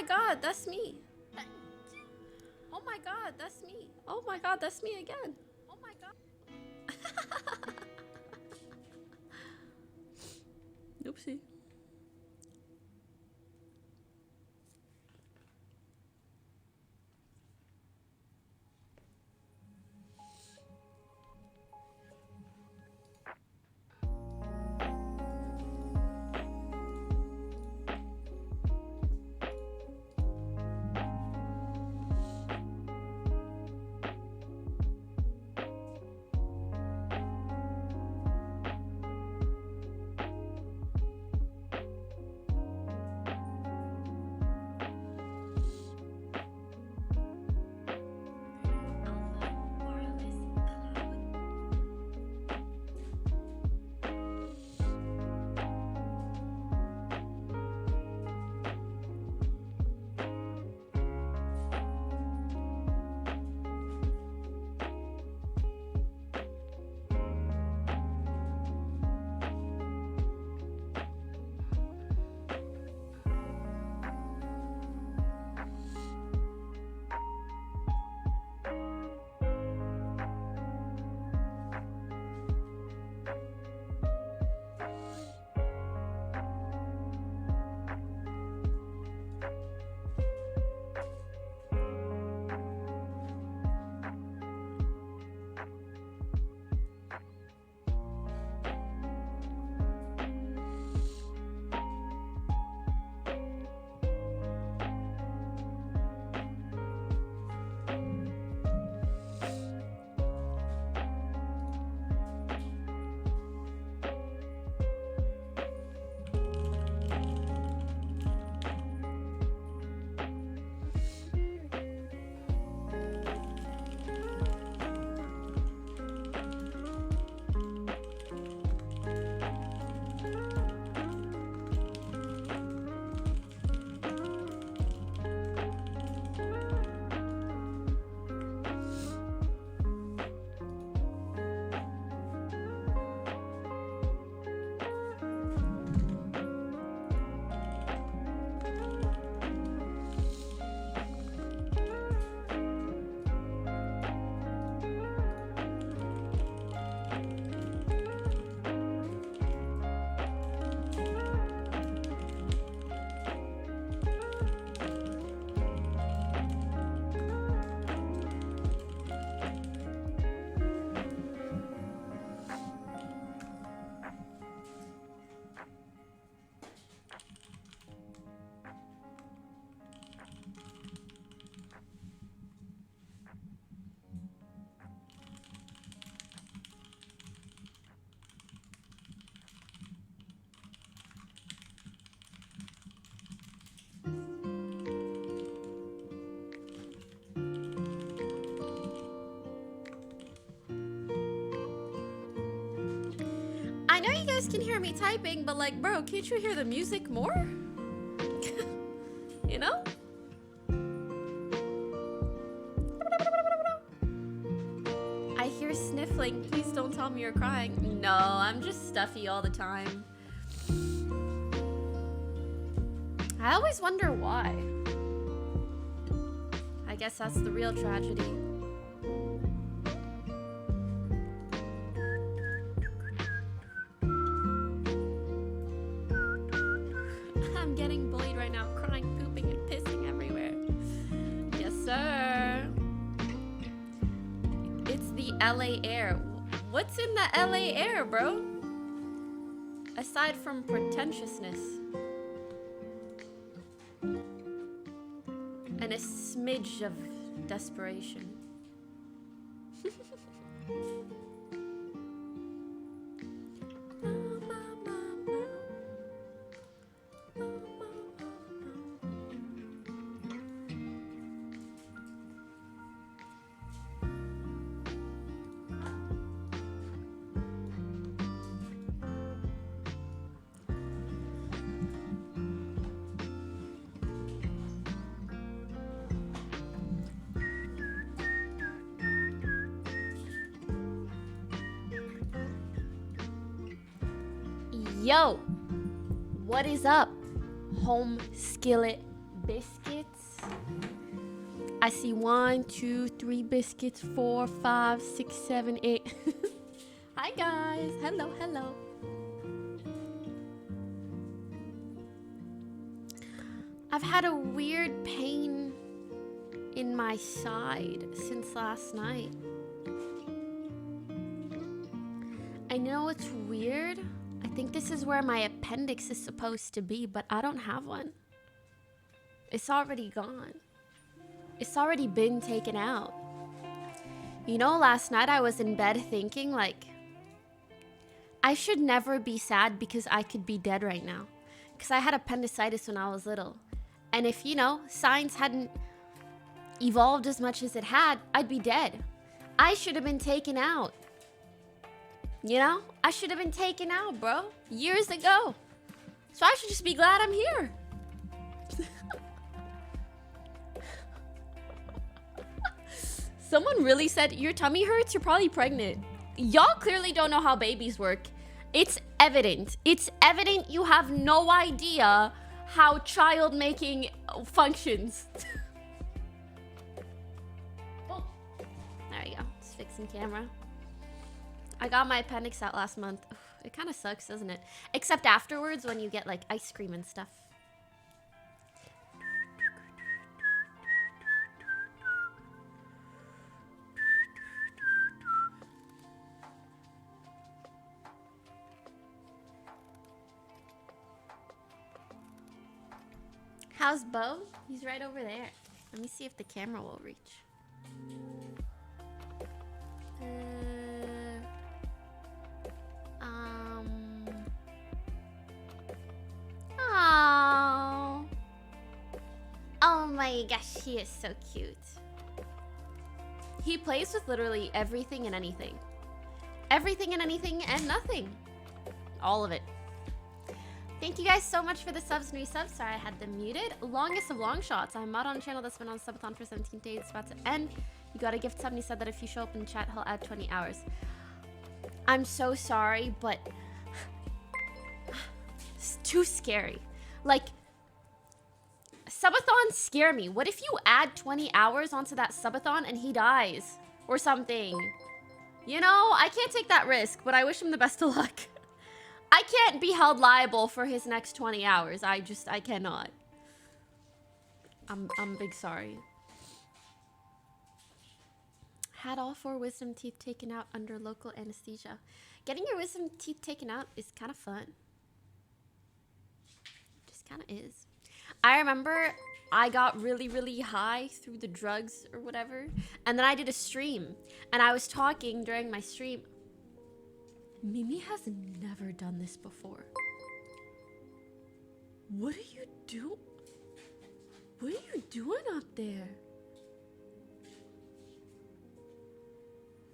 god, that's me. Oh my god, that's me. Oh my god, that's me again. Oh my god. Oopsie. I know you guys can hear me typing, but like, bro, can't you hear the music more? You know? I hear sniffling. Please don't tell me you're crying. No, I'm just stuffy all the time. I always wonder why. I guess that's the real tragedy. I'm getting bullied right now, crying, pooping, and pissing everywhere. Yes, sir. It's the LA air. What's in the LA air, bro? Aside from pretentiousness. And a smidge of desperation. Yo, what is up, home skillet biscuits. I see 1, 2, 3 biscuits, 4, 5, 6, 7, 8. Hi guys, hello, hello. I've had a weird pain in my side since last night. I know it's weird. I think this is where my appendix is supposed to be, but I don't have one. It's already gone. It's already been taken out. You know, last night I was in bed thinking like, I should never be sad because I could be dead right now. Because I had appendicitis when I was little. And if, you know, science hadn't evolved as much as it had, I'd be dead. I should have been taken out. You know? I should have been taken out, bro. Years ago. So I should just be glad I'm here. Someone really said, your tummy hurts? You're probably pregnant. Y'all clearly don't know how babies work. It's evident. It's evident you have no idea how child making functions. Oh, there you go. Just fixing camera. I got my appendix out last month. It kind of sucks, doesn't it? Except afterwards when you get like ice cream and stuff. How's Bo? He's right over there. Let me see if the camera will reach. Oh. Oh my gosh, he is so cute. He plays with literally everything and anything. Everything and anything and nothing. All of it. Thank you guys so much for the subs and resubs. Sorry I had them muted. Longest of long shots. I'm mod on a channel that's been on subathon for 17 days. It's about to end. You got a gift sub and he said that if you show up in the chat, he'll add 20 hours. I'm so sorry, but it's too scary. Like, subathons scare me. What if you add 20 hours onto that subathon and he dies or something? You know, I can't take that risk, but I wish him the best of luck. I can't be held liable for his next 20 hours. I cannot. I'm big sorry. Had all 4 wisdom teeth taken out under local anesthesia. Getting your wisdom teeth taken out is kind of fun. Just kind of is. I remember I got really, really high through the drugs or whatever. And then I did a stream. And I was talking during my stream. Mimi has never done this before. What are you doing? What are you doing up there?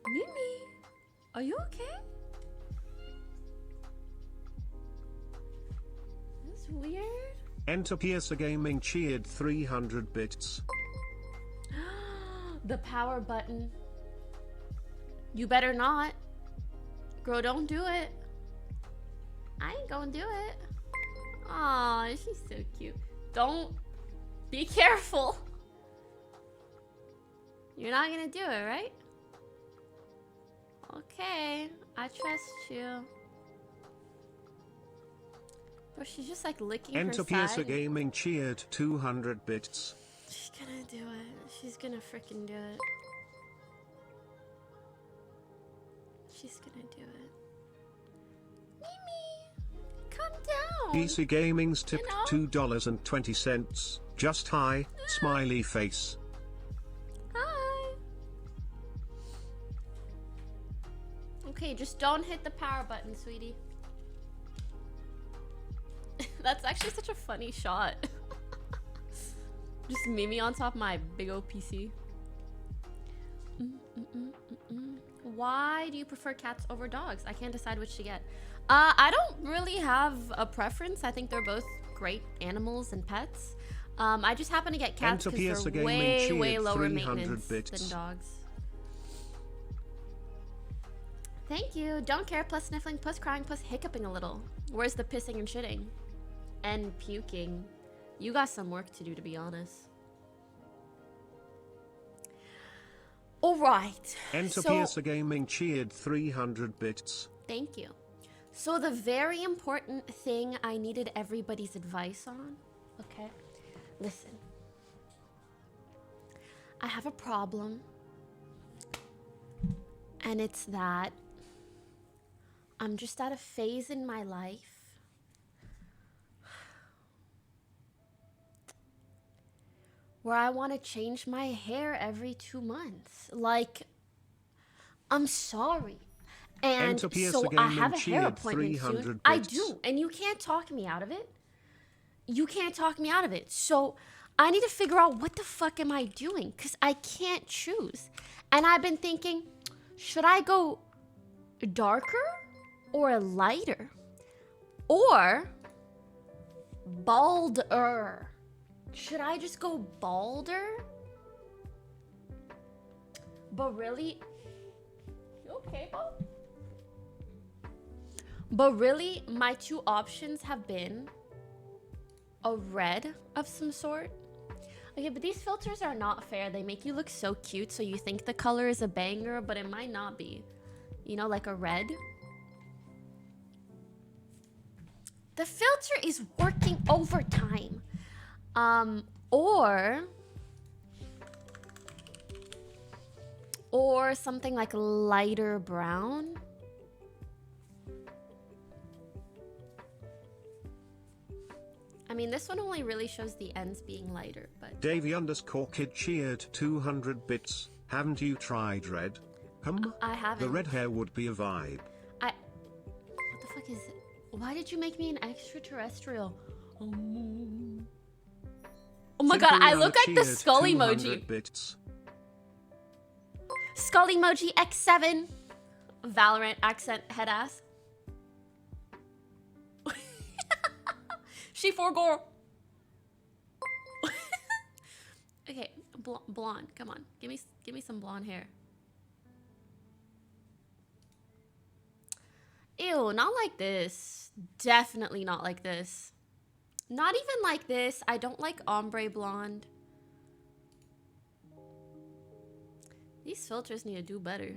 Mimi, are you okay? That's weird. Enter Piercer Gaming cheered 300 bits. The power button. You better not. Girl, don't do it. I ain't gonna do it. Aw, she's so cute. Don't. Be careful. You're not gonna do it, right? Okay, I trust you. But she's just like licking Enter her Piercer side. Gaming cheered 200 bits. She's gonna do it. She's gonna freaking do it. She's gonna do it. Mimi, calm down. PC Gaming's tipped You know? $2.20. Just hi, smiley face. Hi. Okay, just don't hit the power button, sweetie. That's actually such a funny shot. Just Mimi on top of my big old PC. Why do you prefer cats over dogs? I can't decide which to get. I don't really have a preference. I think they're both great animals and pets. I just happen to get cats because they're way lower maintenance than dogs. Thank you. Don't care, plus sniffling, plus crying, plus hiccuping a little. Where's the pissing and shitting? And puking. You got some work to do, to be honest. All right. Enter So, Piercer Gaming cheered 300 bits. thank you. So the very important thing I needed everybody's advice on, okay? Listen. I have a problem. And it's that I'm just at a phase in my life where I want to change my hair every 2 months. Like, I'm sorry. And Enter Piercer so I Gaming have a hair cheered appointment 300 soon. I bits. do. And you can't talk me out of it. You can't talk me out of it. So I need to figure out what the fuck am I doing? Because I can't choose. And I've been thinking, should I go darker or lighter? Or balder? Should I just go balder? But really, you okay, Bo? But really, my two options have been a red of some sort. Okay, but these filters are not fair. They make you look so cute, so you think the color is a banger, but it might not be. You know, like a red. The filter is working overtime. Or something like lighter brown. I mean, this one only really shows the ends being lighter, but... Davey_kid cheered 200 bits. Haven't you tried red? I haven't. The red hair would be a vibe. What the fuck is it? Why did you make me an extraterrestrial? Oh my god, I look like the skull emoji. Bits. Skull emoji X7. Valorant accent head ass. She forgore. Okay, blonde. Come on, give me some blonde hair. Ew, not like this. Definitely not like this. Not even like this. I don't like ombre blonde. These filters need to do better.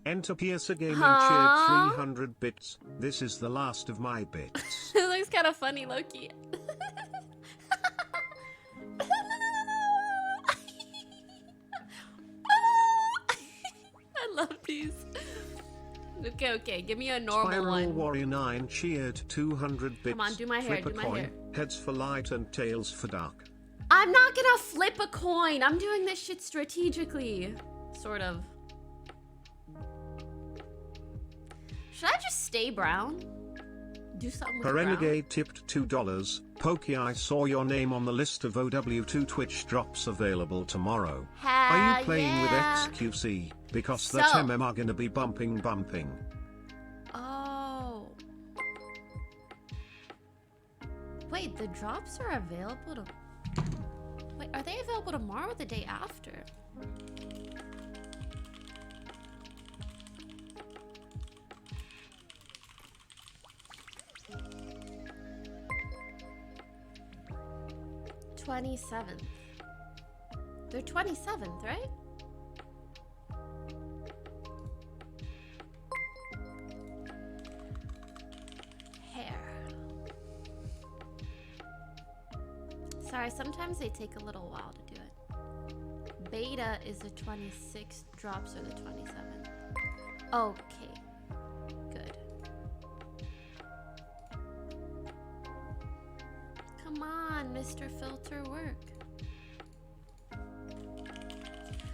Enter Piercer Gaming cheered 300 bits. This is the last of my bits. It looks kind of funny, Loki. I love these. Okay, give me a normal Spiral one. Warrior 9 cheered 200 bits. Come on, do my hair, Flip a do my coin. hair. Heads for light and tails for dark. I'm not gonna flip a coin. I'm doing this shit strategically. Sort of. Should I just stay brown? Do something with A brown? Renegade tipped $2. Pokey, I saw your name on the list of OW2 Twitch drops available tomorrow. Are you playing with XQC? Because that So- MM are gonna be bumping. Oh. Wait, the drops are available to... Wait, are they available tomorrow or the day after? $27th. They're 27th, right? Hair. Sorry, sometimes they take a little while to do it. Beta is the 26th, drops are the 27th. Okay, good. Come on, Mr. Filter, work.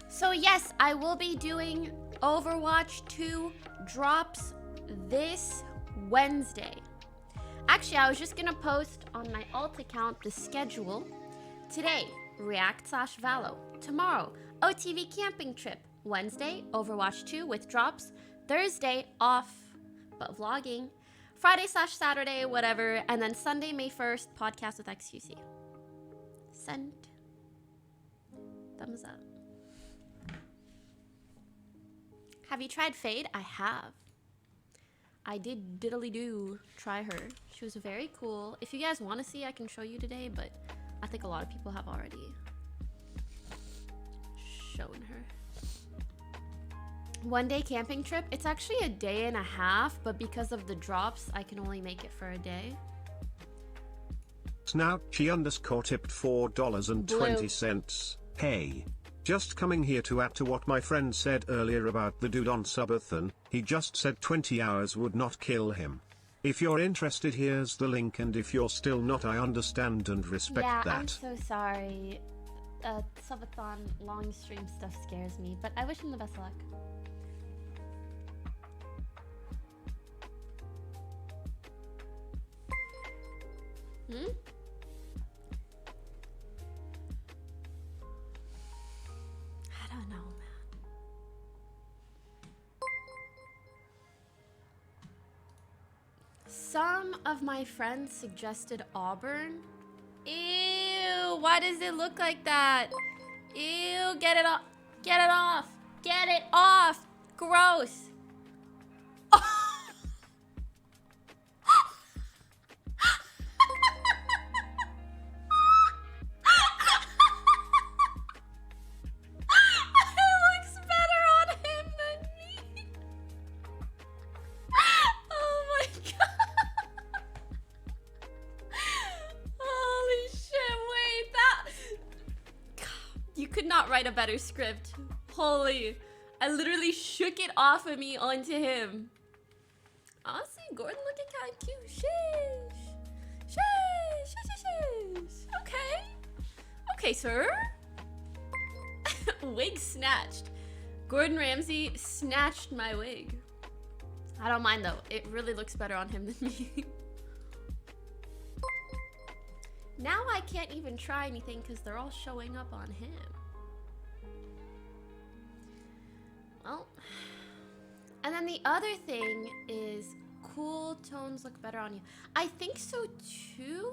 So yes, I will be doing Overwatch 2 drops this Wednesday. Actually, I was just gonna post on my alt account the schedule. Today, React/Valo. Tomorrow, OTV camping trip. Wednesday, Overwatch 2 with drops. Thursday, off, but vlogging. Friday/Saturday, whatever. And then Sunday, May 1st, podcast with XQC. Send. Thumbs up. Have you tried Fade? I have. I did diddly do try her. She was very cool. If you guys want to see, I can show you today, but I think a lot of people have already shown her. 1 day camping trip. It's actually a day and a half, but because of the drops, I can only make it for a day. Now, she underscore tipped $4.20. Hey. Just coming here to add to what my friend said earlier about the dude on Subathon. He just said 20 hours would not kill him. If you're interested, here's the link, and if you're still not, I understand and respect that. Yeah, I'm so sorry. Subathon long stream stuff scares me, but I wish him the best luck. I don't know, man. Some of my friends suggested Auburn. Ew, why does it look like that? Ew, get it off. Get it off. Get it off. Gross. Write a better script. Holy, I literally shook it off of me onto him. Honestly, Gordon looking kind of cute. Sheesh. Sheesh, sheesh, sheesh. Okay. Okay, sir. Wig snatched. Gordon Ramsay snatched my wig. I don't mind though. It really looks better on him than me. Now I can't even try anything because they're all showing up on him. Well, and then the other thing is cool tones look better on you. I think so too.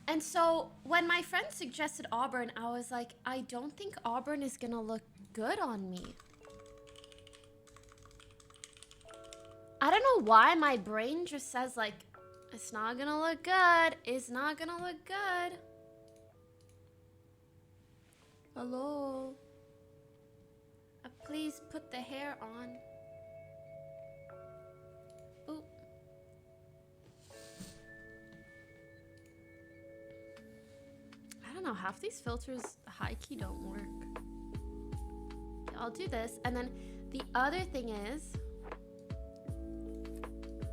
And so when my friend suggested Auburn, I was like, I don't think Auburn is gonna look good on me. I don't know why my brain just says like, it's not gonna look good. It's not gonna look good. Hello. Please put the hair on. Ooh. I don't know, half these filters high-key don't work. Okay, I'll do this. And then the other thing is,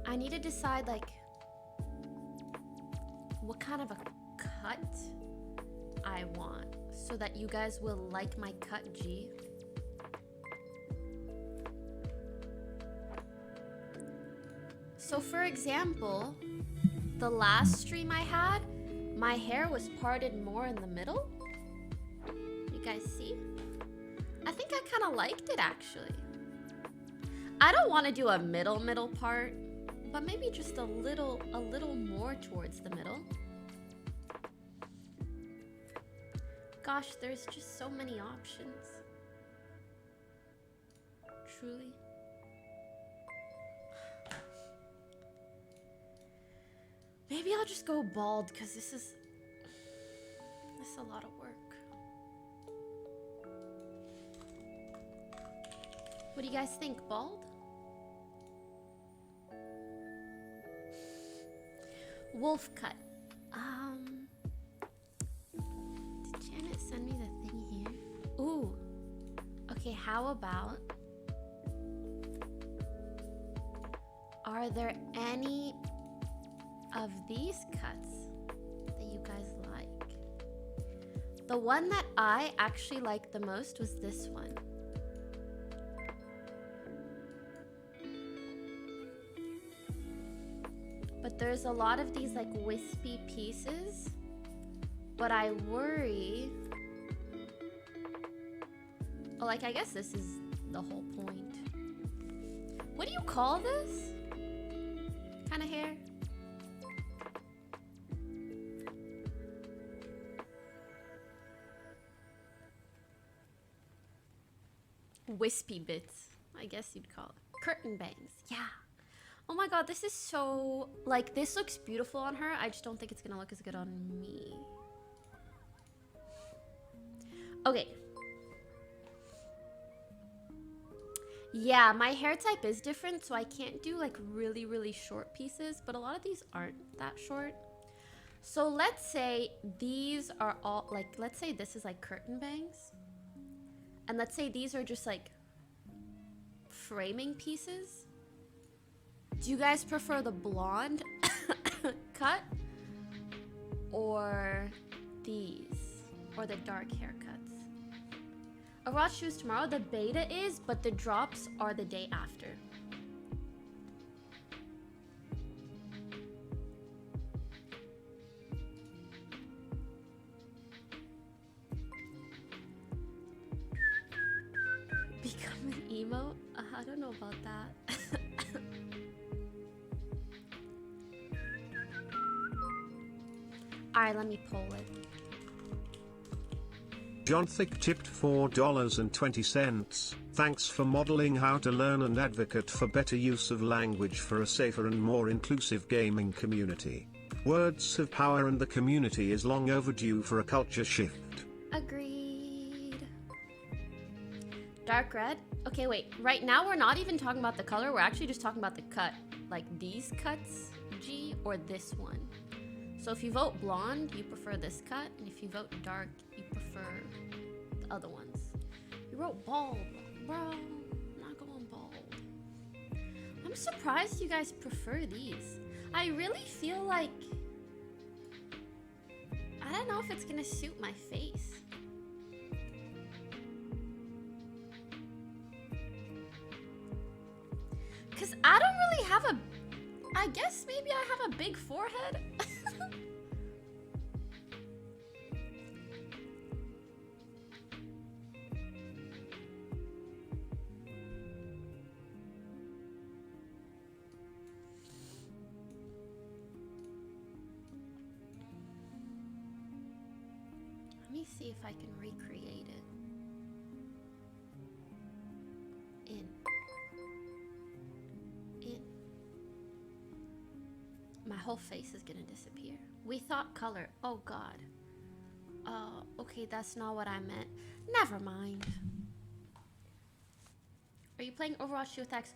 I need to decide like what kind of a cut I want so that you guys will like my cut G. So for example, the last stream I had, my hair was parted more in the middle. You guys see? I think I kind of liked it actually. I don't want to do a middle part, but maybe just a little more towards the middle. Gosh, there's just so many options. Truly. Maybe I'll just go bald because this is a lot of work. What do you guys think? Bald? Wolf cut. Did Janet send me the thing here? Ooh. Okay, how about, are there any of these cuts that you guys like? The one that I actually liked the most was this one. But there's a lot of these like wispy pieces, but I worry, oh, like I guess this is the whole point. What do you call this kind of hair? Wispy bits, I guess you'd call it. Curtain bangs, yeah. Oh my god, this is so... Like, this looks beautiful on her. I just don't think it's gonna look as good on me. Okay. Yeah, my hair type is different, so I can't do like really, really short pieces, but a lot of these aren't that short. So let's say these are all, like, let's say this is like curtain bangs. And let's say these are just like framing pieces. Do you guys prefer the blonde cut or these or the dark haircuts? Overwatch shoes tomorrow. The beta is, but the drops are the day after. Become an emo? I don't know about that. Alright, let me pull it. John Thick tipped $4.20. Thanks for modeling how to learn and advocate for better use of language for a safer and more inclusive gaming community. Words have power and the community is long overdue for a culture shift. Agreed. Dark red? Okay, wait. Right now we're not even talking about the color. We're actually just talking about the cut. Like these cuts, G, or this one. So if you vote blonde, you prefer this cut. And if you vote dark, you prefer the other ones. You wrote bald. Bro, I'm not going bald. I'm surprised you guys prefer these. I really feel like... I don't know if it's gonna suit my face. Cause I don't really have a... I guess maybe I have a big forehead. Let me see if I can recreate it. In. My whole face is gonna disappear. We thought color. Oh god. Okay, that's not what I meant. Never mind. Are you playing Overwatch 2 with X?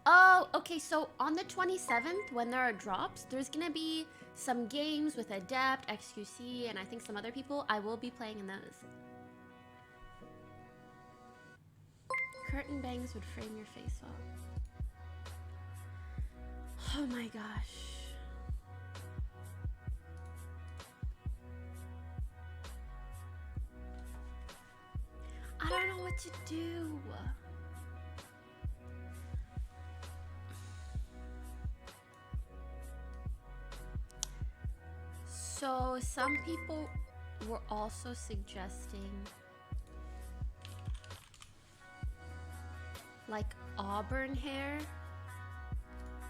Oh, okay, so on the 27th, when there are drops, there's gonna be some games with Adept, XQC, and I think some other people. I will be playing in those. Curtain bangs would frame your face up. Oh my gosh. I don't know what to do. So some people were also suggesting like auburn hair.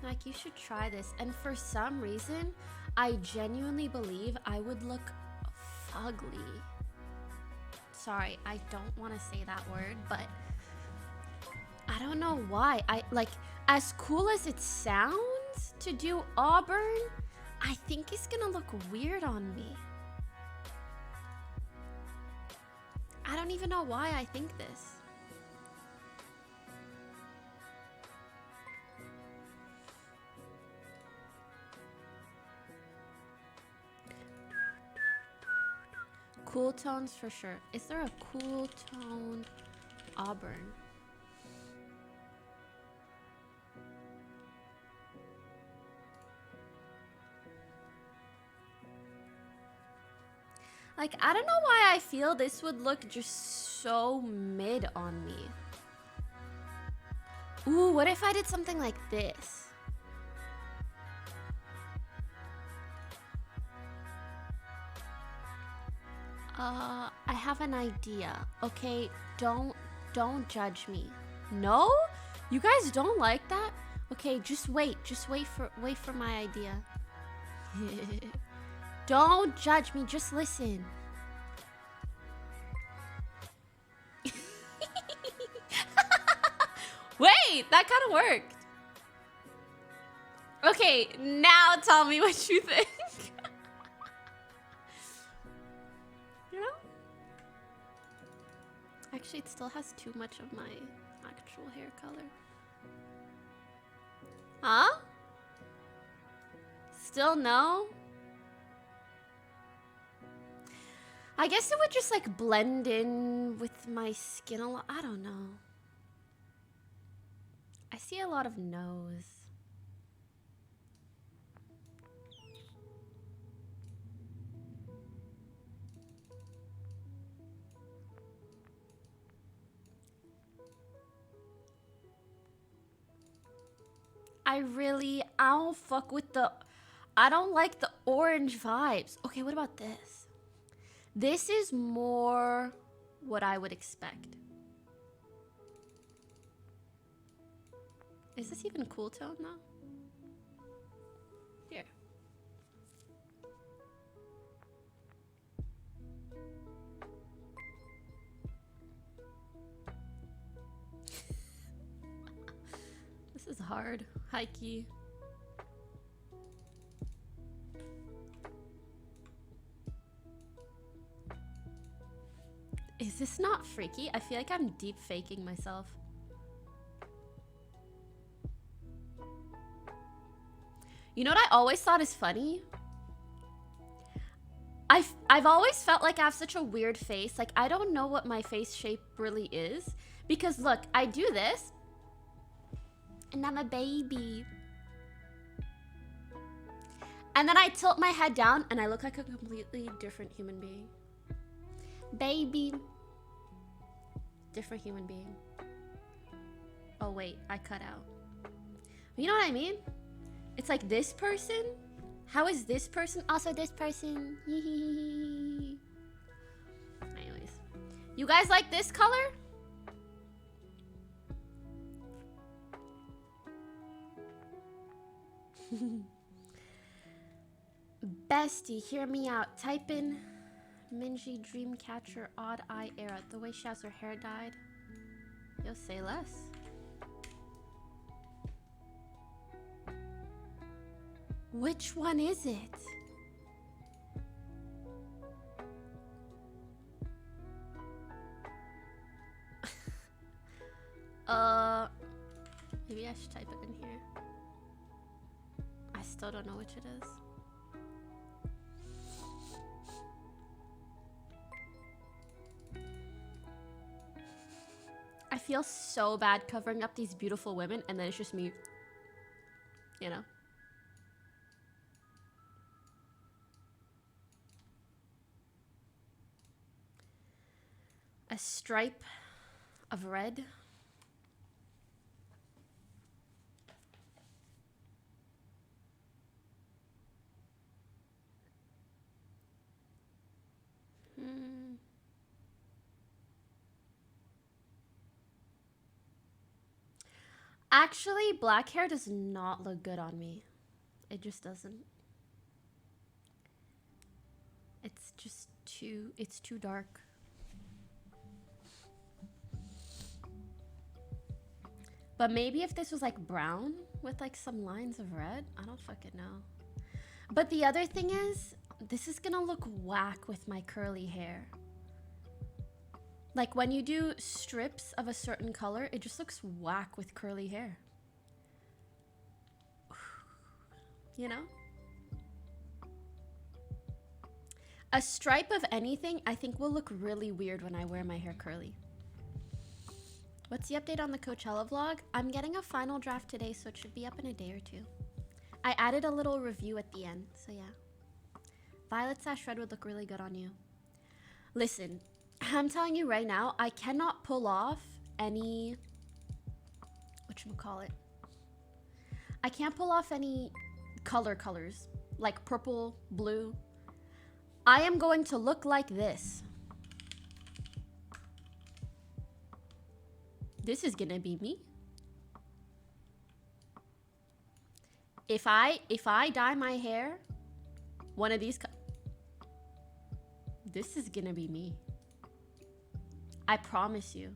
Like, you should try this. And for some reason, I genuinely believe I would look fugly. Sorry, I don't want to say that word, but I don't know why. Like, as cool as it sounds to do auburn, I think it's gonna look weird on me. I don't even know why I think this. Cool tones for sure. Is there a cool tone auburn? Like, I don't know why I feel this would look just so mid on me. Ooh, what if I did something like this? I have an idea. Okay, don't judge me. No? You guys don't like that? Okay, just wait for my idea. Don't judge me, just listen. Wait, that kind of worked. Okay, now tell me what you think. You know? Actually, it still has too much of my actual hair color. Huh? Still no? I guess it would just like blend in with my skin a lot. I don't know. I see a lot of no's. I don't fuck with the, I don't like the orange vibes. Okay, what about this? This is more what I would expect. Is this even cool tone though? Here. This is hard. High key. Is this not freaky? I feel like I'm deep faking myself. You know what I always thought is funny? I've always felt like I have such a weird face. Like, I don't know what my face shape really is. Because look, I do this. And I'm a baby. And then I tilt my head down and I look like a completely different human being. Baby. Different human being. Oh wait, I cut out. You know what I mean? It's like this person. How is this person also this person? Anyways. You guys like this color? Bestie, hear me out. Type in Minji Dreamcatcher Odd Eye Era. The way she has her hair dyed. You'll say less. Which one is it? Maybe I should type it in here. I still don't know which it is. I feel so bad covering up these beautiful women and then it's just me, you know? A stripe of red. Actually, black hair does not look good on me. It just doesn't. It's just it's too dark. But maybe if this was like brown with like some lines of red, I don't fucking know. But the other thing is, this is gonna look whack with my curly hair. Like when you do strips of a certain color, it just looks whack with curly hair. You know? A stripe of anything, I think will look really weird when I wear my hair curly. What's the update on the Coachella vlog? I'm getting a final draft today, so it should be up in a day or two. I added a little review at the end, so yeah. Violet/red would look really good on you. Listen, I'm telling you right now, I cannot pull off any... whatchamacallit? I can't pull off any colors, like purple, blue. I am going to look like this. This is gonna be me. If I dye my hair, one of these, this is gonna be me. I promise you.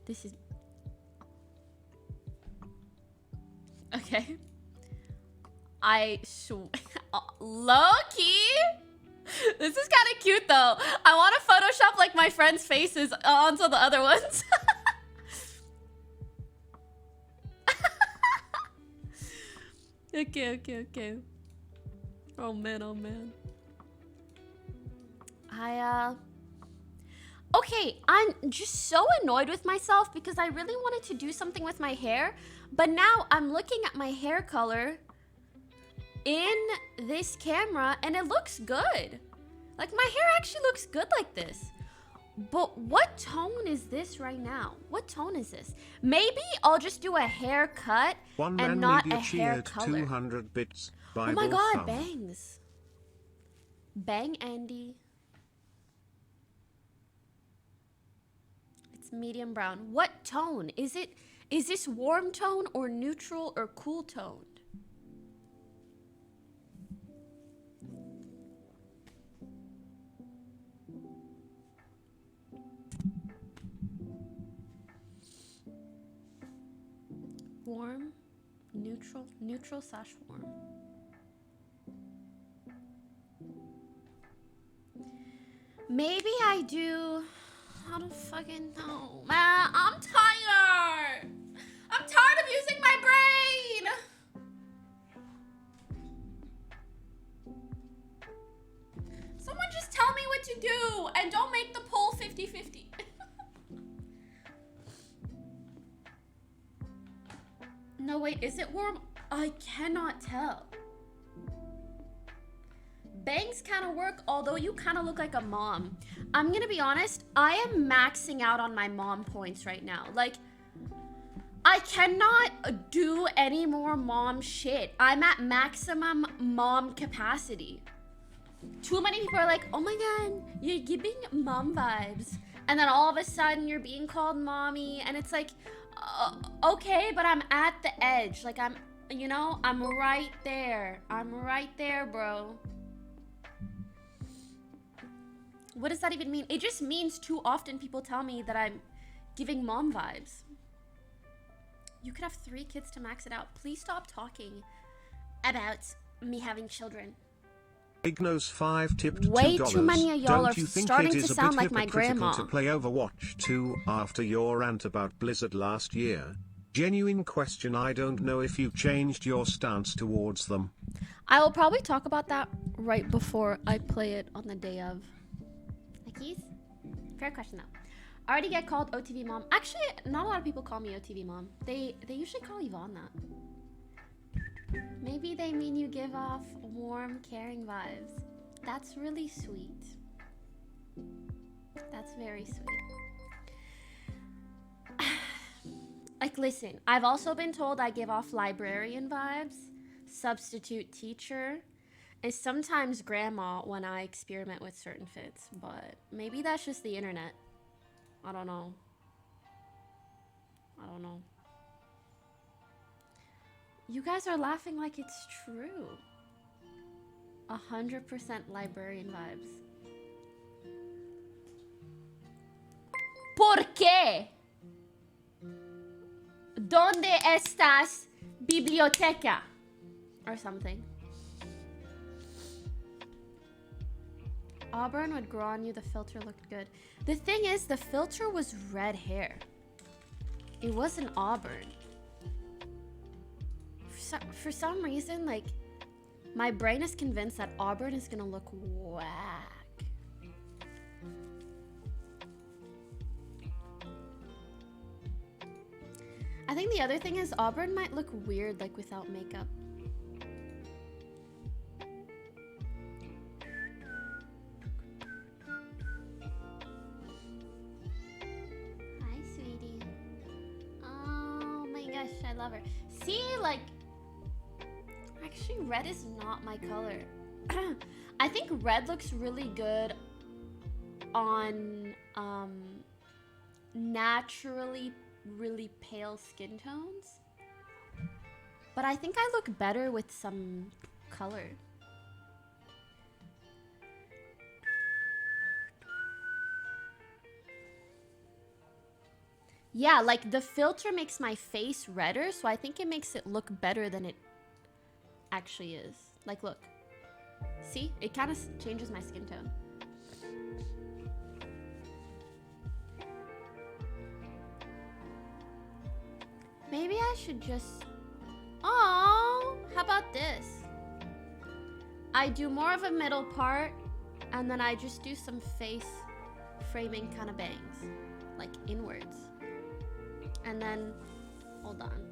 This is... Okay. Low key. This is kind of cute though. I want to Photoshop like my friends' faces onto the other ones. Okay. Oh man. Okay, I'm just so annoyed with myself because I really wanted to do something with my hair, but now I'm looking at my hair color in this camera and it looks good. Like my hair actually looks good like this. But what tone is this right now? What tone is this? Maybe I'll just do a haircut and not a hair color. 200 bits. Oh my god, bangs. Bang Andy. It's medium brown. What tone? Is this warm tone or neutral or cool toned? Warm, neutral slash warm. Maybe I do. I don't fucking know. Man, I'm tired. I'm tired of using my brain. Someone just tell me what to do and don't make the poll 50-50. No, wait, is it warm? I cannot tell. Bangs kind of work, although you kind of look like a mom. I'm gonna be honest, I am maxing out on my mom points right now. Like, I cannot do any more mom shit. I'm at maximum mom capacity. Too many people are like, oh my god, you're giving mom vibes. And then all of a sudden you're being called mommy. And it's like, okay, but I'm at the edge. Like I'm right there. I'm right there, bro. What does that even mean? It just means too often people tell me that I'm giving mom vibes. You could have 3 kids to max it out. Please stop talking about me having children. Ignos 5 tipped $2. Way too many of y'all are starting to sound like my grandma. To play Overwatch 2 after your rant about Blizzard last year? Genuine question. I don't know if you've changed your stance towards them. I will probably talk about that right before I play it on the day of. Nikes? Fair question though. I already get called OTV mom. Actually, not a lot of people call me OTV mom. They usually call Yvonne that. Maybe they mean you give off warm, caring vibes. That's really sweet. That's very sweet. Like, listen, I've also been told I give off librarian vibes, substitute teacher, and sometimes grandma when I experiment with certain fits. But maybe that's just the internet. I don't know. You guys are laughing like it's true. 100% librarian vibes. ¿Por qué? ¿Dónde estás, biblioteca? Or something. Auburn would grow on you. The filter looked good. The thing is, the filter was red hair. It wasn't auburn. For some reason, like, my brain is convinced that auburn is gonna look whack. I think the other thing is auburn might look weird, like, without makeup. Hi, sweetie. Oh my gosh, I love her. See, like, actually, red is not my color. I think red looks really good on naturally really pale skin tones. But I think I look better with some color. Yeah, like the filter makes my face redder, so I think it makes it look better than it actually is. Like, look. See? It kind of changes my skin tone. Maybe I should just... Oh, how about this? I do more of a middle part, and then I just do some face framing kind of bangs. Like, inwards. And then... Hold on.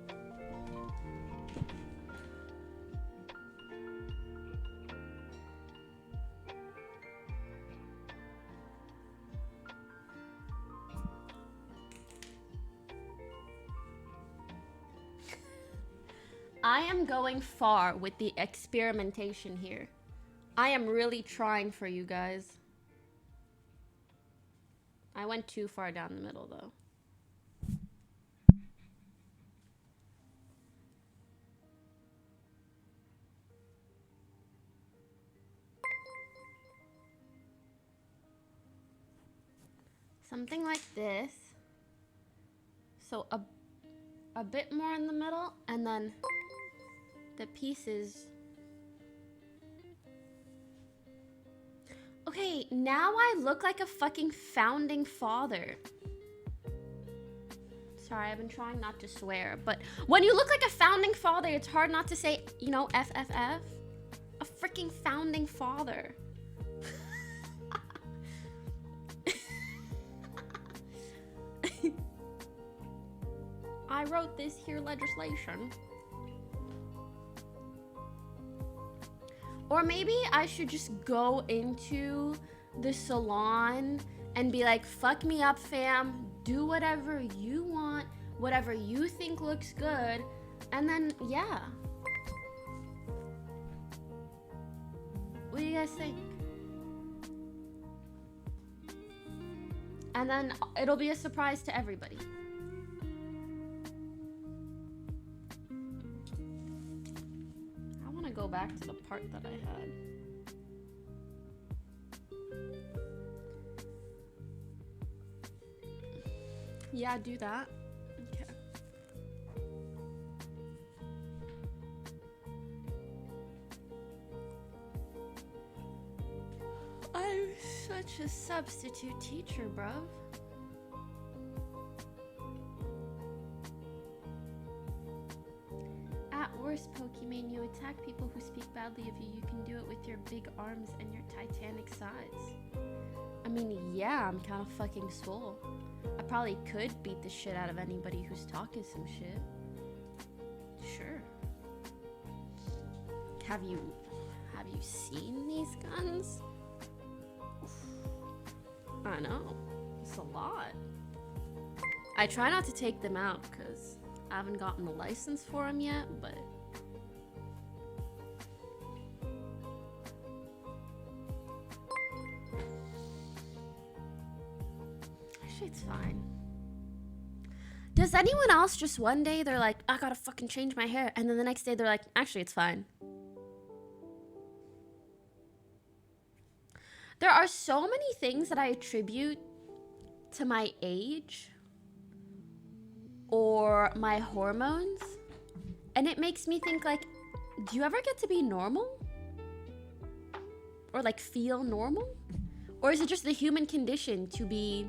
I am going far with the experimentation here. I am really trying for you guys. I went too far down the middle though. Something like this. So a bit more in the middle, and then the pieces. Okay, now I look like a fucking founding father. Sorry, I've been trying not to swear, but when you look like a founding father, it's hard not to say, you know, FFF. A freaking founding father. I wrote this here legislation. Or maybe I should just go into the salon and be like, fuck me up, fam. Do whatever you want, whatever you think looks good. And then, yeah. What do you guys think? And then it'll be a surprise to everybody. Go back to the part that I had. Yeah, do that. Okay. I'm such a substitute teacher, bruv. Worst Pokimane, you attack people who speak badly of you. You can do it with your big arms and your titanic size. I mean, yeah, I'm kind of fucking swole. I probably could beat the shit out of anybody who's talking some shit. Sure. Have you seen these guns? I know. It's a lot. I try not to take them out because I haven't gotten the license for them yet, but actually it's fine. Does anyone else just one day they're like, I gotta fucking change my hair, and then the next day they're like, actually it's fine? There are so many things that I attribute to my age or my hormones, and it makes me think like, do you ever get to be normal? Or like feel normal? Or is it just the human condition to be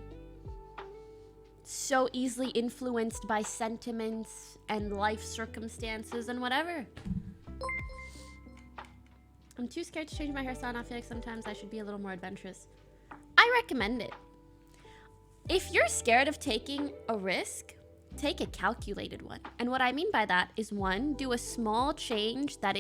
so easily influenced by sentiments and life circumstances and whatever? I'm too scared to change my hairstyle, and I feel like sometimes I should be a little more adventurous. I recommend it. If you're scared of taking a risk, take a calculated one. And what I mean by that is, one, do a small change that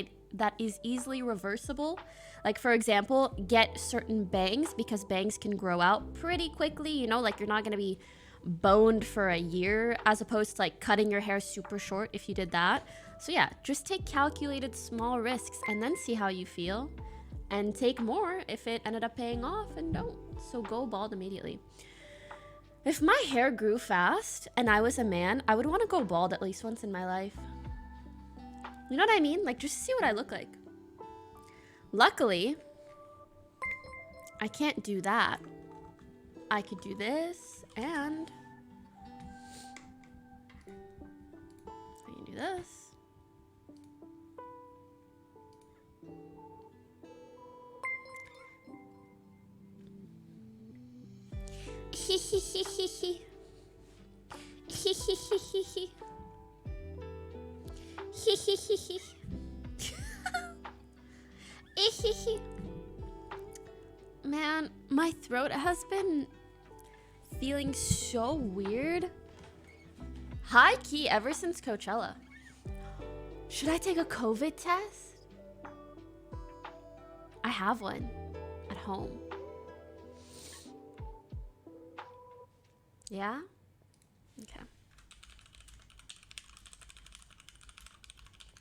is easily reversible. Like, for example, get certain bangs, because bangs can grow out pretty quickly, you know, like you're not gonna be boned for a year, as opposed to like cutting your hair super short if you did that. So yeah, just take calculated small risks and then see how you feel, and take more if it ended up paying off, and don't. So go bald immediately. If my hair grew fast and I was a man, I would want to go bald at least once in my life. You know what I mean? Like, just see what I look like. Luckily, I can't do that. I could do this, and I can do this. Man, my throat has been feeling so weird. High key ever since Coachella. Should I take a COVID test? I have one at home. Yeah? Okay.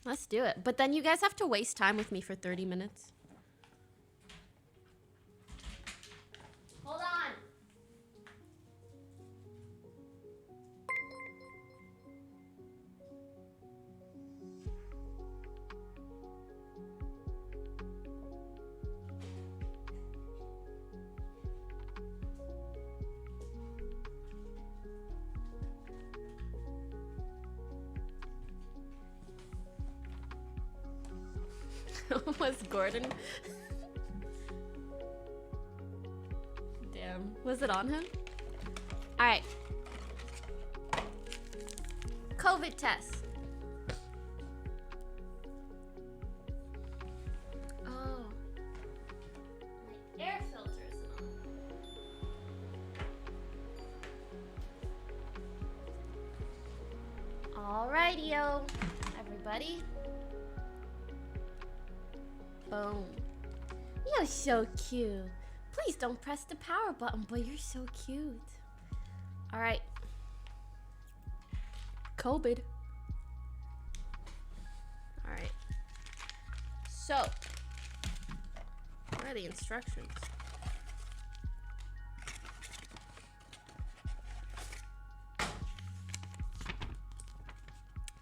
Let's do it. But then you guys have to waste time with me for 30 minutes. Hold on. Was Gordon? Damn. Was it on him? All right. COVID test. Oh. My air filter isn't on. Alrighty-o, everybody. Boom. You're so cute. Please don't press the power button, but you're so cute. All right. COVID. All right. So, where are the instructions?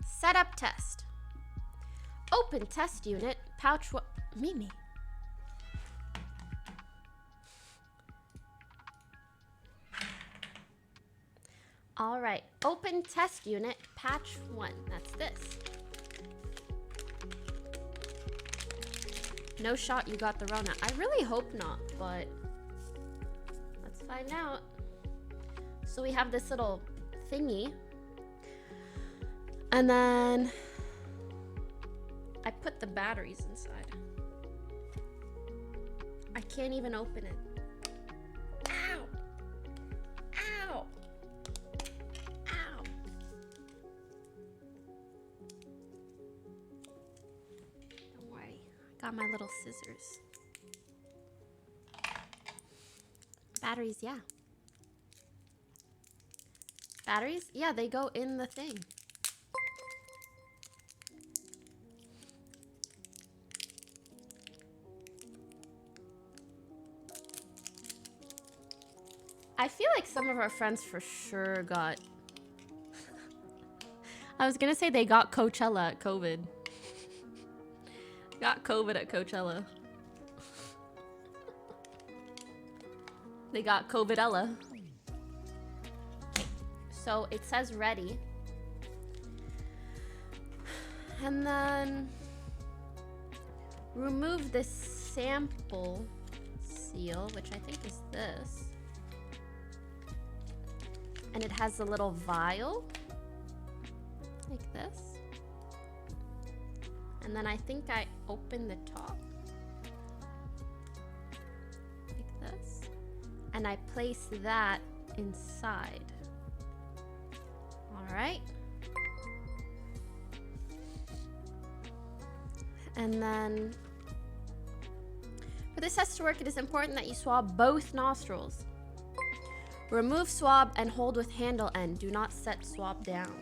Setup test. Open test unit. Pouch. Mimi. All right, open test unit, patch 1. That's this. No shot you got the Rona. I really hope not, but let's find out. So we have this little thingy. And then I put the batteries inside. I can't even open it. Ow! Ow! Ow! Don't worry, I got my little scissors. Batteries, yeah. Batteries? Yeah, they go in the thing. I feel like some of our friends for sure got... I was gonna say they got Coachella at COVID. Got COVID at Coachella. They got COVIDella. So it says ready. And then remove this sample seal, which I think is this. And it has a little vial, like this. And then I think I open the top, like this. And I place that inside. All right. And then, for this test to work, it is important that you swab both nostrils. Remove swab and hold with handle end. Do not set swab down.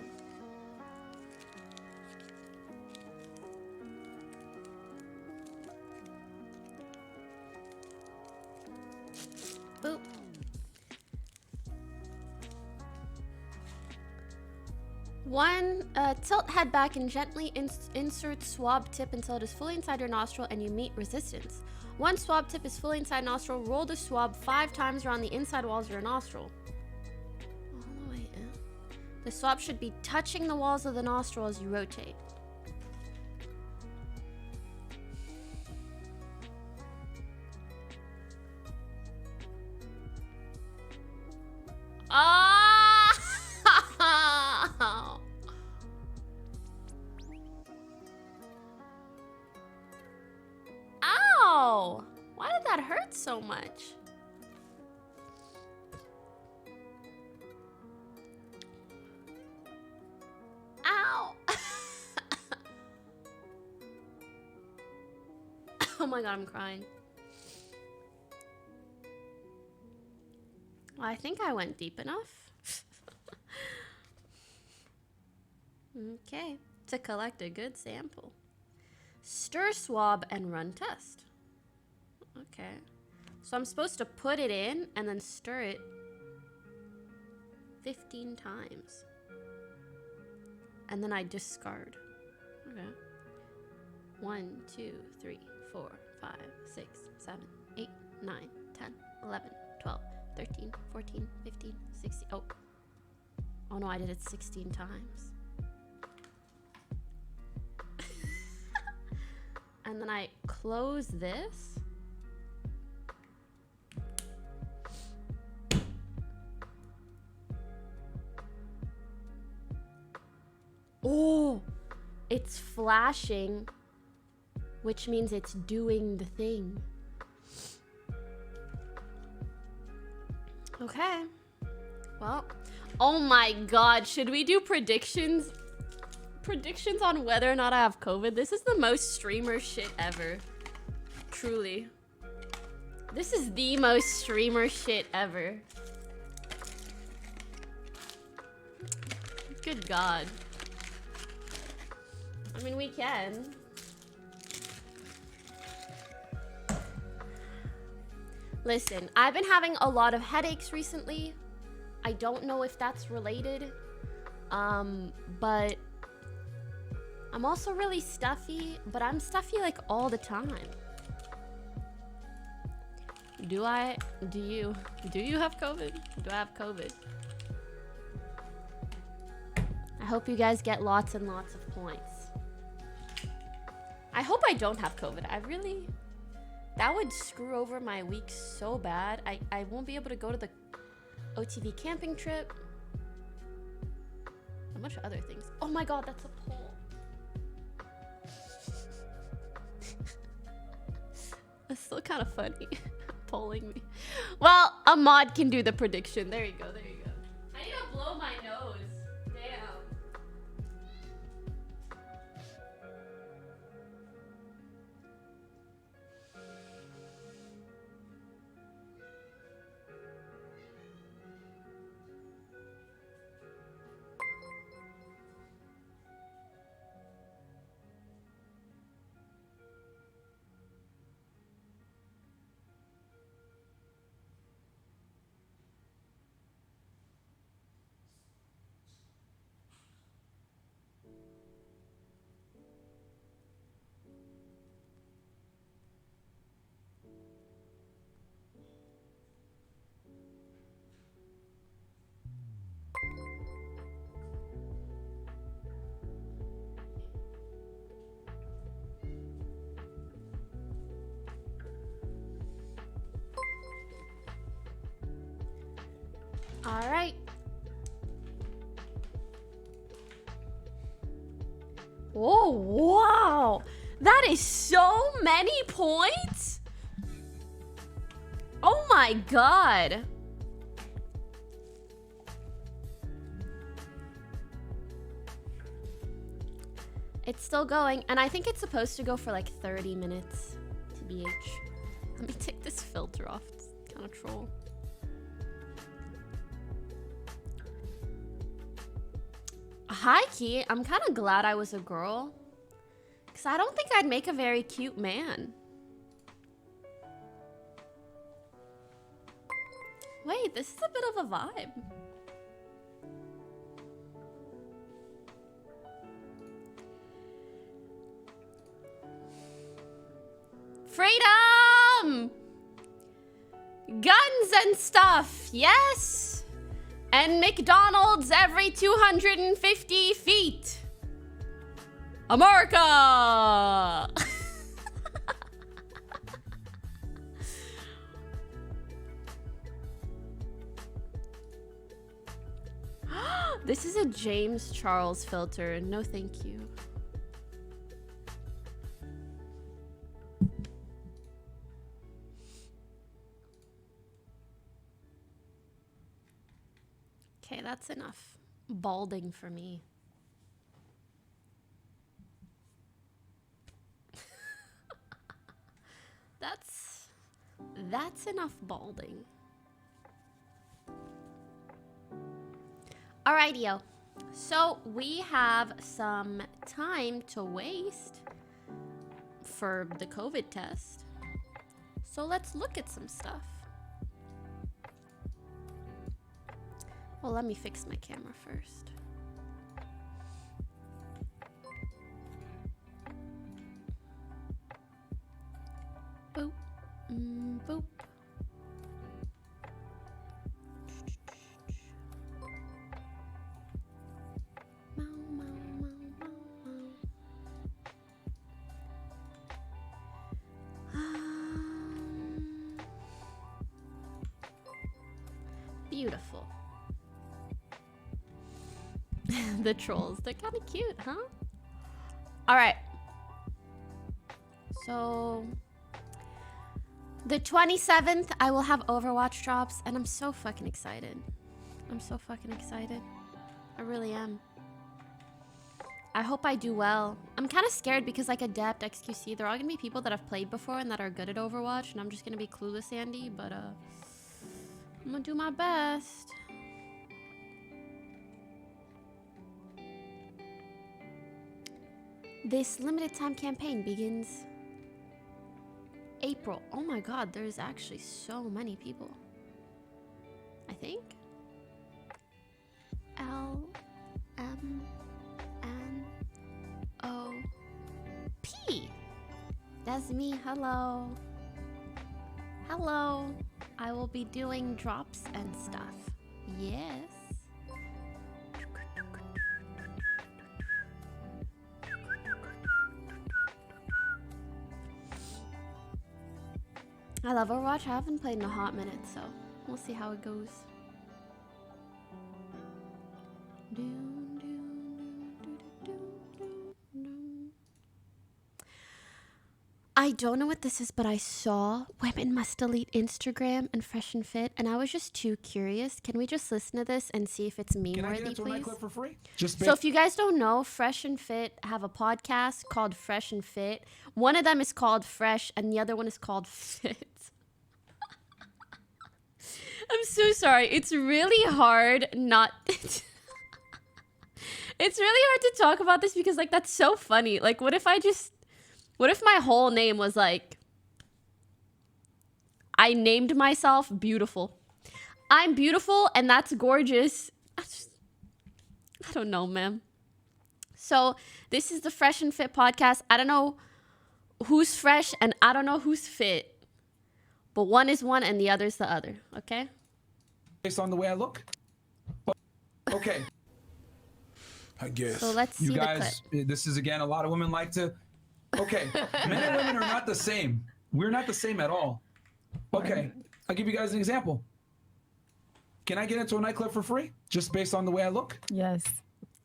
Boop. Tilt head back and gently insert swab tip until it is fully inside your nostril and you meet resistance. Once swab tip is fully inside nostril, roll the swab 5 times around the inside walls of your nostril. All the way in. The swab should be touching the walls of the nostril as you rotate. that hurt so much? Ow! Oh my god, I'm crying. Well, I think I went deep enough. Okay, to collect a good sample. Stir, swab, and run test. Okay. So I'm supposed to put it in and then stir it 15 times. And then I discard. Okay. 1, 2, 3, 4, 5, 6, 7, 8, 9, 10, 11, 12, 13, 14, 15, 16. Oh. Oh no, I did it 16 times. And then I close this. Oh, it's flashing, which means it's doing the thing. Okay. Well, oh my god, should we do predictions? Predictions on whether or not I have COVID? This is the most streamer shit ever. Truly. This is the most streamer shit ever. Good god. I mean, we can. Listen, I've been having a lot of headaches recently. I don't know if that's related. But I'm also really stuffy, but I'm stuffy like all the time. Do you have COVID? Do I have COVID? I hope you guys get lots and lots of points. I hope I don't have COVID. That would screw over my week so bad. I won't be able to go to the OTV camping trip. A bunch of other things. Oh my god, that's a poll. That's still kind of funny. Polling me. Well, a mod can do the prediction. There you go, there you go. I need to blow my nose. Damn. All right. Oh, wow. That is so many points. Oh my god. It's still going, and I think it's supposed to go for like 30 minutes, TBH. Let me take this filter off. It's kind of troll. High key, I'm kind of glad I was a girl, because I don't think I'd make a very cute man. Wait, this is a bit of a vibe. Freedom! Guns and stuff, yes! And McDonald's every 250 feet. America! This is a James Charles filter. No, thank you. That's enough balding for me. That's enough balding. Alrighty-o. So we have some time to waste for the COVID test. So let's look at some stuff. Well, let me fix my camera first. Boop. Boop. Meow, meow, meow, meow, meow. Beautiful. The trolls, they're kind of cute, huh? All right. So the 27th, I will have Overwatch drops, and I'm so fucking excited. I'm so fucking excited. I really am. I hope I do well. I'm kind of scared because like Adept, XQC, they're all gonna be people that I've played before and that are good at Overwatch, and I'm just gonna be clueless Andy, but I'm gonna do my best. This limited time campaign begins April. Oh my god, there's actually so many people. I think. LMNOP. That's me. Hello. Hello. I will be doing drops and stuff. Yes. I love Overwatch. I haven't played in a hot minute, so we'll see how it goes. I don't know what this is, but I saw women must delete Instagram and Fresh and Fit, and I was just too curious. Can we just listen to this and see if it's meme-worthy, please? For free? So if you guys don't know, Fresh and Fit have a podcast called Fresh and Fit. One of them is called Fresh, and the other one is called Fit. I'm so sorry. It's really hard not... It's really hard to talk about this because, like, that's so funny. Like, what if my whole name was, like... I named myself Beautiful. I'm beautiful, and that's gorgeous. I don't know, man. So, this is the Fresh and Fit podcast. I don't know who's fresh, and I don't know who's fit. But one is one, and the other's the other, okay? Based on the way I look? Okay. I guess. So let's see you the guys, this is again, a lot of women like to... Okay, men and women are not the same. We're not the same at all. Okay, I'll give you guys an example. Can I get into a nightclub for free? Just based on the way I look? Yes.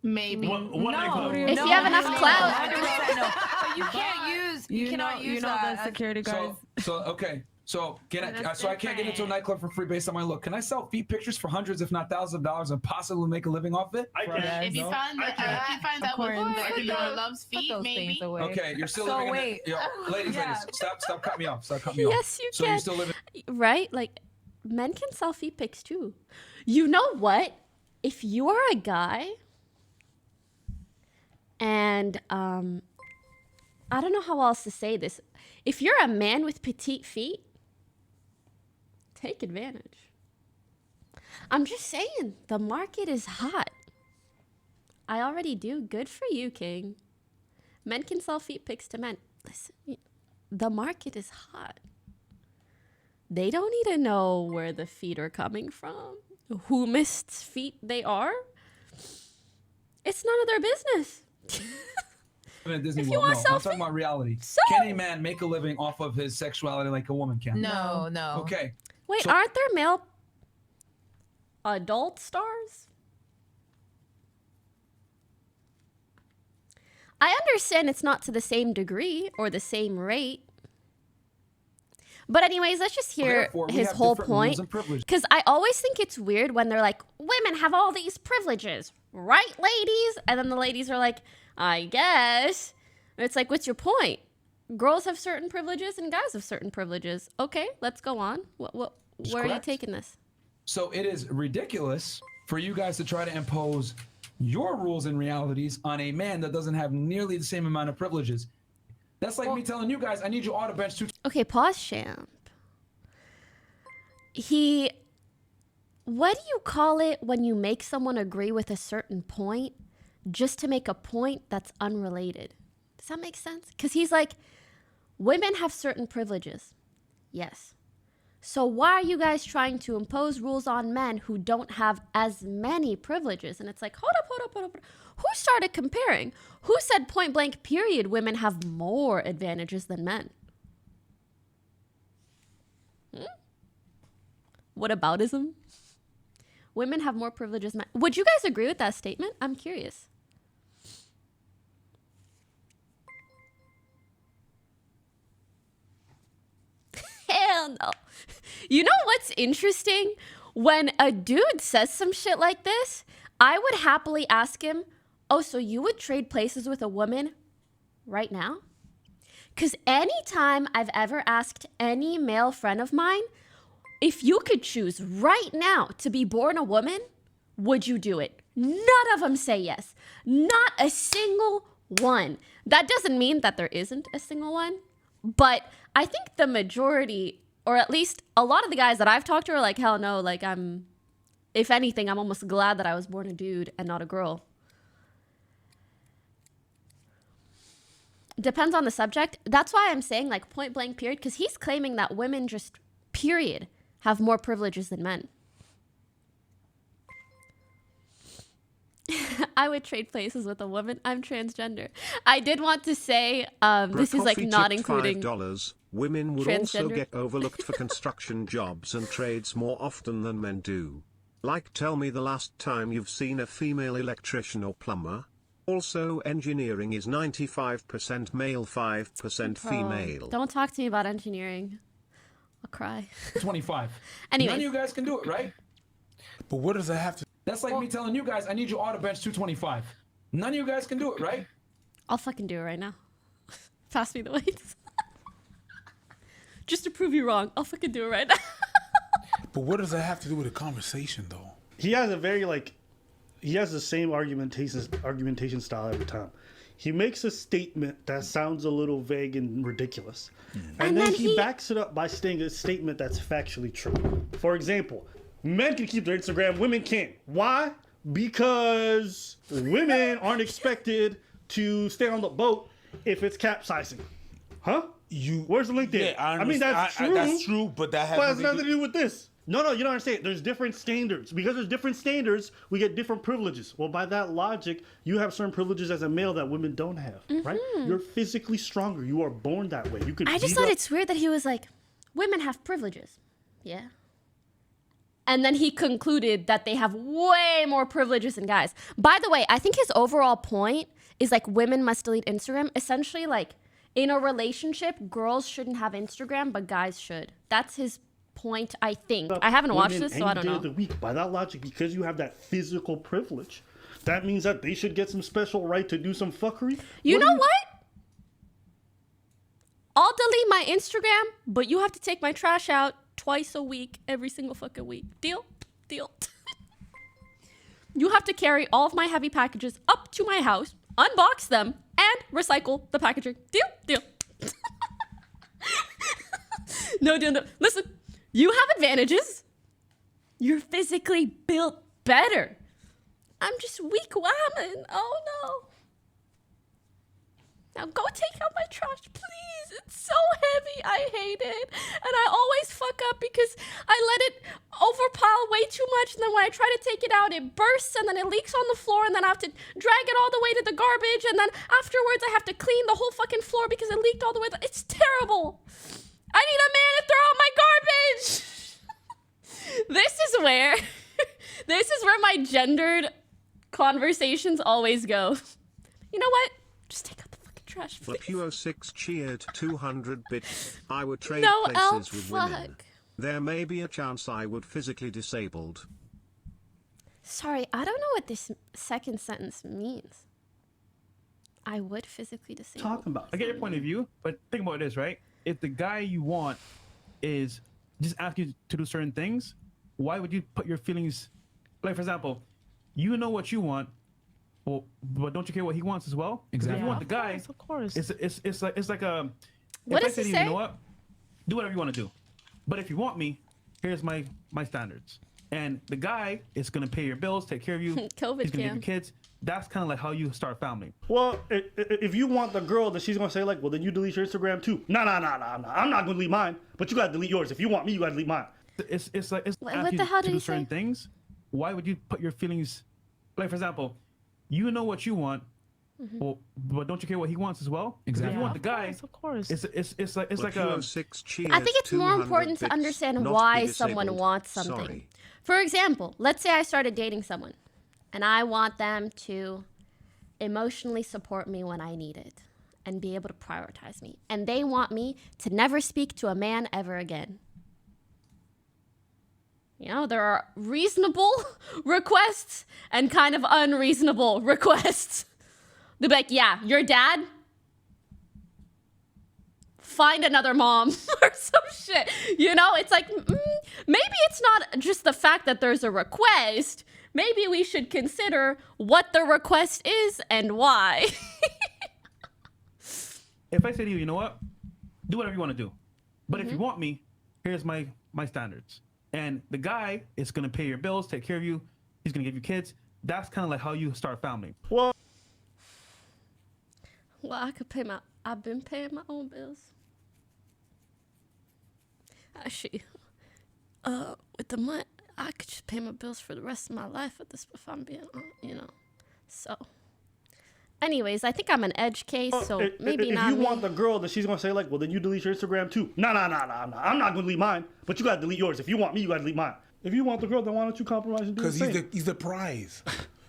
Maybe. No. No. If you have enough clout. 100% no. But you can't use. You cannot use the security guards. Okay. So I can't get into a nightclub for free based on my look. Can I sell feet pictures for hundreds, if not thousands of dollars, and possibly make a living off it? I can. If you find that, if you find out what loves feet, maybe. Okay, you're still living wait. in the, ladies, stop cutting me off. Stop cutting me off. Yes, you so can. You still living? Right? Like, men can sell feet pics too. You know what? If you are a guy and I don't know how else to say this. If you're a man with petite feet, take advantage. I'm just saying, the market is hot. I already do. Good for you, King. Men can sell feet pics to men. Listen, the market is hot. They don't need to know where the feet are coming from, whom's feet they are. It's none of their business. Disney If you World. want No, I'm selfie, talking about reality. so- Can a man make a living off of his sexuality like a woman can? No. Okay. Wait, So- aren't there male adult stars? I understand it's not to the same degree or the same rate. But anyways, let's just hear Therefore, we his have whole different rules point. and privileges. Because I always think it's weird when they're like, women women have all these privileges, right, ladies? And then the ladies are like, I guess. And it's like, what's your point? Girls have certain privileges and guys have certain privileges. Okay, let's go on. Where are you taking this? So it is ridiculous for you guys to try to impose your rules and realities on a man that doesn't have nearly the same amount of privileges. That's like me telling you guys, I need you all to bench 2. Okay, pause, champ. What do you call it when you make someone agree with a certain point just to make a point that's unrelated? Does that make sense? Because he's like, women have certain privileges. Yes. So why are you guys trying to impose rules on men who don't have as many privileges? And it's like, hold up. Who started comparing? Who said point blank period women have more advantages than men? What aboutism? Women have more privileges than men. Would you guys agree with that statement? I'm curious. Hell no. You know what's interesting? When a dude says some shit like this, I would happily ask him, oh, so you would trade places with a woman right now? Because anytime I've ever asked any male friend of mine, if you could choose right now to be born a woman, would you do it? None of them say yes. Not a single one. That doesn't mean that there isn't a single one, but I think the majority, or at least a lot of the guys that I've talked to are like, hell no, like if anything, I'm almost glad that I was born a dude and not a girl. Depends on the subject. That's why I'm saying like point blank period, because he's claiming that women just period have more privileges than men. I would trade places with a woman. I'm transgender. I did want to say this is like not including $5. Women would also get overlooked for construction jobs and trades more often than men do. Like, tell me the last time you've seen a female electrician or plumber. Also, engineering is 95% male, 5% female. Don't talk to me about engineering. I'll cry. 25. Anyways. None of you guys can do it, right? But what does that have to? That's like me telling you guys, I need you all to bench 225. None of you guys can do it, right? I'll fucking do it right now. Pass me the weights. Just to prove you wrong, I'll fucking do it right now. But what does that have to do with a conversation, though? He has a very he has the same argumentation style every time. He makes a statement that sounds a little vague and ridiculous. And then he backs it up by saying a statement that's factually true. For example, men can keep their Instagram, women can't. Why? Because women aren't expected to stay on the boat if it's capsizing. Huh? Where's the link there? Yeah, I mean, that's true. That's true, but that has nothing to do with this. No, you don't understand. There's different standards. Because there's different standards, we get different privileges. Well, by that logic, you have certain privileges as a male that women don't have, right? You're physically stronger. You are born that way. You could. I just thought it's weird that he was like, women have privileges. Yeah. And then he concluded that they have way more privileges than guys. By the way, I think his overall point is like women must delete Instagram. Essentially, like in a relationship, girls shouldn't have Instagram, but guys should. That's his point, I think. I haven't watched this, so I don't know. The week. By that logic, because you have that physical privilege, that means that they should get some special right to do some fuckery. You know what? I'll delete my Instagram, but you have to take my trash out twice a week, every single fucking week. Deal? Deal. You have to carry all of my heavy packages up to my house, unbox them, and recycle the packaging. Deal? Deal. No deal, no. Listen, you have advantages. You're physically built better. I'm just weak woman. Oh no. Now go take out my trash, please. It's so heavy. I hate it. And I always fuck up because I let it overpile way too much. And then when I try to take it out, it bursts and then it leaks on the floor. And then I have to drag it all the way to the garbage. And then afterwards, I have to clean the whole fucking floor because it leaked all the way. It's terrible. I need a man to throw out my garbage. This is where my gendered conversations always go. You know what? Just take out the fucking trash, please. Lapuo6 cheered 200 bits. I would trade No, places with women. fuck. There may be a chance I would physically disabled. Sorry, I don't know what this second sentence means. I would physically disable. Talking about. I get your point of view, but think about this, right? If the guy you want is just asking you to do certain things, why would you put your feelings, like for example, you know what you want, well, but don't you care what he wants as well? 'Cause Exactly. if you want the guy, Of course. it's like a. What if does I say he to you, say? you know what? Do whatever you want to do, but if you want me, here's my standards. And the guy is gonna pay your bills, take care of you. COVID He's gonna give cam. you kids. That's kind of like how you start a family. Well, if you want the girl, that she's gonna say like, well, then you delete your Instagram too. No. I'm not gonna delete mine, but you gotta delete yours. If you want me, you gotta delete mine. It's like it's What asking the you hell to did do he certain say? things. Why would you put your feelings, like for example, you know what you want, well, but don't you care what he wants as well? 'Cause Exactly. If you want the guy, Of course. it's like Pure 6 cheers, I think it's more 200 important to bits, understand not why be someone disabled. wants something. Sorry. For example, let's say I started dating someone and I want them to emotionally support me when I need it and be able to prioritize me. And they want me to never speak to a man ever again. You know, there are reasonable requests and kind of unreasonable requests. They'll be like, yeah, your dad, find another mom or some shit. You know, it's like, maybe it's not just the fact that there's a request. Maybe we should consider what the request is and why. if I say to you, you know what, do whatever you want to do, but if you want me, here's my standards. And the guy is gonna pay your bills, take care of you. He's gonna give you kids. That's kind of like how you start a family. Well, Well, I've been paying my own bills. Actually, with the money, I could just pay my bills for the rest of my life at this, if I'm being, so. Anyways, I think I'm an edge case, so maybe if not you me. want the girl, that she's gonna say like, well, then you delete your Instagram too. No. I'm not gonna delete mine, but you gotta delete yours. If you want me, you gotta delete mine. If you want the girl, then why don't you compromise and do the Because same? he's the prize.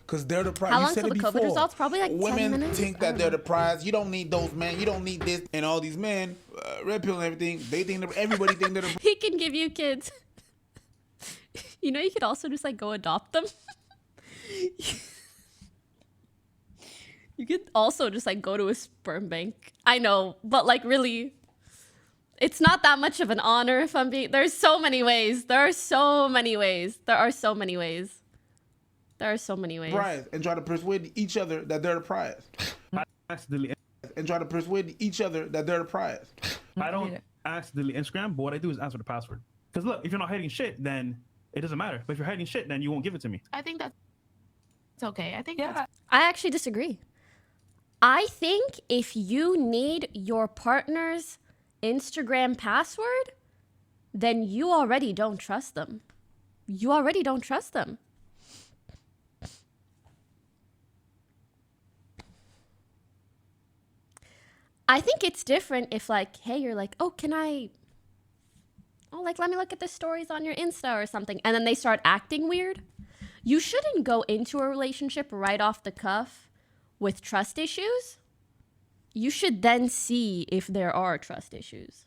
Because they're the prize. How You long said till it the COVID before. results? Probably like 10 Women minutes? think I that don't they're know. the prize. You don't need those men. You don't need this. And all these men, red pill and everything, they think that everybody think they're the He can give you kids. You know, you could also just like go adopt them. You could also just like go to a sperm bank. I know, but like really, it's not that much of an honor if I'm being. There's so many ways. There are so many ways. There are so many ways. There are so many ways. prize and try to persuade each other that they're the prize. I accidentally, And try to persuade each other that they're the prize. I don't accidentally Instagram, but what I do is answer the password. Because look, if you're not hiding shit, then it doesn't matter. But if you're hiding shit, then you won't give it to me. I think that's okay. I think that's I actually disagree. I think if you need your partner's Instagram password, then you already don't trust them. You already don't trust them. I think it's different if like, hey, you're like, oh, let me look at the stories on your Insta or something. And then they start acting weird. You shouldn't go into a relationship right off the cuff with trust issues. You should then see if there are trust issues.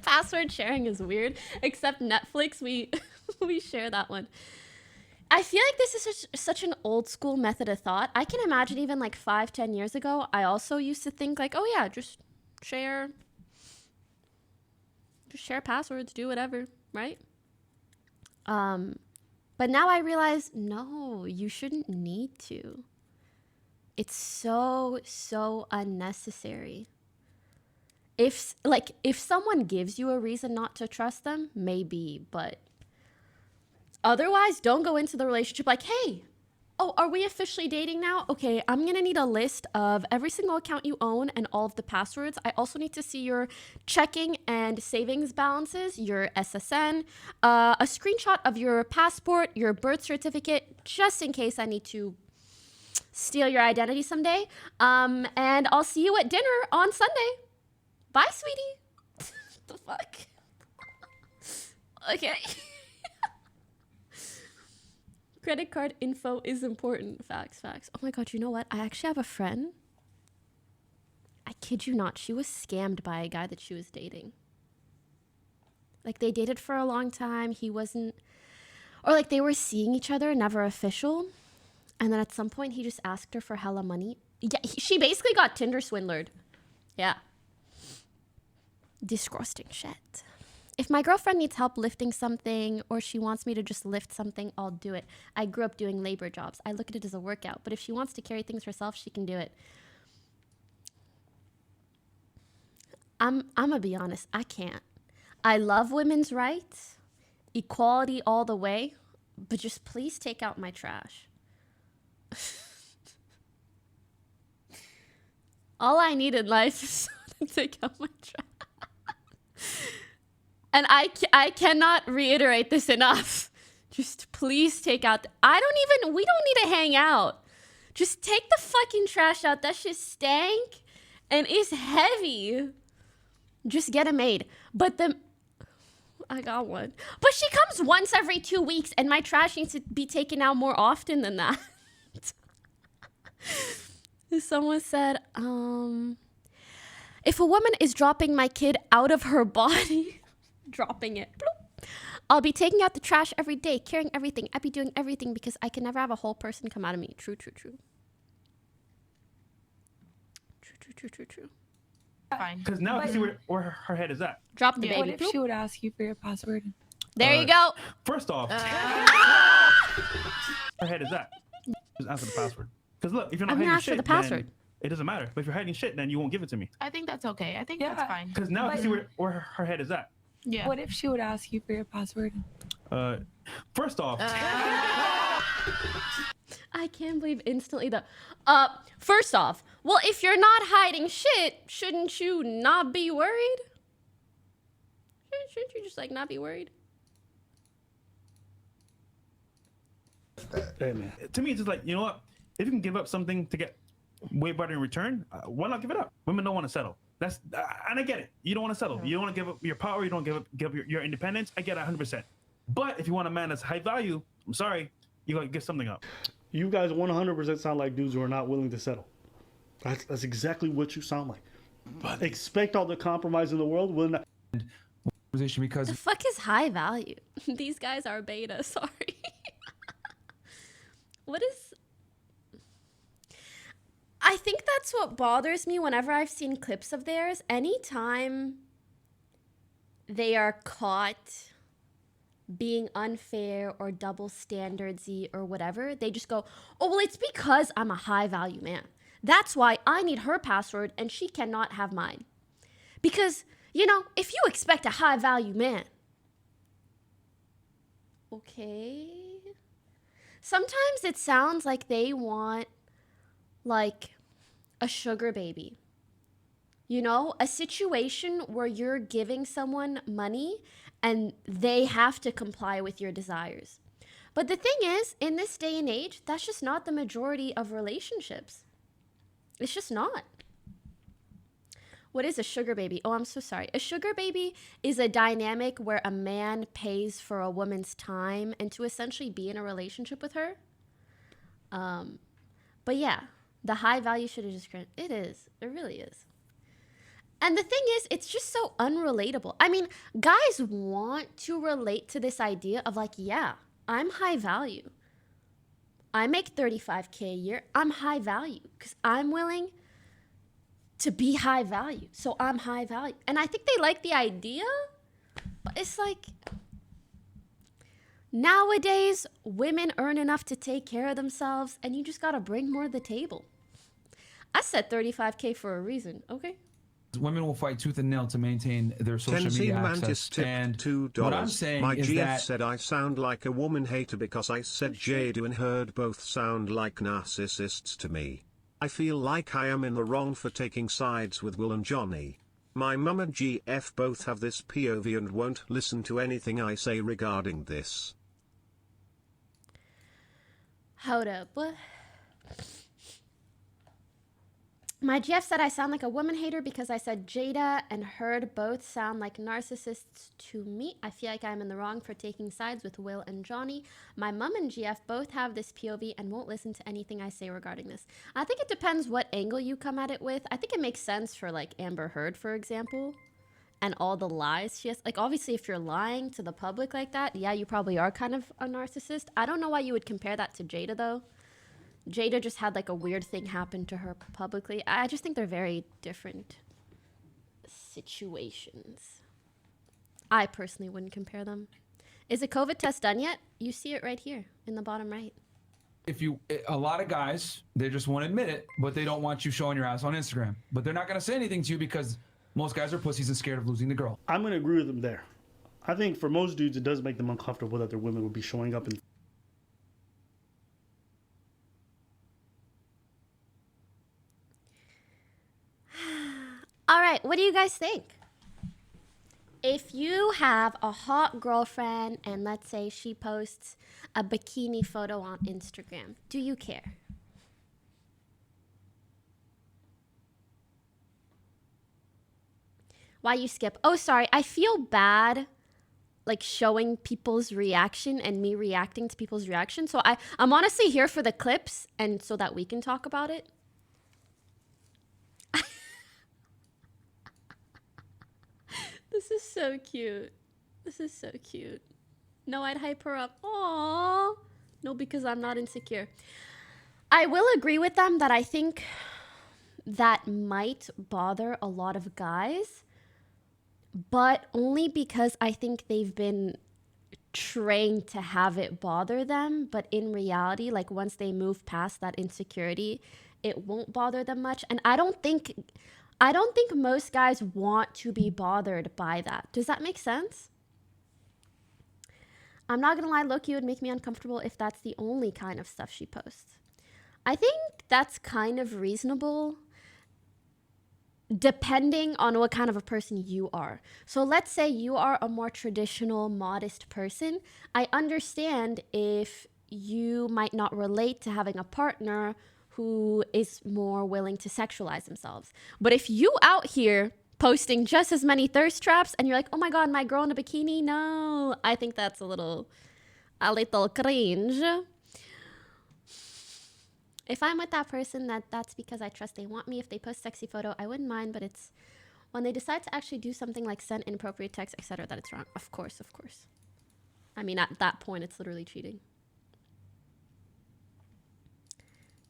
Password sharing is weird, except Netflix, we we share that one. I feel like this is such an old school method of thought. I can imagine even like 5-10 years ago, I also used to think like, oh yeah, just share passwords, do whatever, right? But now I realize, no, you shouldn't need to. It's so unnecessary. If someone gives you a reason not to trust them, maybe, but otherwise, don't go into the relationship like, hey, oh, are we officially dating now? Okay, I'm gonna need a list of every single account you own and all of the passwords. I also need to see your checking and savings balances, your SSN, a screenshot of your passport, your birth certificate, just in case I need to steal your identity someday. And I'll see you at dinner on Sunday. Bye, sweetie. The fuck? Okay. Credit card info is important. Facts. Oh my god, you know what? I actually have a friend. I kid you not. She was scammed by a guy that she was dating. Like, they dated for a long time. He wasn't Or like they were seeing each other, never official. And then at some point he just asked her for hella money. Yeah, she basically got Tinder swindlered. Yeah. Disgusting shit. If my girlfriend needs help lifting something or she wants me to just lift something, I'll do it. I grew up doing labor jobs. I look at it as a workout. But if she wants to carry things herself, she can do it. I'm gonna be honest, I can't. I love women's rights, equality all the way, but just please take out my trash. All I need in life is someone to take out my trash. And I cannot reiterate this enough. Just please take out. We don't need to hang out. Just take the fucking trash out. That shit stank and it's heavy. Just get it made. But I got one. But she comes once every 2 weeks and my trash needs to be taken out more often than that. Someone said, if a woman is dropping my kid out of her body, dropping it, bloop, I'll be taking out the trash every day, carrying everything. I'd be doing everything because I can never have a whole person come out of me. True, true, true. True, true, true, true, true. Fine. Because now I can see where her head is at. Drop the Yeah. baby. What if she would ask you for your password? There you go. First off, her head is at. Just answer the password. Because look, if you're not I'm gonna hiding ask for shit, the password. then it doesn't matter. But if you're hiding shit, then you won't give it to me. I think that's okay. I think Yeah. that's fine. Because now I can see where her head is at. Yeah. What if she would ask you for your password? First off, I can't believe instantly first off, well, if you're not hiding shit, shouldn't you not be worried? Shouldn't you just like not be worried? Hey, man. to me, it's just like, you know what? If you can give up something to get way better in return, why not give it up? Women don't want to settle. That's and I get it. You don't want to settle. You don't want to give up your power. You don't give up your independence. I get it 100%. But if you want a man that's high value, I'm sorry, you gotta give something up. You guys 100% sound like dudes who are not willing to settle. That's exactly what you sound like. But expect all the compromise in the world. Will not. Position because The fuck is high value? These guys are beta. Sorry. What is? I think that's what bothers me whenever I've seen clips of theirs. Anytime they are caught being unfair or double standardsy or whatever, they just go, oh, well, it's because I'm a high value man. That's why I need her password and she cannot have mine. Because, you know, if you expect a high value man, okay. Sometimes it sounds like they want like a sugar baby. You know, a situation where you're giving someone money and they have to comply with your desires. But the thing is, in this day and age, that's just not the majority of relationships. It's just not. What is a sugar baby? Oh, I'm so sorry. A sugar baby is a dynamic where a man pays for a woman's time and to essentially be in a relationship with her. But yeah, the high value should have just... It is. It really is. And the thing is, it's just so unrelatable. I mean, guys want to relate to this idea of like, yeah, I'm high value. I make $35K a year. I'm high value because I'm willing to be high value. So I'm high value. And I think they like the idea, but it's like, nowadays, women earn enough to take care of themselves and you just got to bring more to the table. I said $35K for a reason, okay? women will fight tooth and nail to maintain their social media Tenzin Mantis access. tipped And $2. what I'm saying My is GF that said I sound like a woman hater because I said Jadu and Herd both sound like narcissists to me. I feel like I am in the wrong for taking sides with Will and Johnny. My mum and GF both have this POV and won't listen to anything I say regarding this. Hold up, what? My GF said I sound like a woman hater because I said Jada and Herd both sound like narcissists to me. I feel like I'm in the wrong for taking sides with Will and Johnny. My mum and GF both have this POV and won't listen to anything I say regarding this. I think it depends what angle you come at it with. I think it makes sense for like Amber Heard, for example. and all the lies she has. Like, obviously, if you're lying to the public like that, yeah, you probably are kind of a narcissist. I don't know why you would compare that to Jada, though. Jada just had like a weird thing happen to her publicly. I just think they're very different situations. I personally wouldn't compare them. Is the COVID test done yet? You see it right here in the bottom right. A lot of guys, they just won't admit it, but they don't want you showing your ass on Instagram. But they're not going to say anything to you because most guys are pussies and scared of losing the girl. I'm going to agree with them there. I think for most dudes, it does make them uncomfortable that their women would be showing up in. All right, what do you guys think? If you have a hot girlfriend and let's say she posts a bikini photo on Instagram, do you care? Why you skip? Oh, sorry. I feel bad like showing people's reaction and me reacting to people's reaction. So I'm honestly here for the clips and so that we can talk about it. This is so cute. This is so cute. No, I'd hype her up. Aww. No, because I'm not insecure. I will agree with them that I think that might bother a lot of guys, but only because I think they've been trained to have it bother them. But in reality, like once they move past that insecurity, it won't bother them much. And I don't think most guys want to be bothered by that. Does that make sense? I'm not gonna lie, Loki would make me uncomfortable if that's the only kind of stuff she posts. I think that's kind of reasonable depending on what kind of a person you are. So let's say you are a more traditional, modest person. I understand if you might not relate to having a partner who is more willing to sexualize themselves. But if you out here posting just as many thirst traps and you're like, oh my God, my girl in a bikini, no, I think that's a little cringe. If I'm with that person, that's because I trust they want me. If they post a sexy photo, I wouldn't mind, but it's when they decide to actually do something like send inappropriate text, etc., that it's wrong. Of course. I mean, at that point, it's literally cheating.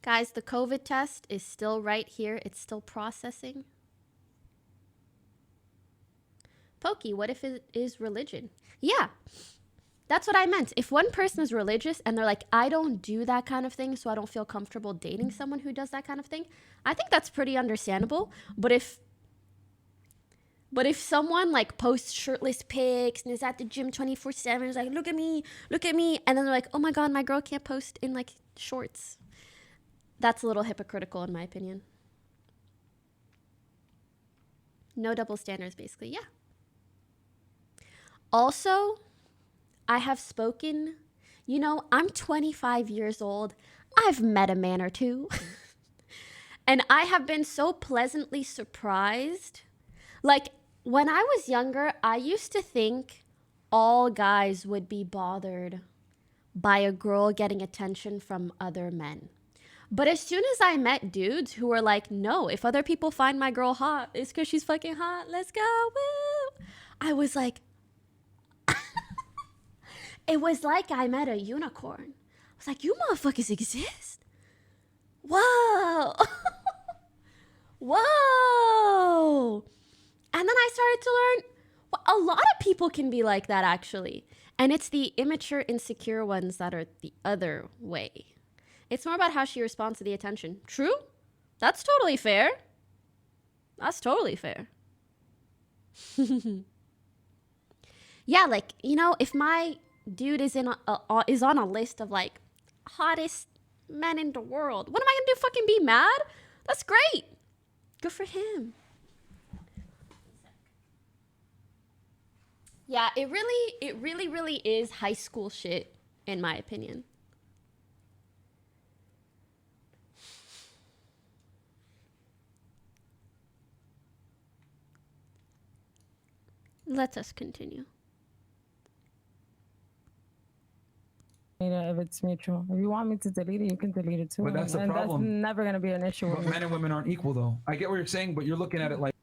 Guys, the COVID test is still right here. It's still processing. Pokey, what if it is religion? Yeah, that's what I meant. If one person is religious and they're like, I don't do that kind of thing, so I don't feel comfortable dating someone who does that kind of thing, I think that's pretty understandable. But if someone like posts shirtless pics and is at the gym 24/7, is like, look at me, and then they're like, oh my God, my girl can't post in like shorts. That's a little hypocritical in my opinion. No double standards, basically, yeah. Also, I have spoken, I'm 25 years old. I've met a man or two. And I have been so pleasantly surprised. Like, when I was younger, I used to think all guys would be bothered by a girl getting attention from other men. But as soon as I met dudes who were like, no, if other people find my girl hot, it's because she's fucking hot. Let's go. Woo. I was like, it was like I met a unicorn. I was like, you motherfuckers exist? Whoa. Whoa. And then I started to learn, well, a lot of people can be like that, actually. And it's the immature, insecure ones that are the other way. It's more about how she responds to the attention. True? That's totally fair. That's totally fair. Yeah, like, if my dude is on a list of like hottest men in the world, what am I gonna do? Fucking be mad? That's great. Good for him. Yeah, it really is high school shit, in my opinion. Let us continue. If it's mutual. If you want me to delete it, you can delete it too. But that's the and problem. That's never going to be an issue. But men and women aren't equal, though. I get what you're saying, but you're looking at it like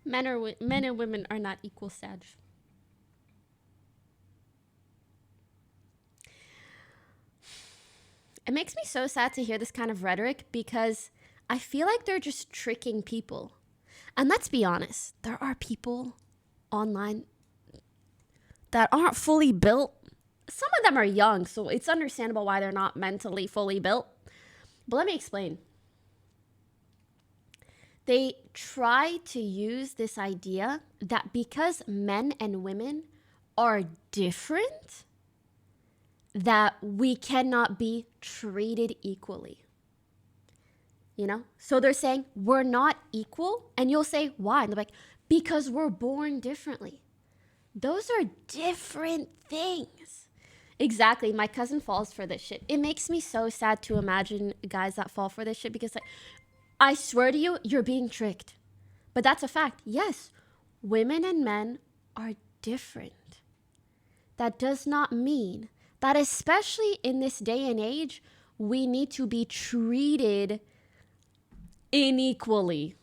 Men and women are not equal, Sag. It makes me so sad to hear this kind of rhetoric because I feel like they're just tricking people. And let's be honest, there are people online that aren't fully built. Some of them are young, so it's understandable why they're not mentally fully built. But let me explain. They try to use this idea that because men and women are different, that we cannot be treated equally. You know? So they're saying we're not equal, and you'll say, why? And they're like, because we're born differently. Those are different things. Exactly. My cousin falls for this shit. It makes me so sad to imagine guys that fall for this shit because, like, I swear to you, you're being tricked. But that's a fact. Yes, women and men are different. That does not mean that, especially in this day and age, we need to be treated unequally.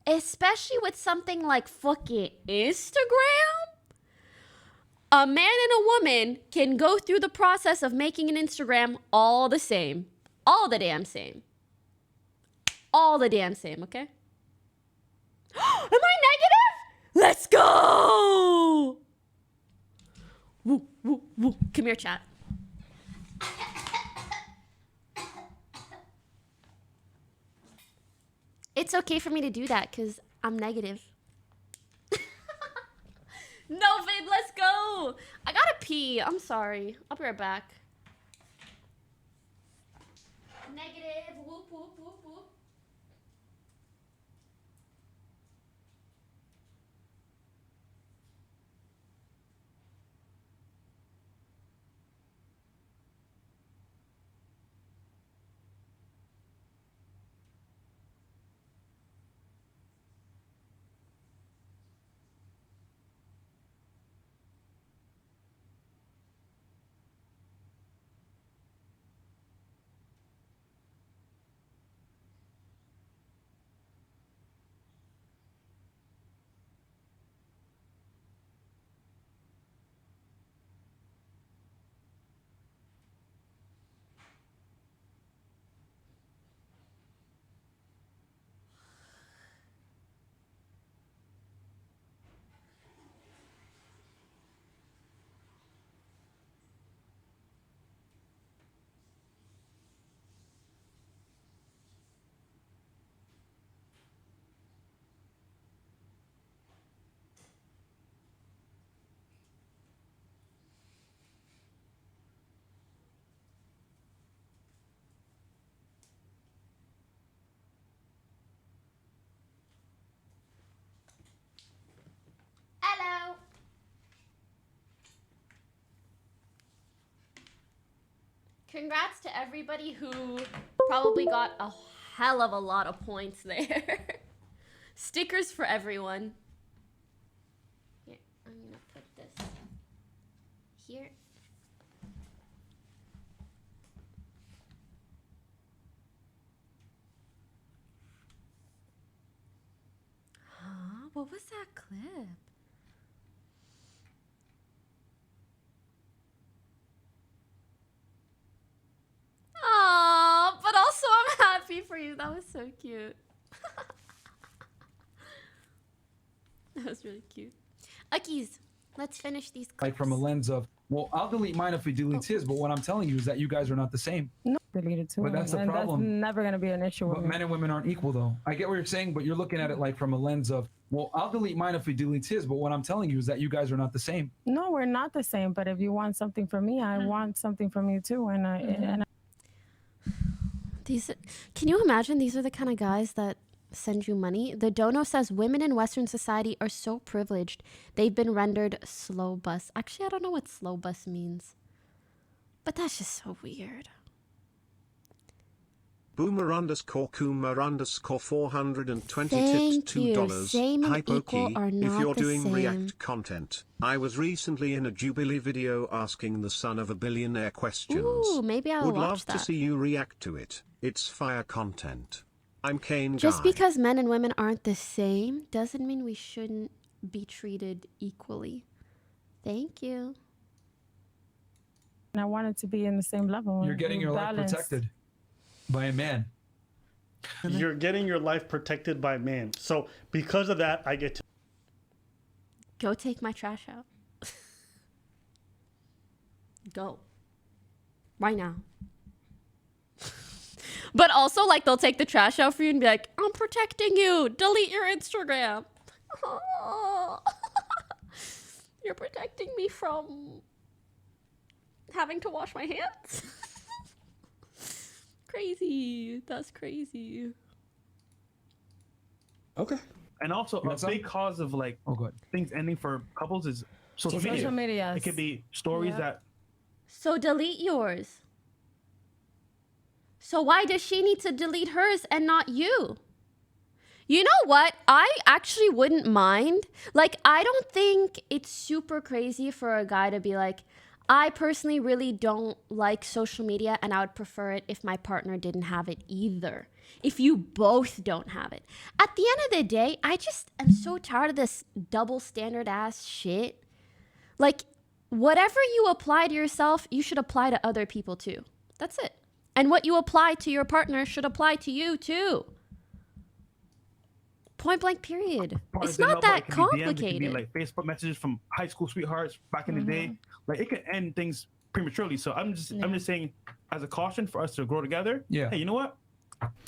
Especially with something like fucking Instagram. A man and a woman can go through the process of making an Instagram all the same. All the damn same. All the damn same, okay? Am I negative? Let's go! Woo, woo, woo. Come here, chat. It's okay for me to do that because I'm negative. No, Vid, let's go. I gotta pee. I'm sorry. I'll be right back. Negative. Whoop, whoop, whoop, whoop. Hello. Congrats to everybody who probably got a hell of a lot of points there. Stickers for everyone. Here, I'm gonna put this here. Huh? What was that clip? Aw, but also I'm happy for you. That was so cute. That was really cute. Akis, let's finish these clips. Like from a lens of, well, I'll delete mine if he deletes his, but what I'm telling you is that you guys are not the same. No, deleted too. But that's the and problem. That's never gonna be an issue with But me. men and women aren't equal, though. I get what you're saying, but you're looking at it like from a lens of, well, I'll delete mine if he deletes his, but what I'm telling you is that you guys are not the same. No, we're not the same. But if you want something from me, I want something from you too. And Can you imagine these are the kind of guys that send you money? The dono says women in Western society are so privileged. They've been rendered slow bus. Actually, I don't know what slow bus means. But that's just so weird. Boomer_Coomer_422 Thank you. $2. Same and Hi equal Pokey, are if not you're the doing same. React content, I was recently in a Jubilee video asking the son of a billionaire questions. Ooh, maybe I'll Would watch love that. to see you react to it. It's fire content. I'm Kane Just Guy. because men and women aren't the same doesn't mean we shouldn't be treated equally. Thank you. And I want it to be in the same level. You're getting your life balanced. protected by a man. You're getting your life protected by man. So because of that, I get to. Go take my trash out. Go. Right now. But also, like, they'll take the trash out for you and be like, I'm protecting you. Delete your Instagram. Oh. You're protecting me from having to wash my hands. Crazy. That's crazy. Okay. And also, a big cause of like things ending for couples is social media. Social media. It could be stories that. So delete yours. So why does she need to delete hers and not you? You know what? I actually wouldn't mind. Like, I don't think it's super crazy for a guy to be like, I personally really don't like social media and I would prefer it if my partner didn't have it either. If you both don't have it. At the end of the day, I just am so tired of this double standard ass shit. Like, whatever you apply to yourself, you should apply to other people too. That's it. And what you apply to your partner should apply to you too. Point blank, period. It's not that complicated. It could be like Facebook messages from high school sweethearts back in the day. Like, it could end things prematurely. So I'm just saying, as a caution for us to grow together. Yeah. Hey, you know what?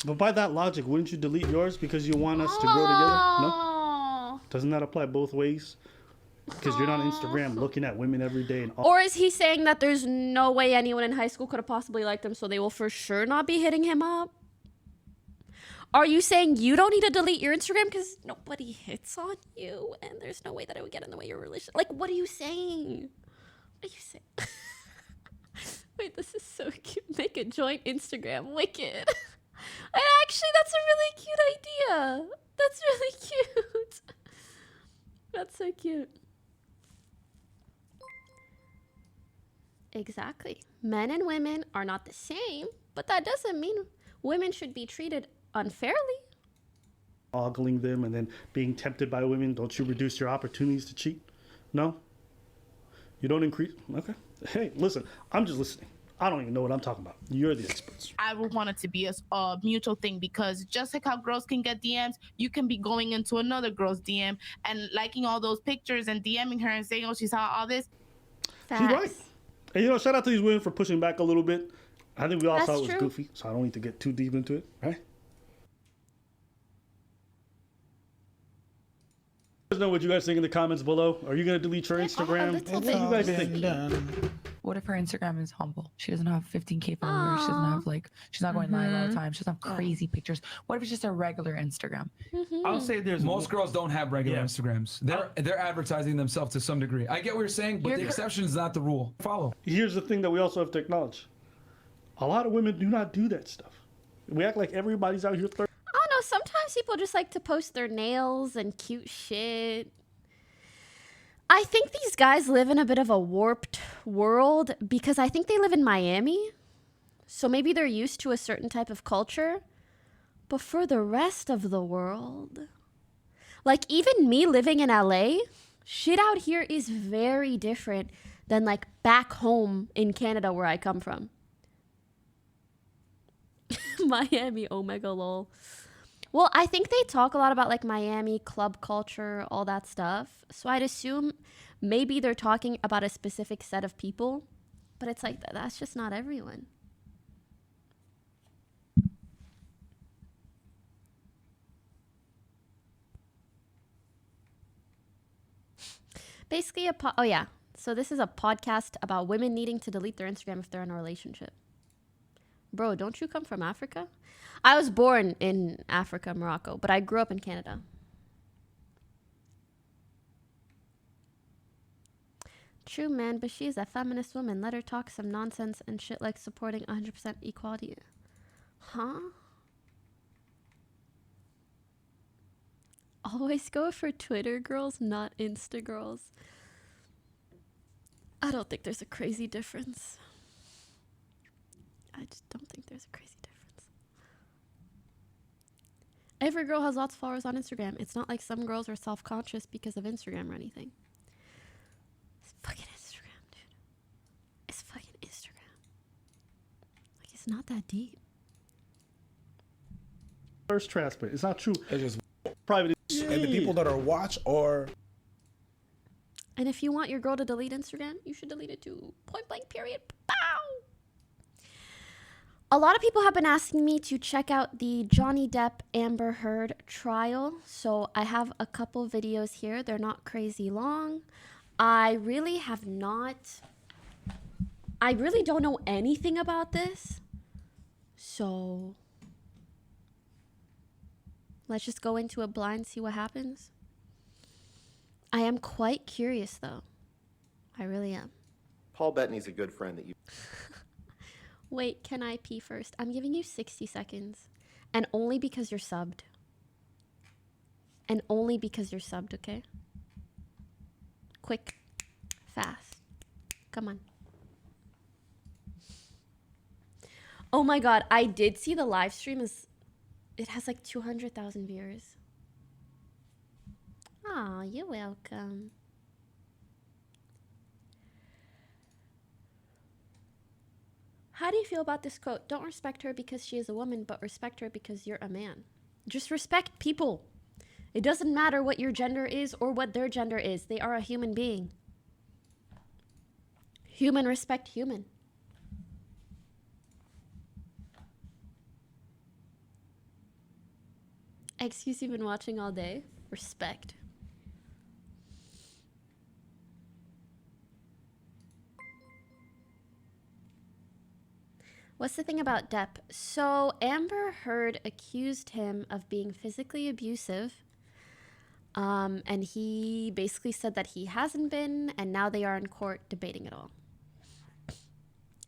But by that logic, wouldn't you delete yours because you want us to grow together? No. Doesn't that apply both ways? Because you're not on Instagram looking at women every day. And all. Or is he saying that there's no way anyone in high school could have possibly liked him, so they will for sure not be hitting him up? Are you saying you don't need to delete your Instagram because nobody hits on you and there's no way that it would get in the way of your relationship? Like, what are you saying? What are you saying? Wait, this is so cute. Make a joint Instagram. Wicked. And actually, that's a really cute idea. That's really cute. That's so cute. Exactly. Men and women are not the same, but that doesn't mean women should be treated unfairly. Ogling them and then being tempted by women, don't you reduce your opportunities to cheat? No? You don't increase? Okay. Hey, listen, I'm just listening. I don't even know what I'm talking about. You're the experts. I would want it to be a mutual thing, because just like how girls can get DMs, you can be going into another girl's DM and liking all those pictures and DMing her and saying, oh, she saw all this. She's right. And you know, shout out to these women for pushing back a little bit. I think we all saw it was true. goofy, so I don't need to get too deep into it, right? Let us know what you guys think in the comments below. Are you going to delete your Instagram? What do you guys think? What if her Instagram is humble? She doesn't have 15K followers. She doesn't have she's not going live all the time. She doesn't have crazy pictures. What if it's just a regular Instagram? I'll say there's most girls don't have regular Instagrams. They're advertising themselves to some degree. I get what you're saying, but the exception is not the rule. Follow. Here's the thing that we also have to acknowledge. A lot of women do not do that stuff. We act like everybody's out here I don't know. Sometimes people just like to post their nails and cute shit. I think these guys live in a bit of a warped world because I think they live in Miami. So maybe they're used to a certain type of culture. But for the rest of the world, like even me living in LA, shit out here is very different than like back home in Canada where I come from. Miami, omega lol. Well, I think they talk a lot about like Miami club culture, all that stuff. So I'd assume maybe they're talking about a specific set of people, but it's like that's just not everyone. Basically, oh yeah. So this is a podcast about women needing to delete their Instagram if they're in a relationship. Bro, don't you come from Africa? I was born in Africa, Morocco, but I grew up in Canada. True, man, but she is a feminist woman. Let her talk some nonsense and shit like supporting 100% equality. Huh? Always go for Twitter girls, not Insta girls. I don't think there's a crazy difference. I just don't think there's a crazy difference. Every girl has lots of followers on Instagram. It's not like some girls are self-conscious because of Instagram or anything. It's fucking Instagram, dude. It's fucking Instagram. Like, it's not that deep. First transplant. It's not true. It's just Private. and the people that are watch or And if you want your girl to delete Instagram, you should delete it too. Point blank, period. Pow! A lot of people have been asking me to check out the Johnny Depp Amber Heard trial. So I have a couple videos here. They're not crazy long. I really don't know anything about this. So let's just go into it blind, see what happens. I am quite curious, though. I really am. Paul Bettany's a good friend that you... Wait, can I pee first? I'm giving you 60 seconds. And only because you're subbed. And only because you're subbed, okay? Quick. Fast. Come on. Oh my god, I did see the live stream. It has like 200,000 viewers. Aw, you're welcome. How do you feel about this quote? Don't respect her because she is a woman, but respect her because you're a man. Just respect people. It doesn't matter what your gender is or what their gender is. They are a human being. Human respect human. Excuse you've been watching all day? Respect. What's the thing about Depp? So Amber Heard accused him of being physically abusive. And he basically said that he hasn't been, and now they are in court debating it all.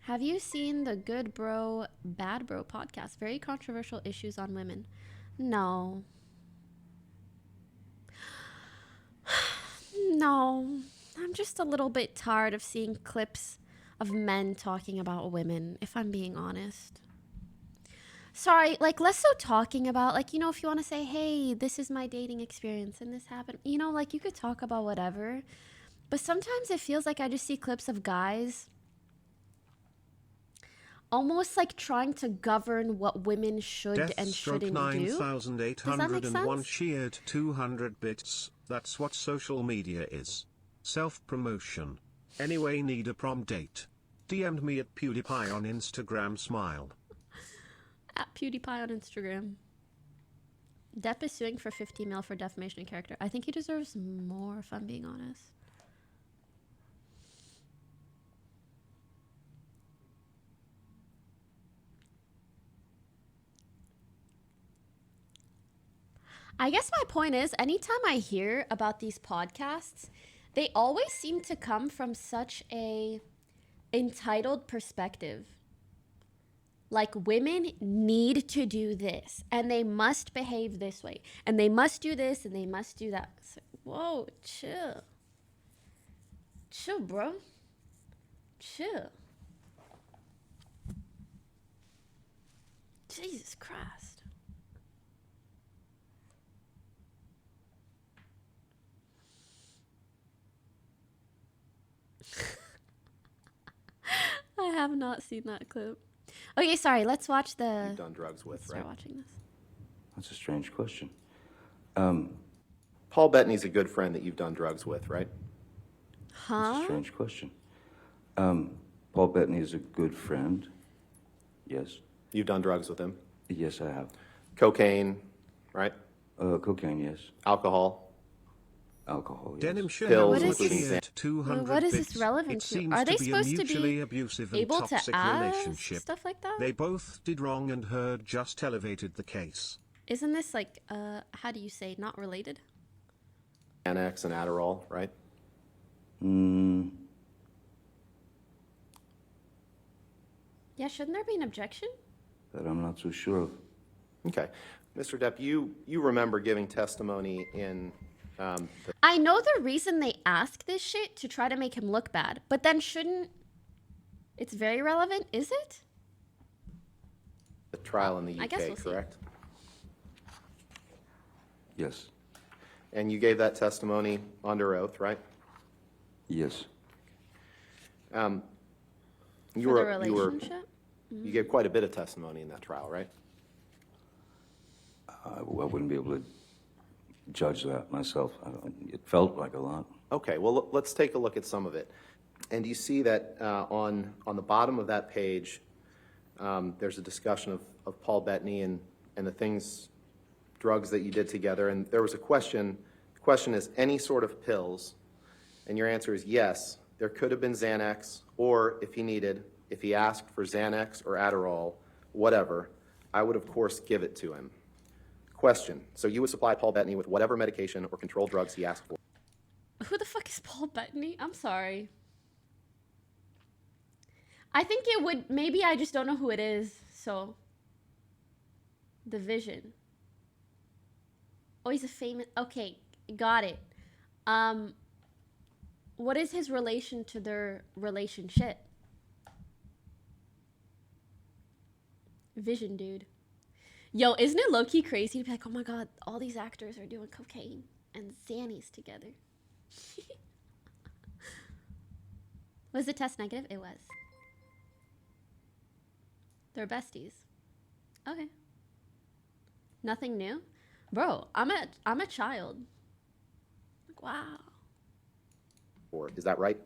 Have you seen the Good Bro, Bad Bro podcast? Very controversial issues on women. No. No. I'm just a little bit tired of seeing clips of men talking about women, if I'm being honest. Sorry, like, less so talking about, like, you know, if you want to say, hey, this is my dating experience and this happened, you know, like, you could talk about whatever. But sometimes it feels like I just see clips of guys almost like trying to govern what women should and shouldn't do. Does that make 9801 sense? cheered 200 bits. That's what social media is. Self-promotion. Anyway, need a prom date. DM'd me at PewDiePie on Instagram, smile. At PewDiePie on Instagram. Depp is suing for 50 mil for defamation of character. I think he deserves more, if I'm being honest. I guess my point is, anytime I hear about these podcasts, they always seem to come from such a entitled perspective. Like, women need to do this, and they must behave this way, and they must do this, and they must do that. It's like, whoa, chill. Chill, bro. Chill. Jesus Christ. I have not seen that clip. Okay, sorry. Let's watch the. You've done drugs with, Start right? watching this. That's a strange question. Paul Bettany's a good friend that you've done drugs with, right? That's Huh? a strange question. Paul Bettany is a good friend. Yes. You've done drugs with him. Yes, I have. Cocaine, right? Cocaine, yes. Alcohol. Alcohol, yes. Denim shirt Pills, What is including this? Xanax. 200 What is bits. this relevant It to? seems Are they to be a supposed to mutually be abusive and able to toxic ask relationship. stuff like that? They both did wrong, and Heard just elevated the case. Isn't this like, how do you say, not related? Xanax and Adderall, right? Yeah, shouldn't there be an objection? That I'm not so sure of. Okay. Mr. Depp, you remember giving testimony in I know the reason they ask this shit to try to make him look bad, but then shouldn't... It's very relevant, is it? the trial in the I guess UK, we'll see. correct? Yes. And you gave that testimony under oath, right? Yes. You For the were relationship? you gave quite a bit of testimony in that trial, right? I wouldn't be able to judge that myself. It felt like a lot. Okay, well, let's take a look at some of it. And you see that on the bottom of that page, there's a discussion of Paul Bettany and the drugs that you did together. And there was a question. The question is, any sort of pills? And your answer is yes. There could have been Xanax, or if he asked for Xanax or Adderall, whatever, I would, of course, give it to him. Question. So you would supply Paul Bettany with whatever medication or controlled drugs he asked for? Who the fuck is Paul Bettany? I'm sorry. I think it would, maybe I just don't know who it is, so. The Vision. Oh, he's a famous, okay, got it. What is his relation to their relationship? Vision, dude. Yo, isn't it low-key crazy to be like, oh my god, all these actors are doing cocaine and Xannies together? Was the test negative? It was. They're besties. Okay. Nothing new? Bro, I'm a child. Like, wow. Or is that right?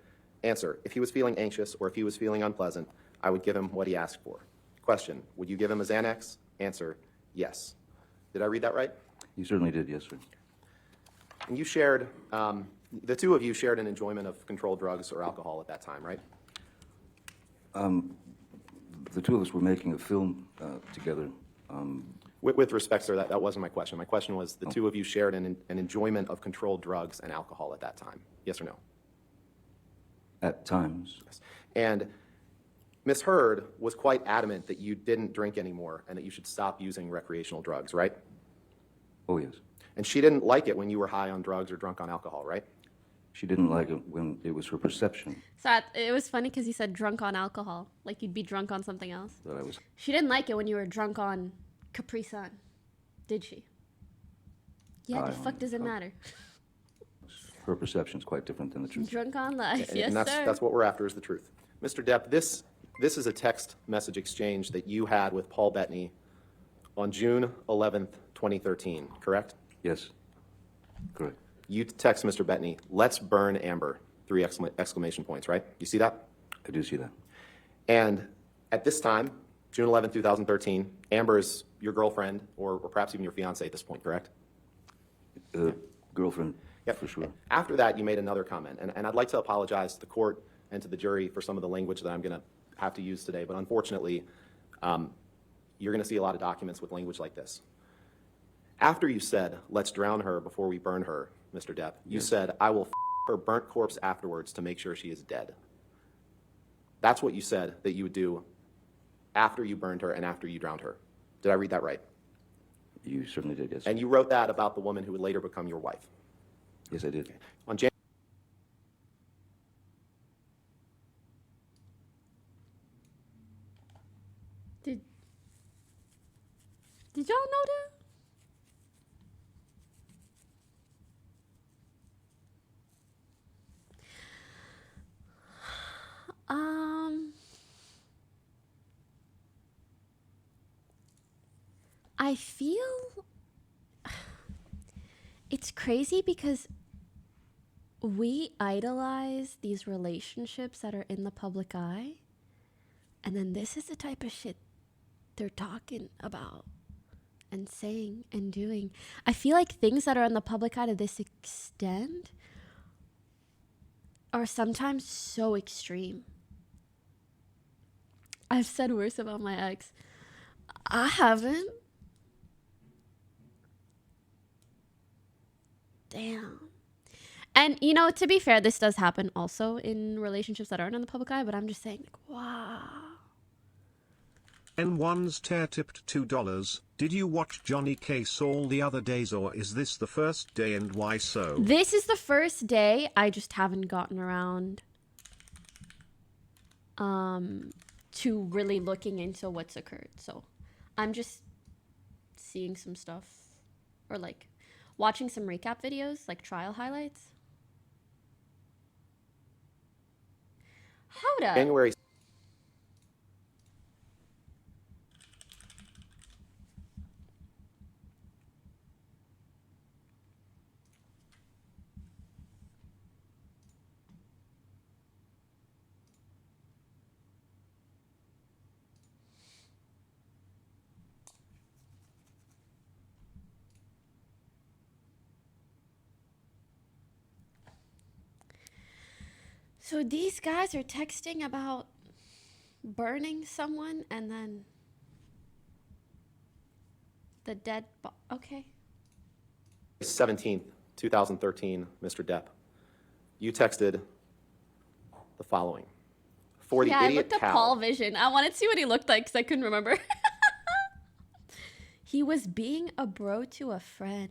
Answer. If he was feeling anxious or if he was feeling unpleasant, I would give him what he asked for. Question. Would you give him a Xanax? Answer. Yes. Did I read that right? You certainly did, yes, sir. And you shared, the two of you shared an enjoyment of controlled drugs or alcohol at that time, right? The two of us were making a film together. With respect, sir, that wasn't my question. My question was the two of you shared an enjoyment of controlled drugs and alcohol at that time. Yes or no? At times. Yes. And Ms. Heard was quite adamant that you didn't drink anymore and that you should stop using recreational drugs, right? Oh, yes. And she didn't like it when you were high on drugs or drunk on alcohol, right? She didn't like it when it was her perception. So it was funny because you said drunk on alcohol. Like you'd be drunk on something else. That I was. She didn't like it when you were drunk on Capri Sun. Did she? Yeah, the fuck does it matter? Her perception is quite different than the truth. Drunk on life, yes, And sir. that's what we're after, is the truth. Mr. Depp, this is a text message exchange that you had with Paul Bettany on June 11th, 2013, correct? Yes, correct. You text Mr. Bettany, let's burn Amber, 3 exclamation points, right? You see that? I do see that. And at this time, June 11th, 2013, Amber is your girlfriend or perhaps even your fiance at this point, correct? Girlfriend, yep. For sure. After that, you made another comment, and I'd like to apologize to the court and to the jury for some of the language that I'm going to have to use today, but unfortunately, you're going to see a lot of documents with language like this. After you said, let's drown her before we burn her, Mr. Depp, you said, I will her burnt corpse afterwards to make sure she is dead. That's what you said that you would do after you burned her and after you drowned her. Did I read that right? You certainly did, yes. And you wrote that about the woman who would later become your wife? Yes, I did. Okay. On Jan- Did y'all know that? I feel it's crazy because we idolize these relationships that are in the public eye, and then this is the type of shit they're talking about and saying and doing. I feel like things that are in the public eye to this extent are sometimes so extreme. I've said worse about my ex. I haven't. Damn. And, you know, to be fair, this does happen also in relationships that aren't in the public eye, but I'm just saying, like, wow. N1's tear tipped $2. Did you watch Johnny Case all the other days, or is this the first day, and why so? This is the first day. I just haven't gotten around to really looking into what's occurred. So I'm just seeing some stuff, or like watching some recap videos, like trial highlights. Hold up. January. So these guys are texting about burning someone and then the dead okay. 17th, 2013, Mr. Depp. You texted the following. For the I idiot looked up cow. Paul Vision. I wanted to see what he looked like because I couldn't remember. He was being a bro to a friend.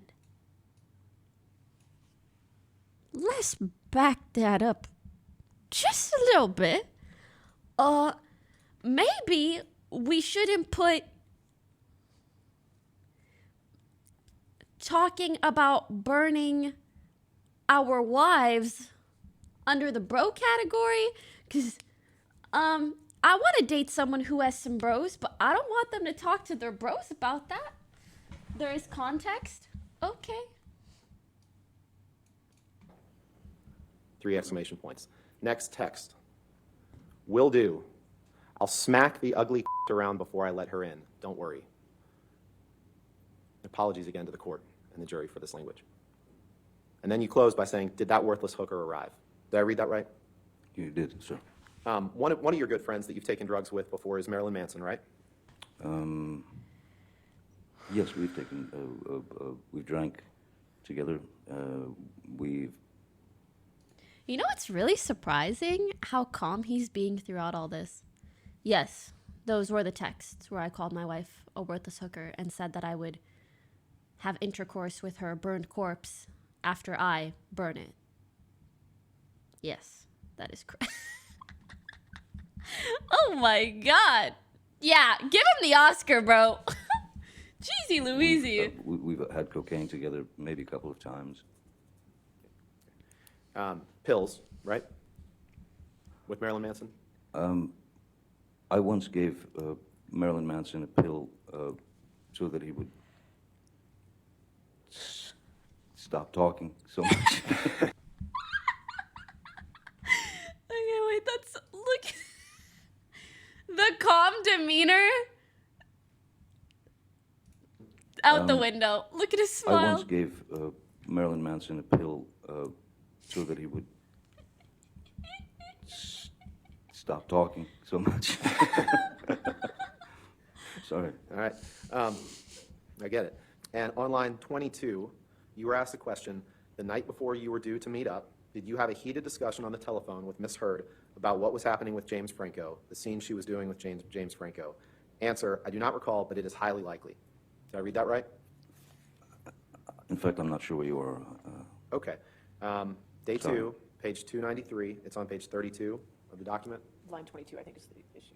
Let's back that up just a little bit. Maybe we shouldn't put talking about burning our wives under the bro category, because I want to date someone who has some bros, but I don't want them to talk to their bros about that. There is context. Okay. 3 exclamation points. Next text. Will do. I'll smack the ugly around before I let her in. Don't worry. Apologies again to the court and the jury for this language. And then you close by saying, did that worthless hooker arrive? Did I read that right? You did, sir. One of your good friends that you've taken drugs with before is Marilyn Manson, right? Yes, we've taken, we've drank together. We've. You know what's really surprising? How calm he's being throughout all this. Yes, those were the texts where I called my wife a worthless hooker and said that I would have intercourse with her burned corpse after I burn it. Yes, that is correct. Oh my god. Yeah, give him the Oscar, bro. Jeezy Louise. We've had cocaine together maybe a couple of times. Pills, right? With Marilyn Manson? I once gave Marilyn Manson a pill so that he would stop talking so much. Okay, wait, that's, look. The calm demeanor out the window. Look at his smile. I once gave Marilyn Manson a pill so that he would stop talking so much. Sorry. All right. I get it. And on line 22, you were asked a question. The night before you were due to meet up, did you have a heated discussion on the telephone with Miss Heard about what was happening with James Franco, the scene she was doing with James Franco? Answer, I do not recall, but it is highly likely. Did I read that right? In fact, I'm not sure where you are. Okay. Day Sorry. 2, page 293. It's on page 32 of the document. Line 22, I think, is the issue.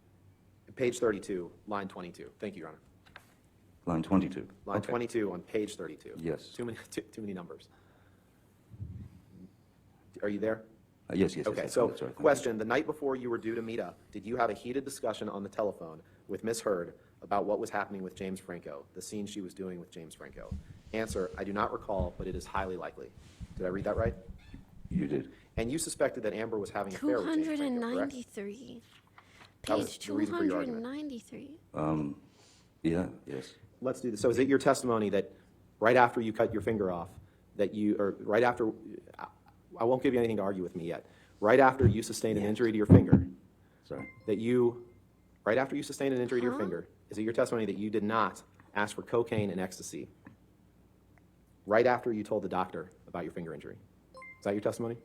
Page 32, line 22. Thank you, Your Honor. Line 22. Line Okay. 22 on page 32. Yes. Too many numbers. Are you there? Yes. Okay, yes, so that's right, thank you. question, the night before you were due to meet up, did you have a heated discussion on the telephone with Miss Heard about what was happening with James Franco, the scene she was doing with James Franco? Answer, I do not recall, but it is highly likely. Did I read that right? You did. And you suspected that Amber was having an affair with James Franco, correct? 293. That was Page the reason for your argument. 293. Yeah, yes. Let's do this. So is it your testimony that right after you cut your finger off, that you, or right after, I won't give you anything to argue with me yet, right after you sustained an injury to your finger, Sorry. that you, right after you sustained an injury to your finger, is it your testimony that you did not ask for cocaine and ecstasy right after you told the doctor about your finger injury? Is that your testimony?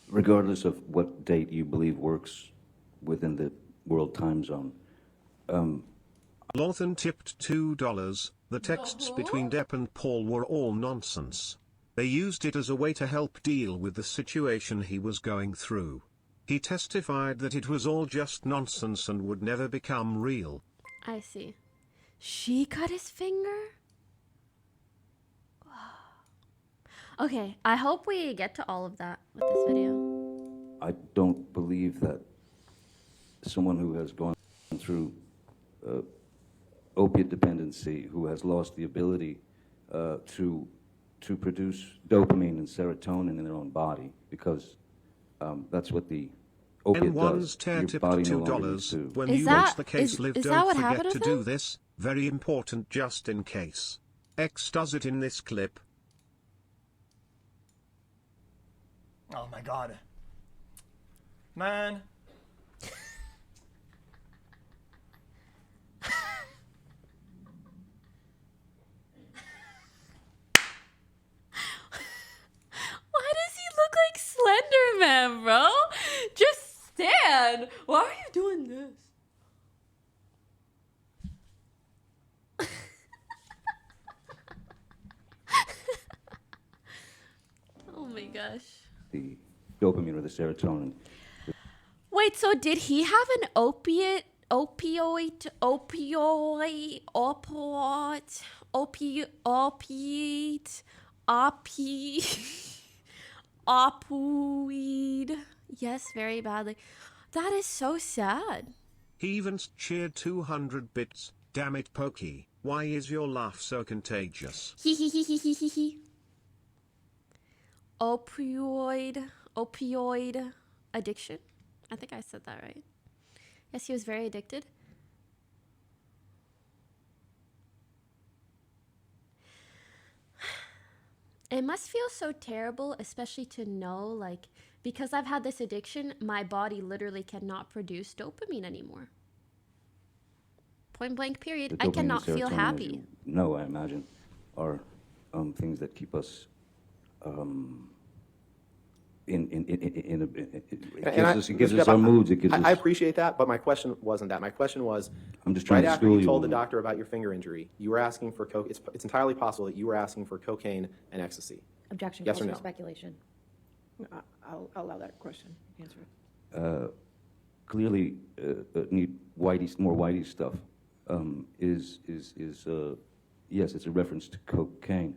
Regardless of what date you believe works within the world time zone, Lawton tipped $2. The texts between Depp and Paul were all nonsense. They used it as a way to help deal with the situation he was going through. He testified that it was all just nonsense and would never become real. I see. She cut his finger? Okay, I hope we get to all of that with this video. I don't believe that someone who has gone through opiate dependency, who has lost the ability to produce dopamine and serotonin in their own body, because that's what the opiate N1's does. tear Your tip body to no longer $2. needs to. When Is you that- watch the case is- live, is that don't what forget happened to with do him? this. Very important just in case. X does it in this clip. Oh my god. Man. Why does he look like Slender Man, bro? Just stand. Why are you doing this? Oh my gosh. The dopamine or the serotonin. Wait, so did he have an opioid, opiate, opoid? Yes, very badly. That is so sad. He even cheered 200 bits. Damn it, Pokey. Why is your laugh so contagious? Hee hee hee hee hee hee hee. Opioid addiction. I think I said that right. Yes, he was very addicted. It must feel so terrible, especially to know, like, because I've had this addiction, my body literally cannot produce dopamine anymore. Point blank, period. The I dopamine and cannot feel serotonin, as happy. you know, I imagine, are things that keep us it gives us our moods. It gives us. I appreciate that, but my question wasn't that. My question was, I'm just trying right to after school you you told the on- doctor about your finger injury, you were asking for coke. It's entirely possible that you were asking for cocaine and ecstasy. Objection. Yes calls or for no? Speculation. I'll allow that question. Answer it. Clearly need more Whitey stuff. Yes, it's a reference to cocaine.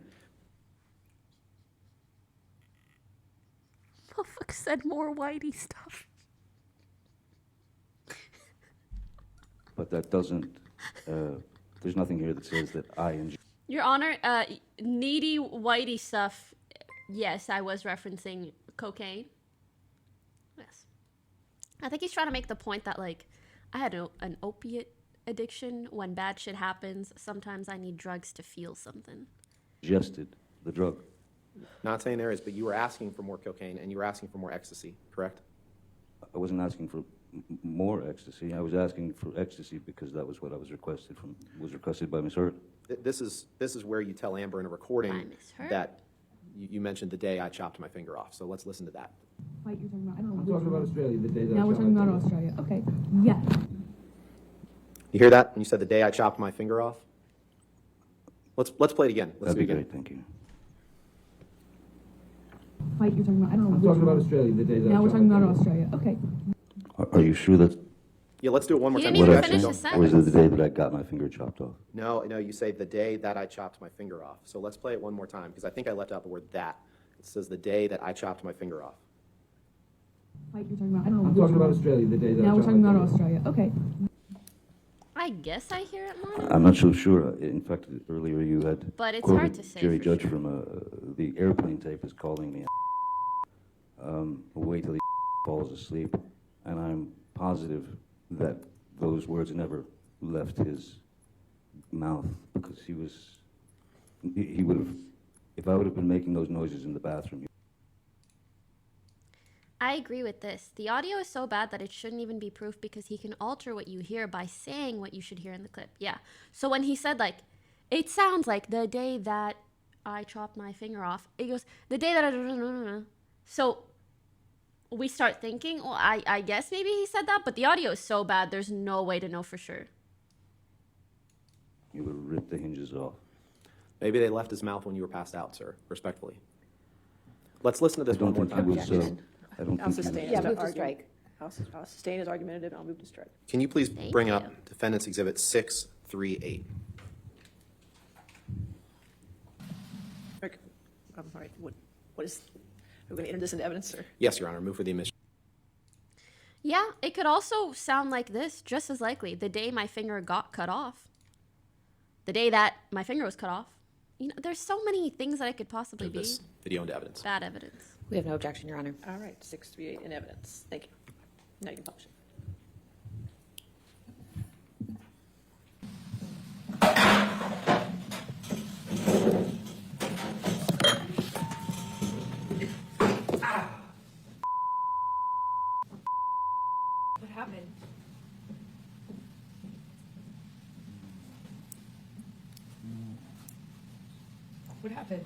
Motherfucker said more whitey stuff. But that doesn't. There's nothing here that says that I enjoy. Your Honor, needy whitey stuff. Yes, I was referencing cocaine. Yes. I think he's trying to make the point that, like, I had an opiate addiction. When bad shit happens, sometimes I need drugs to feel something. Ingested the drug. Not saying there is, but you were asking for more cocaine and you were asking for more ecstasy, correct? I wasn't asking for more ecstasy. I was asking for ecstasy because that was what I was requested by Ms. Hurt. This is where you tell Amber in a recording Miss Hurt? that you mentioned the day I chopped my finger off. So let's listen to that. Fight you're talking about? I don't know. I'm talking about Australia, the day that Now I we're shot talking my about finger. Australia. Okay. Yes. You hear that? When you said the day I chopped my finger off? Let's play it again. Let's That'd be do it again. great, thank you. Fight you're talking about? I don't know. I'm which talking about one. Australia, the day that I Now we're shot talking my about finger. Australia. Okay. Are you sure that's Yeah, let's do it one more He time. didn't what even I finish said? his Or is it the sentence. day that I got my finger chopped off? No, you say the day that I chopped my finger off. So let's play it one more time because I think I left out the word that. It says the day that I chopped my finger off. Fight you're talking about? I don't know. I'm which talking about one. Australia, the day that Now I we're shot talking my about finger off. Australia. Okay. I guess I hear it more. I'm not so sure. In fact, earlier you had But it's quoted hard to say Jerry for Judge sure. from the airplane tape is calling me. Wait till he falls asleep, and I'm positive that those words never left his mouth because he would have. If I would have been making those noises in the bathroom. I agree with this. The audio is so bad that it shouldn't even be proof because he can alter what you hear by saying what you should hear in the clip. Yeah. So when he said, like, it sounds like the day that I chopped my finger off, it goes, the day that I... So we start thinking, well, I guess maybe he said that, but the audio is so bad, there's no way to know for sure. You would have ripped the hinges off. Maybe they left his mouth when you were passed out, sir, respectfully. Let's listen to this one more time. I don't I'll think he sustain was. his argument. Strike. I'll sustain his argumentative and I'll move to strike. Can you please Thank bring you. up Defendant's Exhibit 638? Okay. I'm sorry. What is? Are we going to enter this into evidence, or? Yes, Your Honor. Move for the admission. Yeah, it could also sound like this, just as likely. The day my finger got cut off. The day that my finger was cut off. You know, there's so many things that it could possibly be. This video into evidence. Bad evidence. We have no objection, Your Honor. All right, 638 in evidence. Thank you. Now you can publish it. What happened? What happened?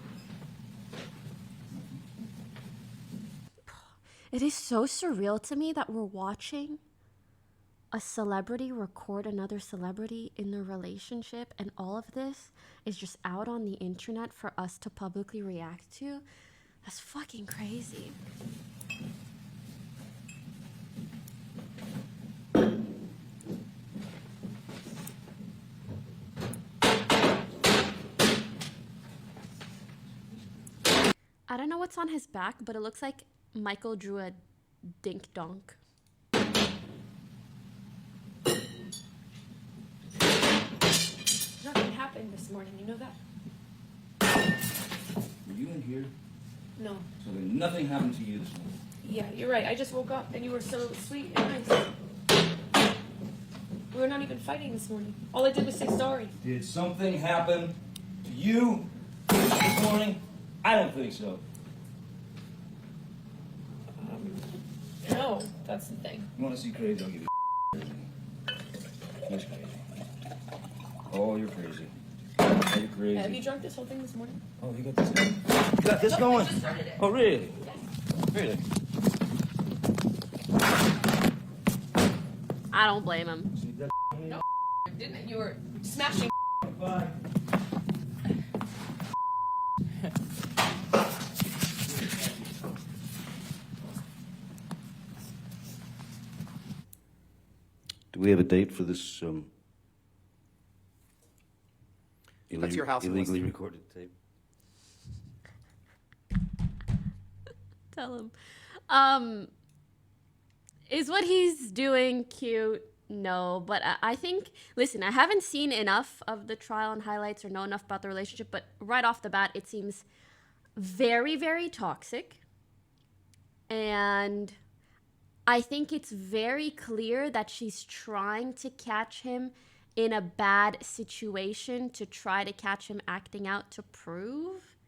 It is so surreal to me that we're watching a celebrity record another celebrity in their relationship, and all of this is just out on the internet for us to publicly react to. That's fucking crazy. I don't know what's on his back, but it looks like Michael drew a dink donk. Nothing happened this morning. You know that? Were you in here? No. So then nothing happened to you this morning? Yeah, you're right. I just woke up and you were so sweet and nice. We were not even fighting this morning. All I did was say sorry. Did something happen to you this morning? I don't think so. No, that's the thing. You want to see crazy? I'll give you He's crazy. Oh, you're crazy. Oh, you're crazy. Have you drunk this whole thing this morning? Oh, you got this going? You got this going? I just started it. Oh, really? Really? I don't blame him. No, didn't it? You were smashing. Bye. Do we have a date for this That's your house illegally listing. recorded tape? Tell him. Is what he's doing cute? No, but I think, listen, I haven't seen enough of the trial and highlights or know enough about the relationship, but right off the bat, it seems very, very toxic. And I think it's very clear that she's trying to catch him in a bad situation to try to catch him acting out to prove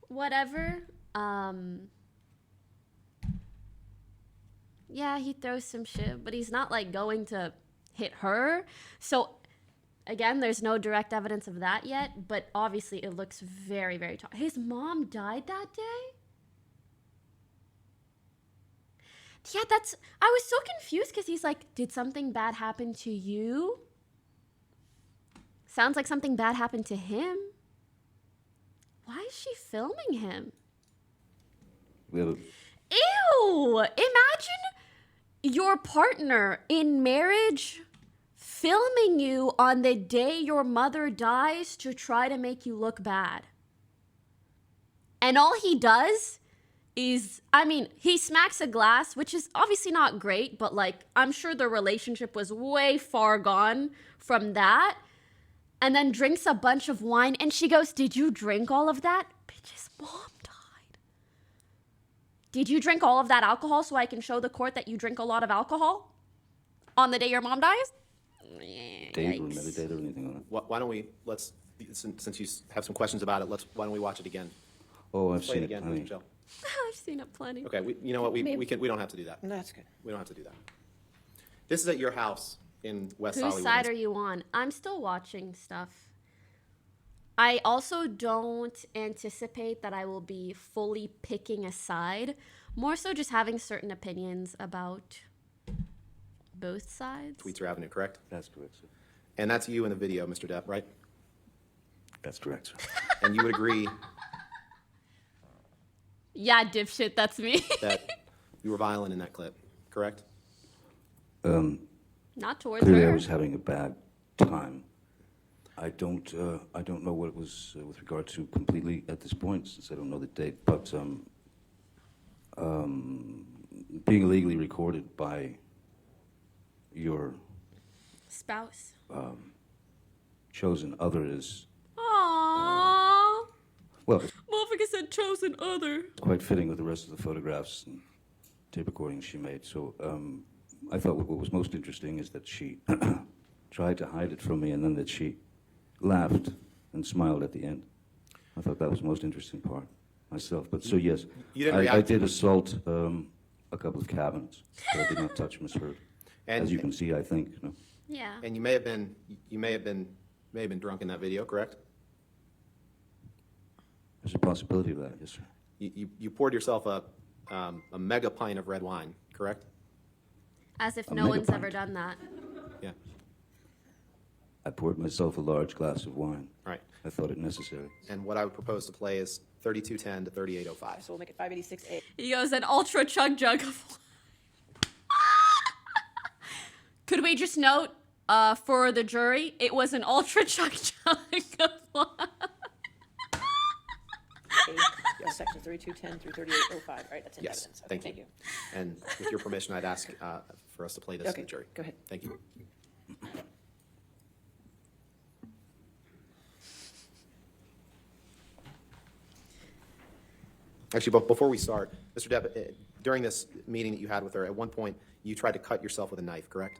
whatever. Yeah, he throws some shit, but he's not like going to hit her. So again, there's no direct evidence of that yet, but obviously it looks very, very tough. His mom died that day? Yeah, I was so confused because he's like, did something bad happen to you? Sounds like something bad happened to him. Why is she filming him? We have a Ew! Imagine your partner in marriage filming you on the day your mother dies to try to make you look bad. And all he does is, he smacks a glass, which is obviously not great, but like, I'm sure the relationship was way far gone from that. And then drinks a bunch of wine, and she goes, did you drink all of that? Bitch's mom died. Did you drink all of that alcohol so I can show the court that you drink a lot of alcohol on the day your mom dies? date or meditate or anything on it? Why don't we, since you have some questions about it, why don't we watch it again? Oh, I've Play it seen again, it. honey. Michelle. I've seen it plenty. Okay, you know what? We Maybe. don't have to do that. No, that's good. We don't have to do that. This is at your house in West Whose Hollywood. side are you on? I'm still watching stuff. I also don't anticipate that I will be fully picking a side. More so just having certain opinions about both sides. Tweetser Avenue, correct? That's correct, sir. And that's you in the video, Mr. Depp, right? That's correct, sir. And you would agree Yeah, dipshit, that's me. that you were violent in that clip, correct? Not towards Clearly, her. I was having a bad time. I don't know what it was with regard to completely at this point, since I don't know the date. But being illegally recorded by your spouse, chosen other is aww. Well, Motherfucker said chosen other. it's quite fitting with the rest of the photographs and tape recordings she made. So I thought what was most interesting is that she tried to hide it from me, and then that she laughed and smiled at the end. I thought that was the most interesting part myself. But so yes, I did assault a couple of cabinets, but I did not touch Miss Heard. As you can see, I think. You know. Yeah. And you may have been drunk in that video, correct? There's a possibility of that, yes, sir. You poured yourself a mega pint of red wine, correct? As if A no mega one's pint. ever done that. Yeah. I poured myself a large glass of wine. Right. I thought it necessary. And what I would propose to play is 3210 to 3805. So we'll make it 586A. He goes an ultra chug jug of wine. Could we just note for the jury, it was an ultra chug jug of wine. Yeah, section 3210 through 3805. All right, that's in Yes, evidence. Okay, thank you. And with your permission, I'd ask for us to play this to Okay, the jury. go ahead. Thank you. Actually, but before we start, Mr. Depp, during this meeting that you had with her, at one point you tried to cut yourself with a knife, correct?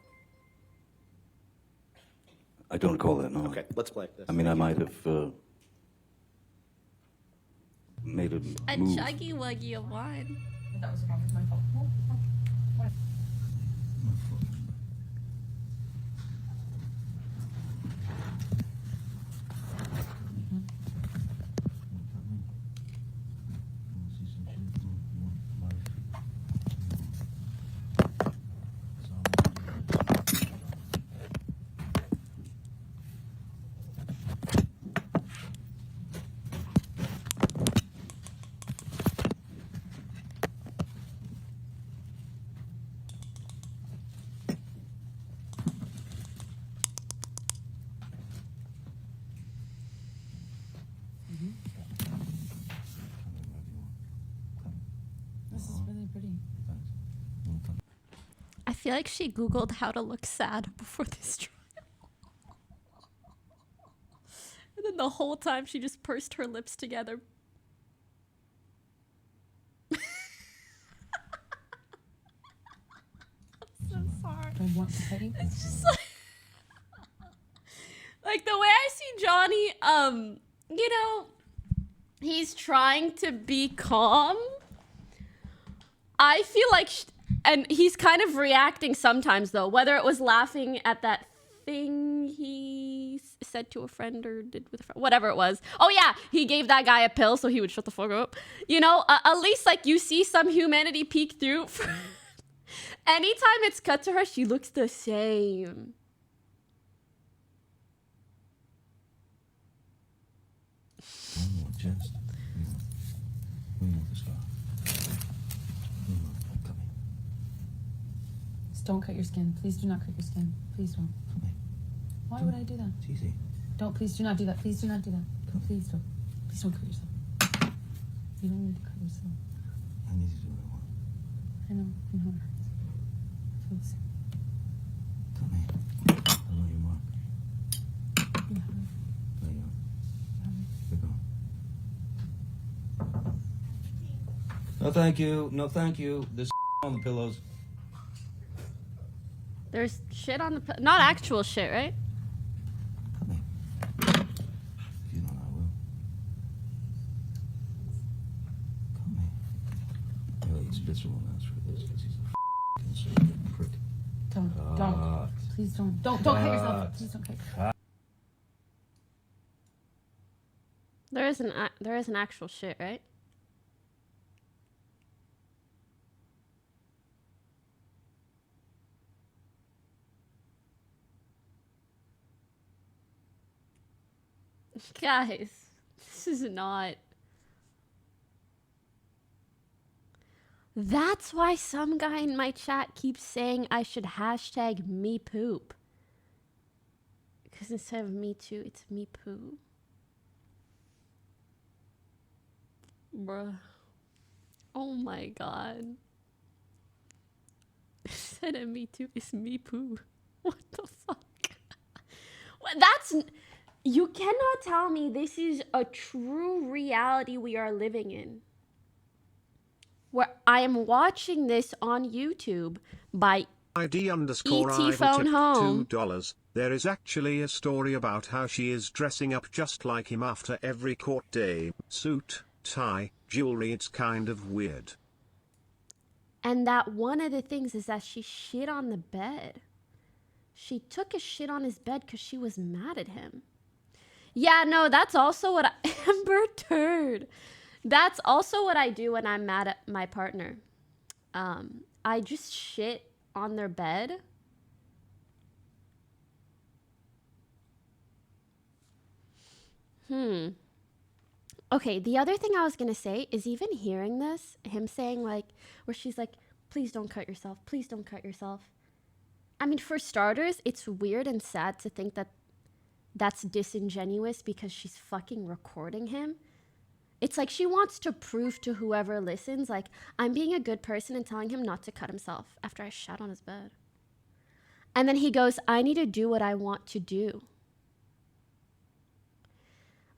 I don't recall that, no. Okay, let's play this. I mean, I might have made a A move. chuggy wuggy of wine. That was my fault. This is really pretty. I feel like she Googled how to look sad before this trial. And then the whole time she just pursed her lips together. I'm so sorry. Do I want to pay? It's just like the way I see Johnny, you know, he's trying to be calm. I feel like, and he's kind of reacting sometimes though, whether it was laughing at that thing he said to a friend or did with a friend, whatever it was. Oh yeah, he gave that guy a pill so he would shut the fuck up. You know, at least like you see some humanity peek through. Anytime it's cut to her, she looks the same. Just don't cut your skin. Please do not cut your skin. Please don't. Why would I do that? It's easy. Don't. Please do not do that. Please do not do that. Please don't. Please don't cut yourself. You don't need to cut yourself. I need to do what I want. I know. I know it hurts. I feel the same. Tell me. I love you, Mark. Yeah. There you go. Keep going. No, thank you. No, thank you. There's on the pillows. There's shit on the not actual shit, right? If you don't, I will. Come here. Really, Spitzer will answer for this because he's a conservative prick. Don't. Please don't. Don't cut yourself. Please don't cut. There is an actual shit, right? Guys, this is not. That's why some guy in my chat keeps saying I should hashtag me poop. Because instead of me too, it's me poo. Bruh. Oh my god. Instead of me too, it's me poo. What the fuck? That's... You cannot tell me this is a true reality we are living in. Where I am watching this on YouTube by ID underscore ET Idle phone tipped home. $2. There is actually a story about how she is dressing up just like him after every court day. Suit, tie, jewelry. It's kind of weird. And that one of the things is that she shit on the bed. She took a shit on his bed because she was mad at him. Yeah, no, that's also what Amber Turd. That's also what I do when I'm mad at my partner. I just shit on their bed. Okay, the other thing I was gonna say is even hearing this, him saying like, where she's like, please don't cut yourself, please don't cut yourself. I mean, for starters, it's weird and sad to think that that's disingenuous because she's fucking recording him. It's like she wants to prove to whoever listens, like, I'm being a good person and telling him not to cut himself after I shat on his bed. And then he goes, I need to do what I want to do.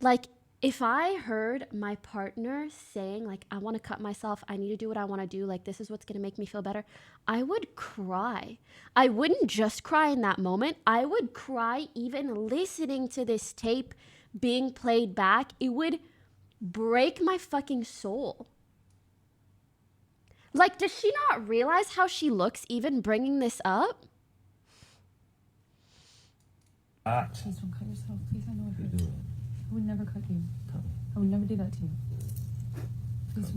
Like, if I heard my partner saying, like, I want to cut myself, I need to do what I want to do, like, this is what's going to make me feel better, I would cry. I wouldn't just cry in that moment. I would cry even listening to this tape being played back. It would break my fucking soul. Like, does she not realize how she looks even bringing this up? Please don't cut yourself. Please, I know it hurts. I would never cut you. I would never do that to you. Please.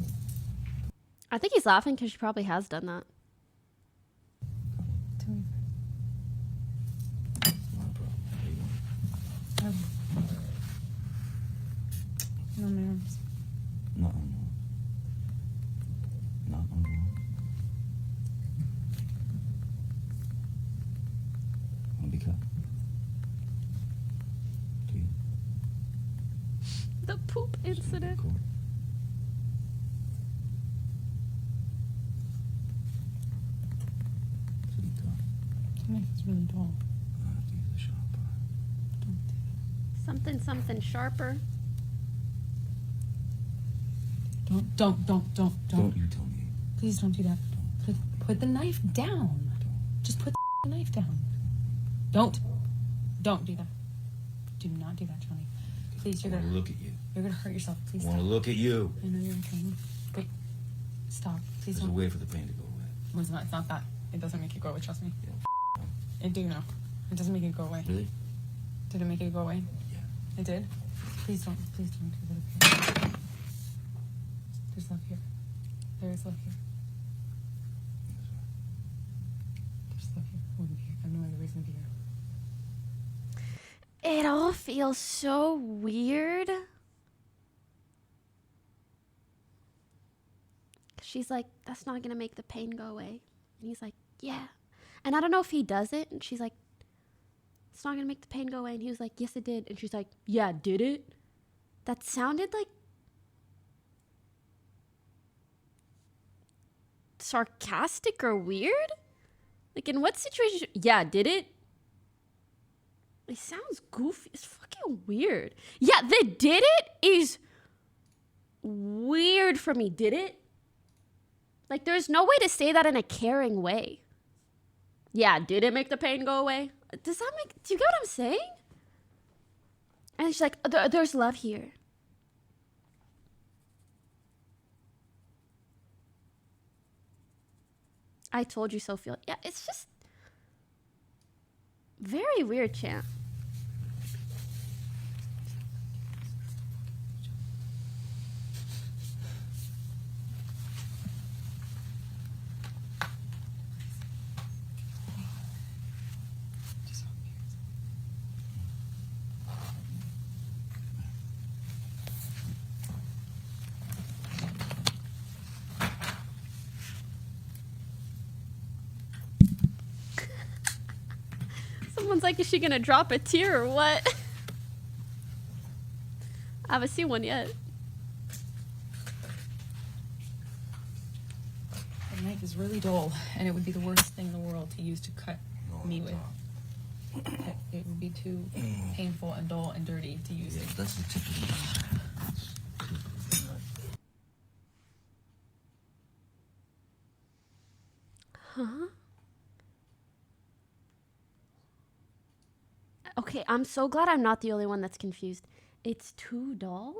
I think he's laughing because she probably has done that. Tell me. No, my arms. Not on the wall. Not on the wall. Want to be cut? Do you? The poop incident. Cool. It's really tough. To me, it's really dull. I have to use a sharper. Don't do that. Something sharper. Don't. Don't you tell me. Please don't do that. Put the knife down. Just put the knife down. Don't do that. Do not do that, Johnny. Please, you're I gonna want to look at you. You're gonna hurt yourself. Please I want to stop. look at you. I know you're in pain. Wait. Stop. Please There's a don't. way for the pain to go away. Well, it's not that. It doesn't make it go away. Trust me. I do know. It doesn't make it go away. Really? Did it make it go away? Yeah. It did? Please don't do that. There's love here. There is love here. There's love here. I wouldn't be here. I have no other reason to be here. It all feels so weird. She's like, that's not gonna make the pain go away. And he's like, yeah. And I don't know if he does it. And she's like, it's not gonna make the pain go away. And he was like, yes, it did. And she's like, yeah, did it? That sounded like sarcastic or weird. Like, in what situation? Yeah, did it? It sounds goofy. It's fucking weird. Yeah, the did it is weird for me. Did it? Like, there's no way to say that in a caring way. Yeah, did it make the pain go away? Does that make... Do you get what I'm saying? And she's like, there's love here. I told you so, feel. Yeah, it's just... very weird, champ. Someone's like, is she gonna drop a tear or what? I haven't seen one yet. The knife is really dull, and it would be the worst thing in the world to use to cut me with. It would be too painful and dull and dirty to use it. That's the tip of the knife. Huh? Okay, I'm so glad I'm not the only one that's confused. It's too dull?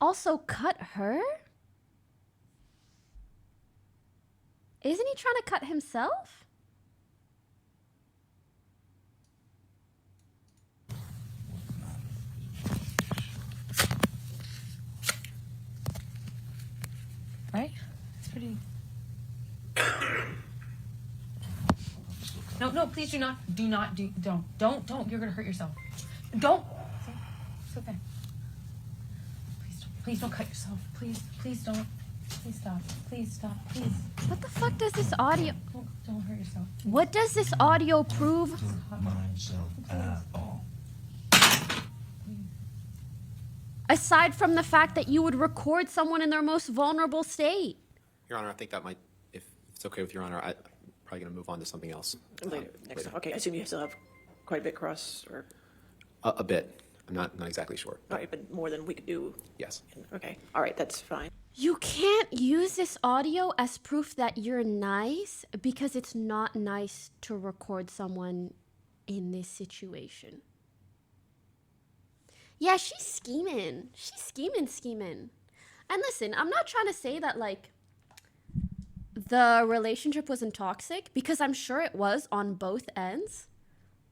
Also, cut her? Isn't he trying to cut himself? Right? It's pretty. No, please do not. Don't. You're gonna hurt yourself. Don't. It's okay. Please don't cut yourself. Please don't. Please stop. Please stop. Please. What the fuck does this audio... Don't hurt yourself. What does this audio prove? Aside from the fact that you would record someone in their most vulnerable state. Your Honor, I think that might, if it's okay with Your Honor, I'm probably going to move on to something else. Later, next time. Okay, I assume you still have quite a bit cross, or? A bit. I'm not exactly sure. All right, but more than we could do? Yes. Okay, all right, that's fine. You can't use this audio as proof that you're nice because it's not nice to record someone in this situation. Yeah, she's scheming. She's scheming. And listen, I'm not trying to say that, like, the relationship wasn't toxic, because I'm sure it was on both ends.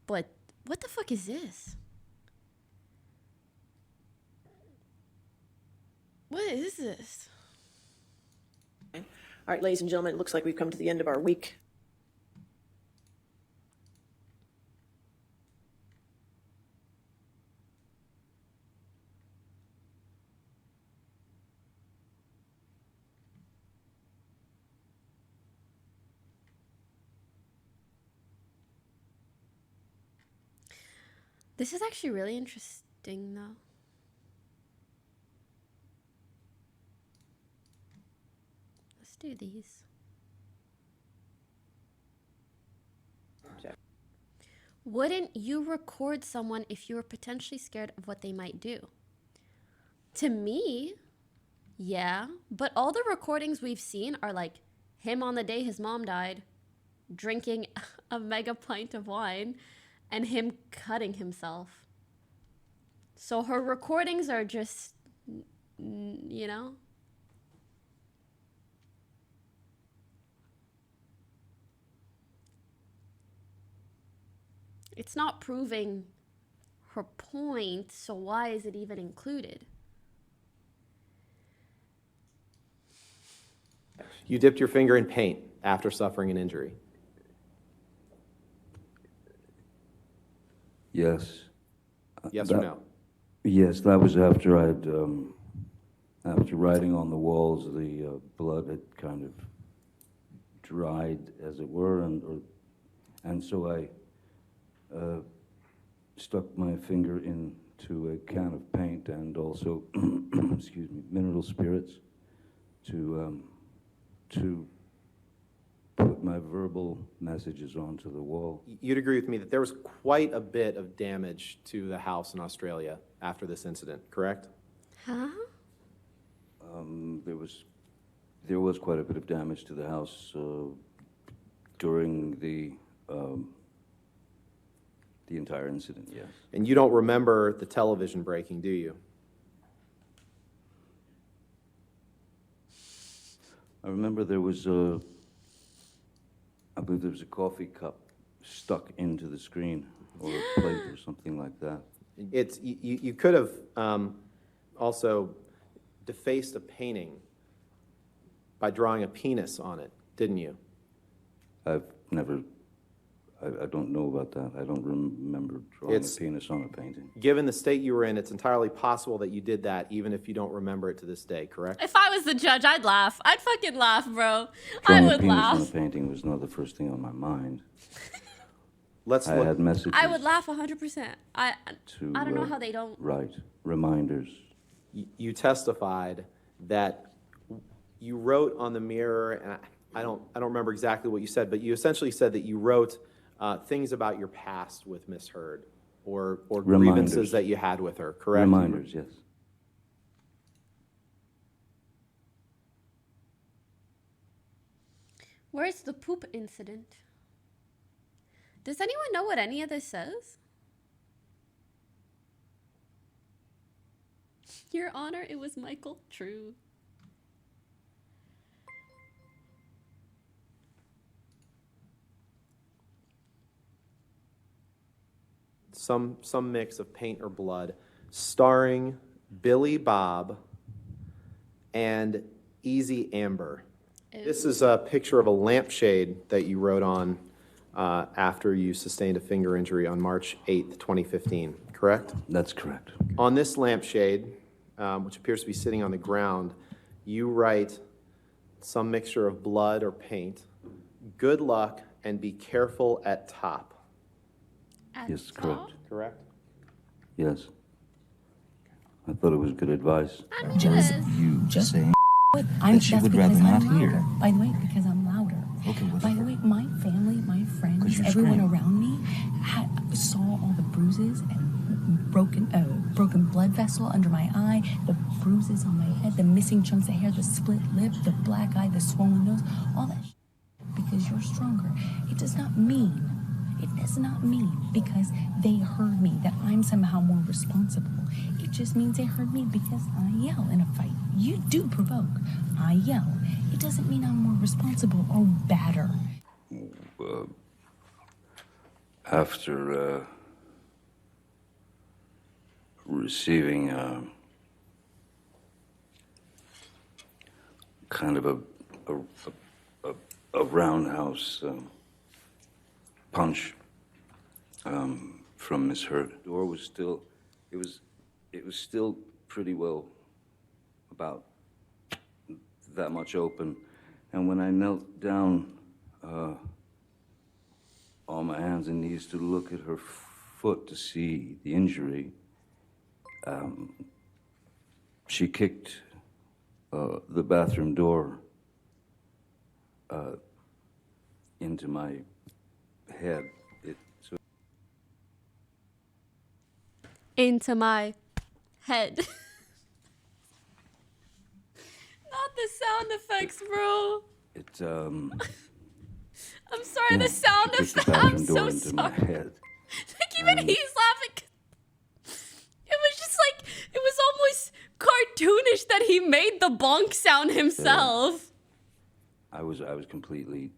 But what the fuck is this? What is this? All right, ladies and gentlemen, it looks like we've come to the end of our week. This is actually really interesting, though. Let's do these. Wouldn't you record someone if you were potentially scared of what they might do? To me, yeah. But all the recordings we've seen are like him on the day his mom died, drinking a mega pint of wine, and him cutting himself. So her recordings are just, you know? It's not proving her point, so why is it even included? You dipped your finger in paint after suffering an injury. Yes. Yes or no? Yes, that was after I'd, after writing on the walls, the blood had kind of dried, as it were, and so I stuck my finger into a can of paint and also, excuse me, mineral spirits to put my verbal messages onto the wall. You'd agree with me that there was quite a bit of damage to the house in Australia after this incident, correct? Huh? There was quite a bit of damage to the house during the entire incident, yes. And you don't remember the television breaking, do you? I remember there was I believe there was a coffee cup stuck into the screen, or a plate or something like that. You could have also defaced a painting by drawing a penis on it, didn't you? I've never I don't know about that. I don't remember drawing It's- a penis on a painting. Given the state you were in, it's entirely possible that you did that, even if you don't remember it to this day, correct? If I was the judge, I'd laugh. I'd fucking laugh, bro. I Drawing a would penis on a laugh. painting was not the first thing on my mind. Let's I look. had messages I would laugh 100%. I to don't know how they don't. write reminders. You testified that you wrote on the mirror, and I don't remember exactly what you said, but you essentially said that you wrote things about your past with Miss Heard, or grievances Reminders. that you had with her, correct? Reminders, yes. Where's the poop incident? Does anyone know what any of this says? Your Honor, it was Michael. True. Some mix of paint or blood, starring Billy Bob and Easy Amber. This is a picture of a lampshade that you wrote on after you sustained a finger injury on March 8th, 2015, correct? That's correct. On this lampshade, which appears to be sitting on the ground, you write some mixture of blood or paint, good luck, and be careful at top. Yes, correct. Correct? Yes. I thought it was good advice. Just you just saying that she would rather not hear. By the way, because I'm louder. Okay, what's By the way, my family, my friends, you everyone scream. around me saw all the bruises and broken blood vessel under my eye, the bruises on my head, the missing chunks of hair, the split lip, the black eye, the swollen nose, all that because you're stronger. It does not mean because they heard me that I'm somehow more responsible. It just means they heard me because I yell in a fight. You do provoke. I yell. It doesn't mean I'm more responsible or badder. After receiving kind of a roundhouse punch from Miss Heard. The door was still, it was still pretty well about that much open, and when I knelt down on my hands and knees to look at her foot to see the injury, she kicked the bathroom door into my head. Into my head. Not the sound effects, bro. I'm sorry, the sound effects. I'm so sorry. Like, even he's laughing. It was just like, it was almost cartoonish that he made the bonk sound himself. I was completely.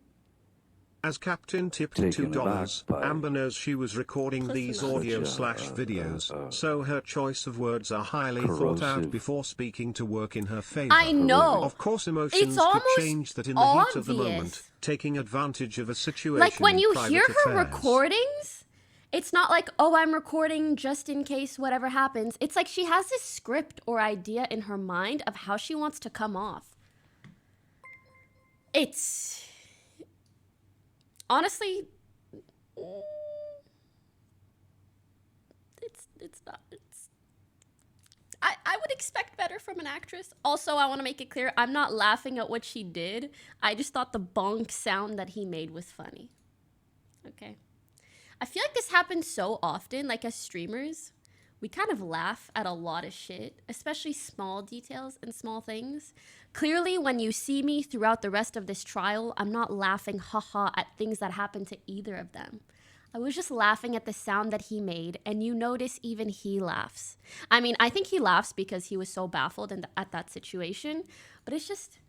As Captain tipped Taken $2, aback by Amber knows she was recording these audio/videos, so her choice of words are highly thought out corrosive. before speaking to work in her favor. I know. Of course, emotions It's could almost change that in the heat of the obvious. moment, taking advantage of a situation. Like, when in you private hear her affairs. recordings, it's not like, oh, I'm recording just in case whatever happens. It's like she has this script or idea in her mind of how she wants to come off. It's... honestly, it's not. I would expect better from an actress. Also, I want to make it clear, I'm not laughing at what she did. I just thought the bonk sound that he made was funny. Okay. I feel like this happens so often, like as streamers, we kind of laugh at a lot of shit, especially small details and small things. Clearly, when you see me throughout the rest of this trial, I'm not laughing haha at things that happened to either of them. I was just laughing at the sound that he made, and you notice even he laughs. I mean, I think he laughs because he was so baffled at that situation, but it's just,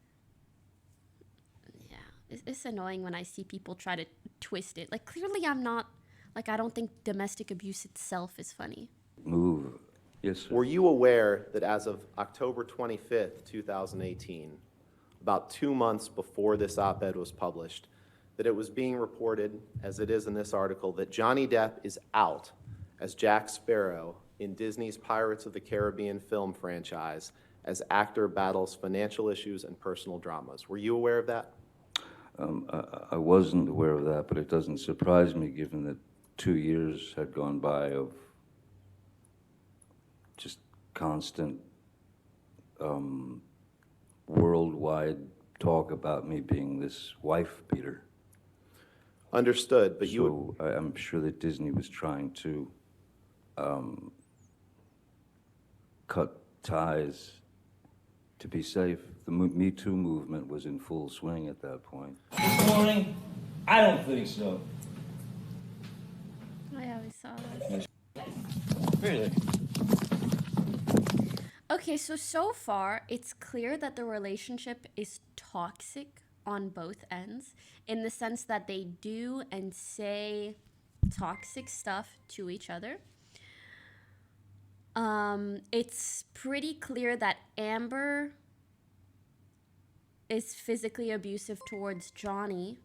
yeah, it's annoying when I see people try to twist it. Like, clearly I'm not, like, I don't think domestic abuse itself is funny. Move. Yes, sir. Were you aware that as of October 25th, 2018, about 2 months before this op-ed was published, that it was being reported, as it is in this article, that Johnny Depp is out as Jack Sparrow in Disney's Pirates of the Caribbean film franchise as actor battles financial issues and personal dramas. Were you aware of that? I wasn't aware of that, but it doesn't surprise me given that 2 years had gone by of just constant worldwide talk about me being this wife beater. Understood, but so I'm sure that Disney was trying to cut ties to be safe. The Me Too movement was in full swing at that point. This morning, I don't think so. I always saw this. Really? Okay, so far, it's clear that the relationship is toxic on both ends in the sense that they do and say toxic stuff to each other. It's pretty clear that Amber is physically abusive towards Johnny.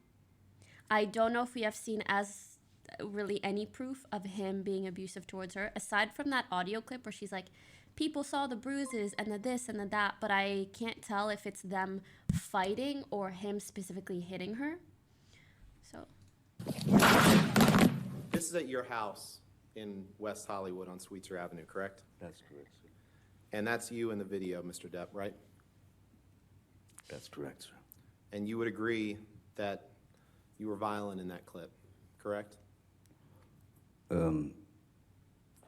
I don't know if we have seen as really any proof of him being abusive towards her, aside from that audio clip where she's like, people saw the bruises and the this and the that, but I can't tell if it's them fighting or him specifically hitting her. So. This is at your house in West Hollywood on Sweetser Avenue, correct? That's correct, sir. And that's you in the video, Mr. Depp, right? That's correct, sir. And you would agree that you were violent in that clip, correct?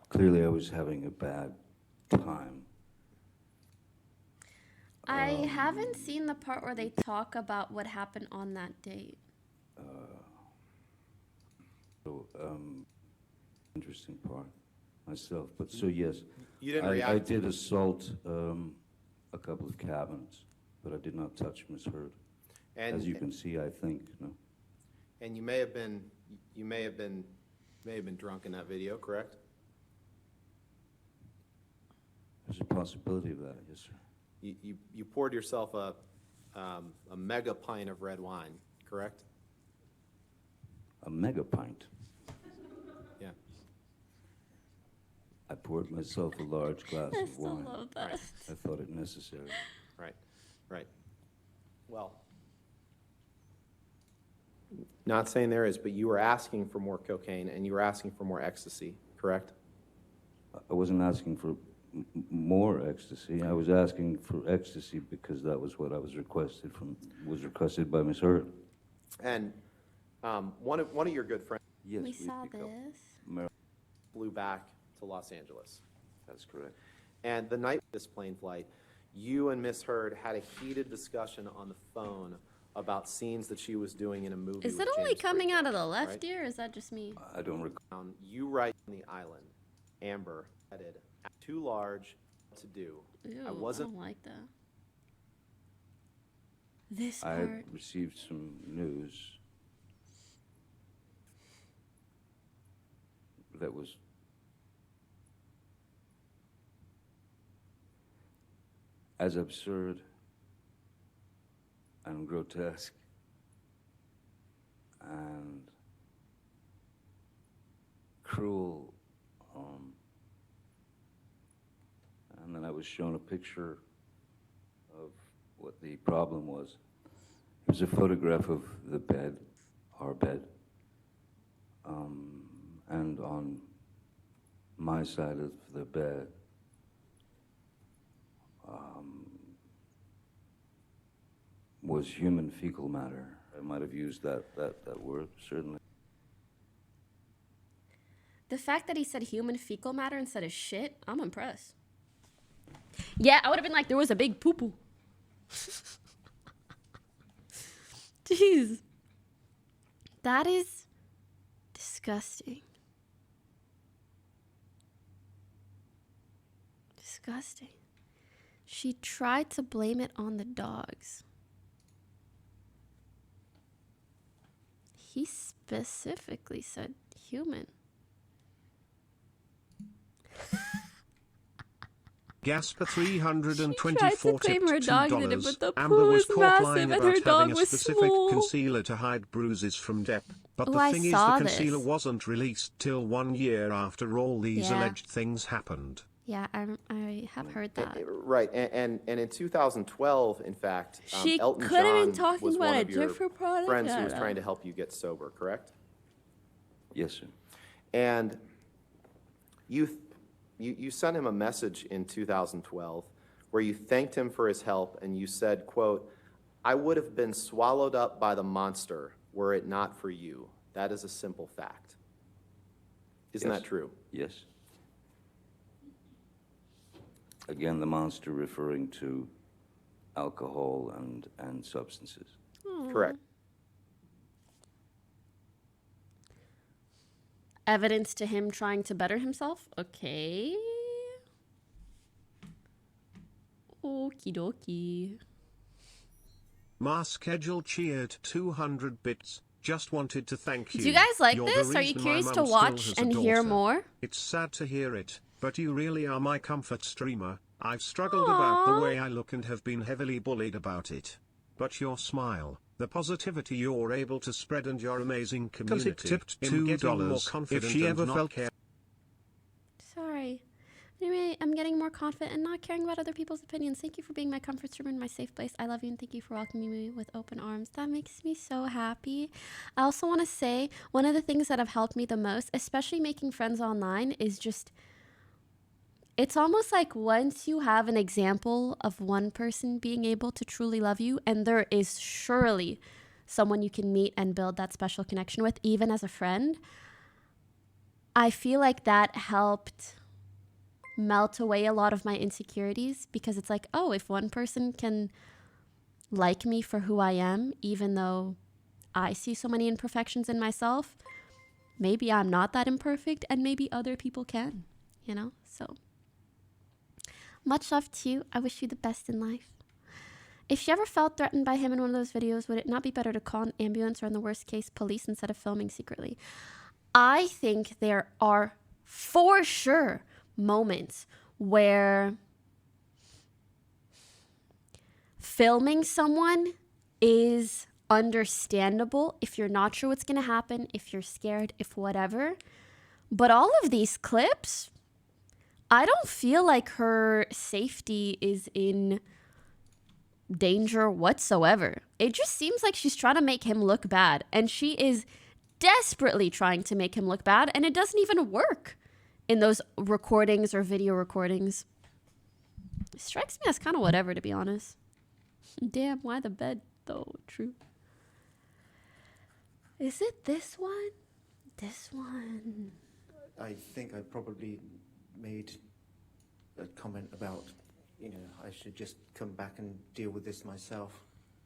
Clearly I was having a bad time. I haven't seen the part where they talk about what happened on that date. Interesting part myself, but so yes, You didn't I react to did assault a couple of cabinets, but I did not touch Miss Heard. And- as you can see, I think, no. And you may have been drunk in that video, correct? There's a possibility of that, yes, sir. You poured yourself a mega pint of red wine, correct? A mega pint. Yeah. I poured myself a large glass I of still wine. love that. I thought it necessary. Right. Well, not saying there is, but you were asking for more cocaine and you were asking for more ecstasy, correct? I wasn't asking for more ecstasy. I was asking for ecstasy because that was what I was requested by Miss Heard. And one of your good friends Yes, We saw this. flew back to Los Angeles. That's correct. And the night of this plane flight, you and Miss Heard had a heated discussion on the phone about scenes that she was doing in a movie. Is with it only James coming out of the Franco, left right? ear, or is that just me? I don't recall. You write on the island, Amber, headed too large to do. Ew, I I wasn't. don't like that. This I part. had received some news that was as absurd and grotesque and cruel. And then I was shown a picture of what the problem was. It was a photograph of the bed, our bed, and on my side of the bed was human fecal matter. I might have used that word, certainly. The fact that he said human fecal matter instead of shit, I'm impressed. Yeah, I would have been like, there was a big poo-poo. Jeez. That is disgusting. Disgusting. She tried to blame it on the dogs. He specifically said human. Gasper She tried to 324 claim tipped her dog did it, $2. but the Amber poo was was caught lying massive and about her having dog a was specific small. concealer to hide bruises from Depp. But Oh, the I thing is, the saw concealer this. wasn't released till 1 year after all these Yeah. alleged things happened. Yeah, I have heard that. Right, and in 2012, in fact, She Elton could have been John talking was about one a of your different product. friends I who was don't trying know. to help you get sober, correct? Yes, sir. And you sent him a message in 2012 where you thanked him for his help, and you said, quote, "I would have been swallowed up by the monster were it not for you. That is a simple fact." Isn't Yes. that true? Yes. Again, the monster referring to alcohol and substances. Correct. Evidence to him trying to better himself? Okay. Okie dokie. Ma schedule cheered 200 bits. Just wanted to thank you. Do you guys like You're the this? Are you reason my curious mum to still watch has a and hear daughter. more? It's sad to hear it, but you really are my comfort streamer. I've struggled about the way I look and have been heavily bullied about it. But your smile, the positivity you're able to spread, and your amazing community tipped $2. If she ever felt Sorry. Anyway, I'm getting more confident and not caring about other people's opinions. Thank you for being my comfort streamer and my safe place. I love you and thank you for welcoming me with open arms. That makes me so happy. I also want to say one of the things that have helped me the most, especially making friends online, is just, it's almost like once you have an example of one person being able to truly love you, and there is surely someone you can meet and build that special connection with, even as a friend, I feel like that helped melt away a lot of my insecurities, because it's like, oh, if one person can like me for who I am, even though I see so many imperfections in myself, maybe I'm not that imperfect and maybe other people can, you know? So much love to you. I wish you the best in life. If you ever felt threatened by him in one of those videos, would it not be better to call an ambulance or, in the worst case, police instead of filming secretly? I think there are for sure moments where filming someone is understandable if you're not sure what's going to happen, if you're scared, if whatever. But all of these clips, I don't feel like her safety is in danger whatsoever. It just seems like she's trying to make him look bad, and she is desperately trying to make him look bad, and it doesn't even work in those recordings or video recordings. It strikes me as kind of whatever, to be honest. Damn, why the bed, though? True. Is it this one? This one. I think I probably made a comment about, I should just come back and deal with this myself,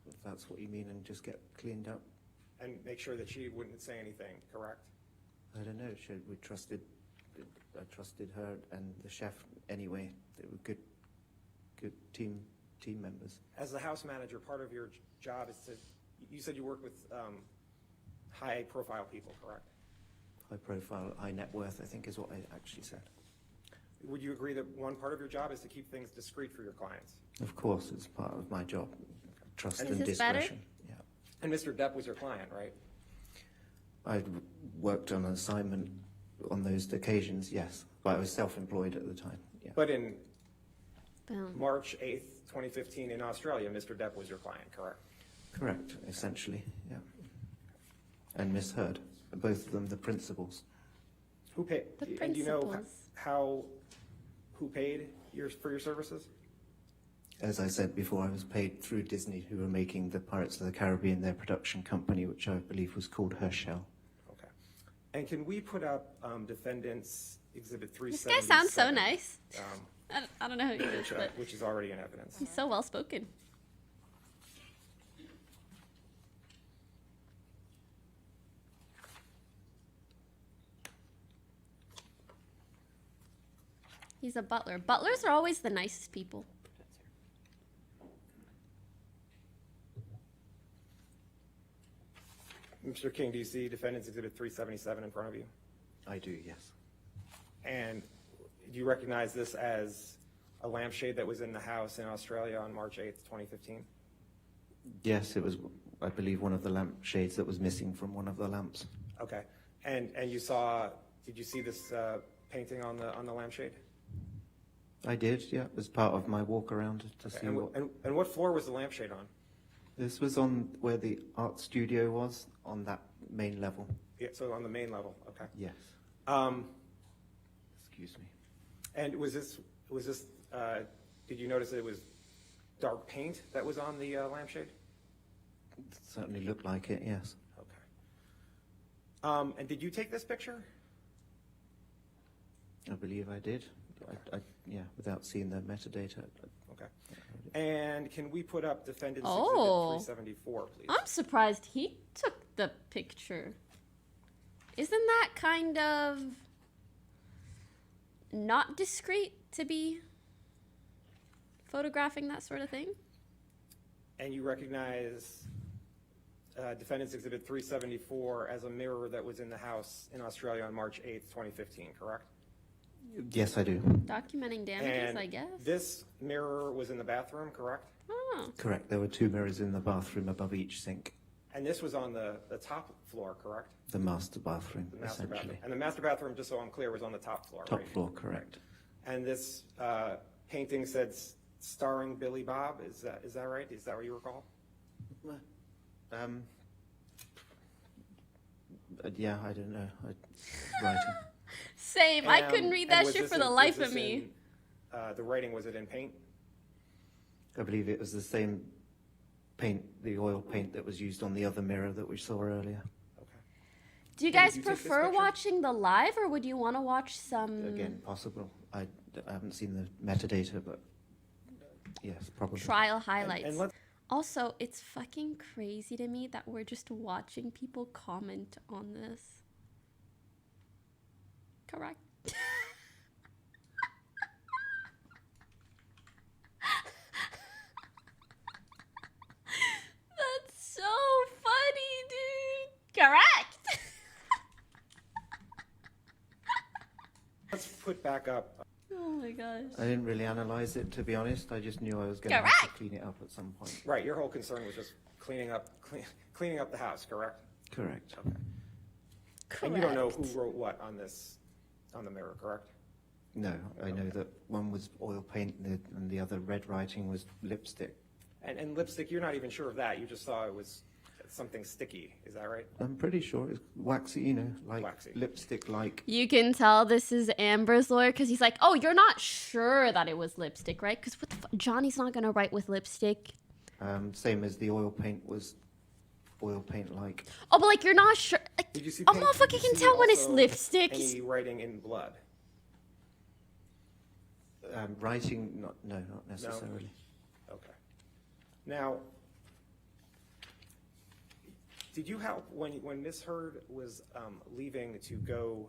if that's what you mean, and just get cleaned up. And make sure that she wouldn't say anything, correct? I don't know. I trusted her and the chef anyway. They were good team members. As the house manager, part of your job is to, you said you work with high profile people, correct? High profile, high net worth, I think is what I actually said. Would you agree that one part of your job is to keep things discreet for your clients? Of course, it's part of my job. Trust And and is this discretion. better? Yeah. And Mr. Depp was your client, right? I worked on an assignment on those occasions, yes. But I was self-employed at the time, yeah. But in Boom. March 8th, 2015 in Australia, Mr. Depp was your client, correct? Correct, essentially, yeah. And misheard, both of them the principals. Who paid? The And do you know principals. who paid for your services? As I said before, I was paid through Disney, who were making the Pirates of the Caribbean their production company, which I believe was called Herschel. Okay. And can we put up Defendants Exhibit This 377? guy sounds so nice. I don't know who he is, but which is already in evidence. he's so well spoken. He's a butler. Butlers are always the nicest people. Mr. King, do you see Defendants Exhibit 377 in front of you? I do, yes. And do you recognize this as a lampshade that was in the house in Australia on March 8th, 2015? Yes, it was, I believe, one of the lampshades that was missing from one of the lamps. Okay. And did you see this painting on the lampshade? I did, yeah. It was part of my walk around to see And what floor was the lampshade on? This was on where the art studio was, on that main level. Yeah, so on the main level, okay. Yes. Excuse me. And was this, did you notice that it was dark paint that was on the lampshade? It certainly looked like it, yes. Okay. And did you take this picture? I believe I did. Yeah, without seeing the metadata. Okay. And can we put up Defendant's Oh. Exhibit 374, please? I'm surprised he took the picture. Isn't that kind of not discreet to be photographing that sort of thing? And you recognize Defendant's Exhibit 374 as a mirror that was in the house in Australia on March 8th, 2015, correct? Yes, I do. Documenting damages, And I guess. this mirror was in the bathroom, correct? Oh. Correct. There were 2 mirrors in the bathroom above each sink. And this was on the top floor, correct? The master bathroom, The master essentially. bathroom. And the master bathroom, just so I'm clear, was on the top floor, Top right? floor, correct. And this painting said starring Billy Bob. Is that right? Is that what you recall? Yeah, I don't know. Writing. Same. I couldn't read that was shit this for the in- life was of this me. in, the writing, was it in paint? I believe it was the same paint, the oil paint that was used on the other mirror that we saw earlier. Do you Did guys you take this prefer picture? watching the live, or would you want to watch some Again, possible. I haven't seen the metadata, but yes, probably. trial highlights? let's- Also, it's fucking crazy to me that we're just watching people comment on this. Correct. That's so funny, dude. Correct. Let's put back up. Oh my gosh. I didn't really analyze it, to be honest. I just knew I was going to have to clean it up at some point. Right, your whole concern was just cleaning up the house, correct? Correct. Okay. And you don't know who wrote what on the mirror, correct? No, I know that one was oil paint and the other red writing was lipstick. And lipstick, you're not even sure of that. You just saw it was something sticky. Is that right? I'm pretty sure it's waxy, you know, like Waxy. lipstick-like. You can tell this is Amber's lawyer because he's like, oh, you're not sure that it was lipstick, right? Because what the Johnny's not going to write with lipstick. Same as the oil paint was oil paint-like. Oh, but like, you're not sure. Like, Did you see a paint? motherfucker Did you can see tell when it's also lipstick. Any writing in blood? Writing, not necessarily. Okay. Now, did you help when Miss Heard was leaving to go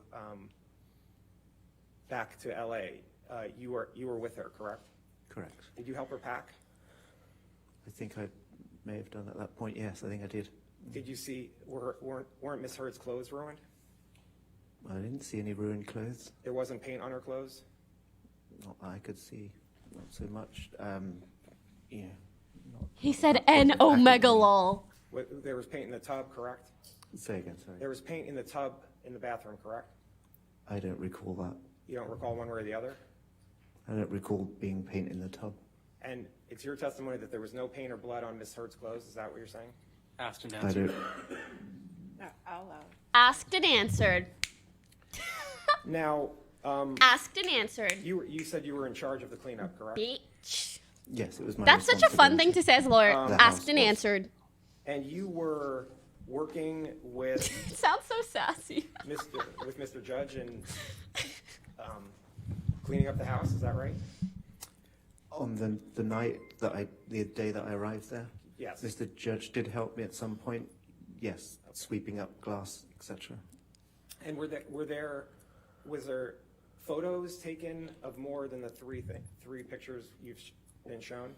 back to LA? You were with her, correct? Correct. Did you help her pack? I think I may have done at that point. Yes, I think I did. Did you see weren't Miss Heard's clothes ruined? I didn't see any ruined clothes. There wasn't paint on her clothes? Not that I could see. Not so much. Yeah. He said N omega lol. There was paint in the tub, correct? Say again, sorry. There was paint in the tub in the bathroom, correct? I don't recall that. You don't recall one way or the other? I don't recall being paint in the tub. And it's your testimony that there was no paint or blood on Miss Heard's clothes? Is that what you're saying? Asked and I answered. don't. I'll allow it. Asked and answered. Now, Asked and answered. you said you were in charge of the cleanup, correct? Bitch. Yes, it was my That's such a fun thing to say as a lawyer. The Asked house and was. answered. And you were working with It sounds so sassy. Mr. Judge and cleaning up the house, is that right? On the night that the day that I arrived there, Yes. Mr. Judge did help me at some point. Yes, sweeping up glass, etc. And was there photos taken of more than the three pictures you've been shown?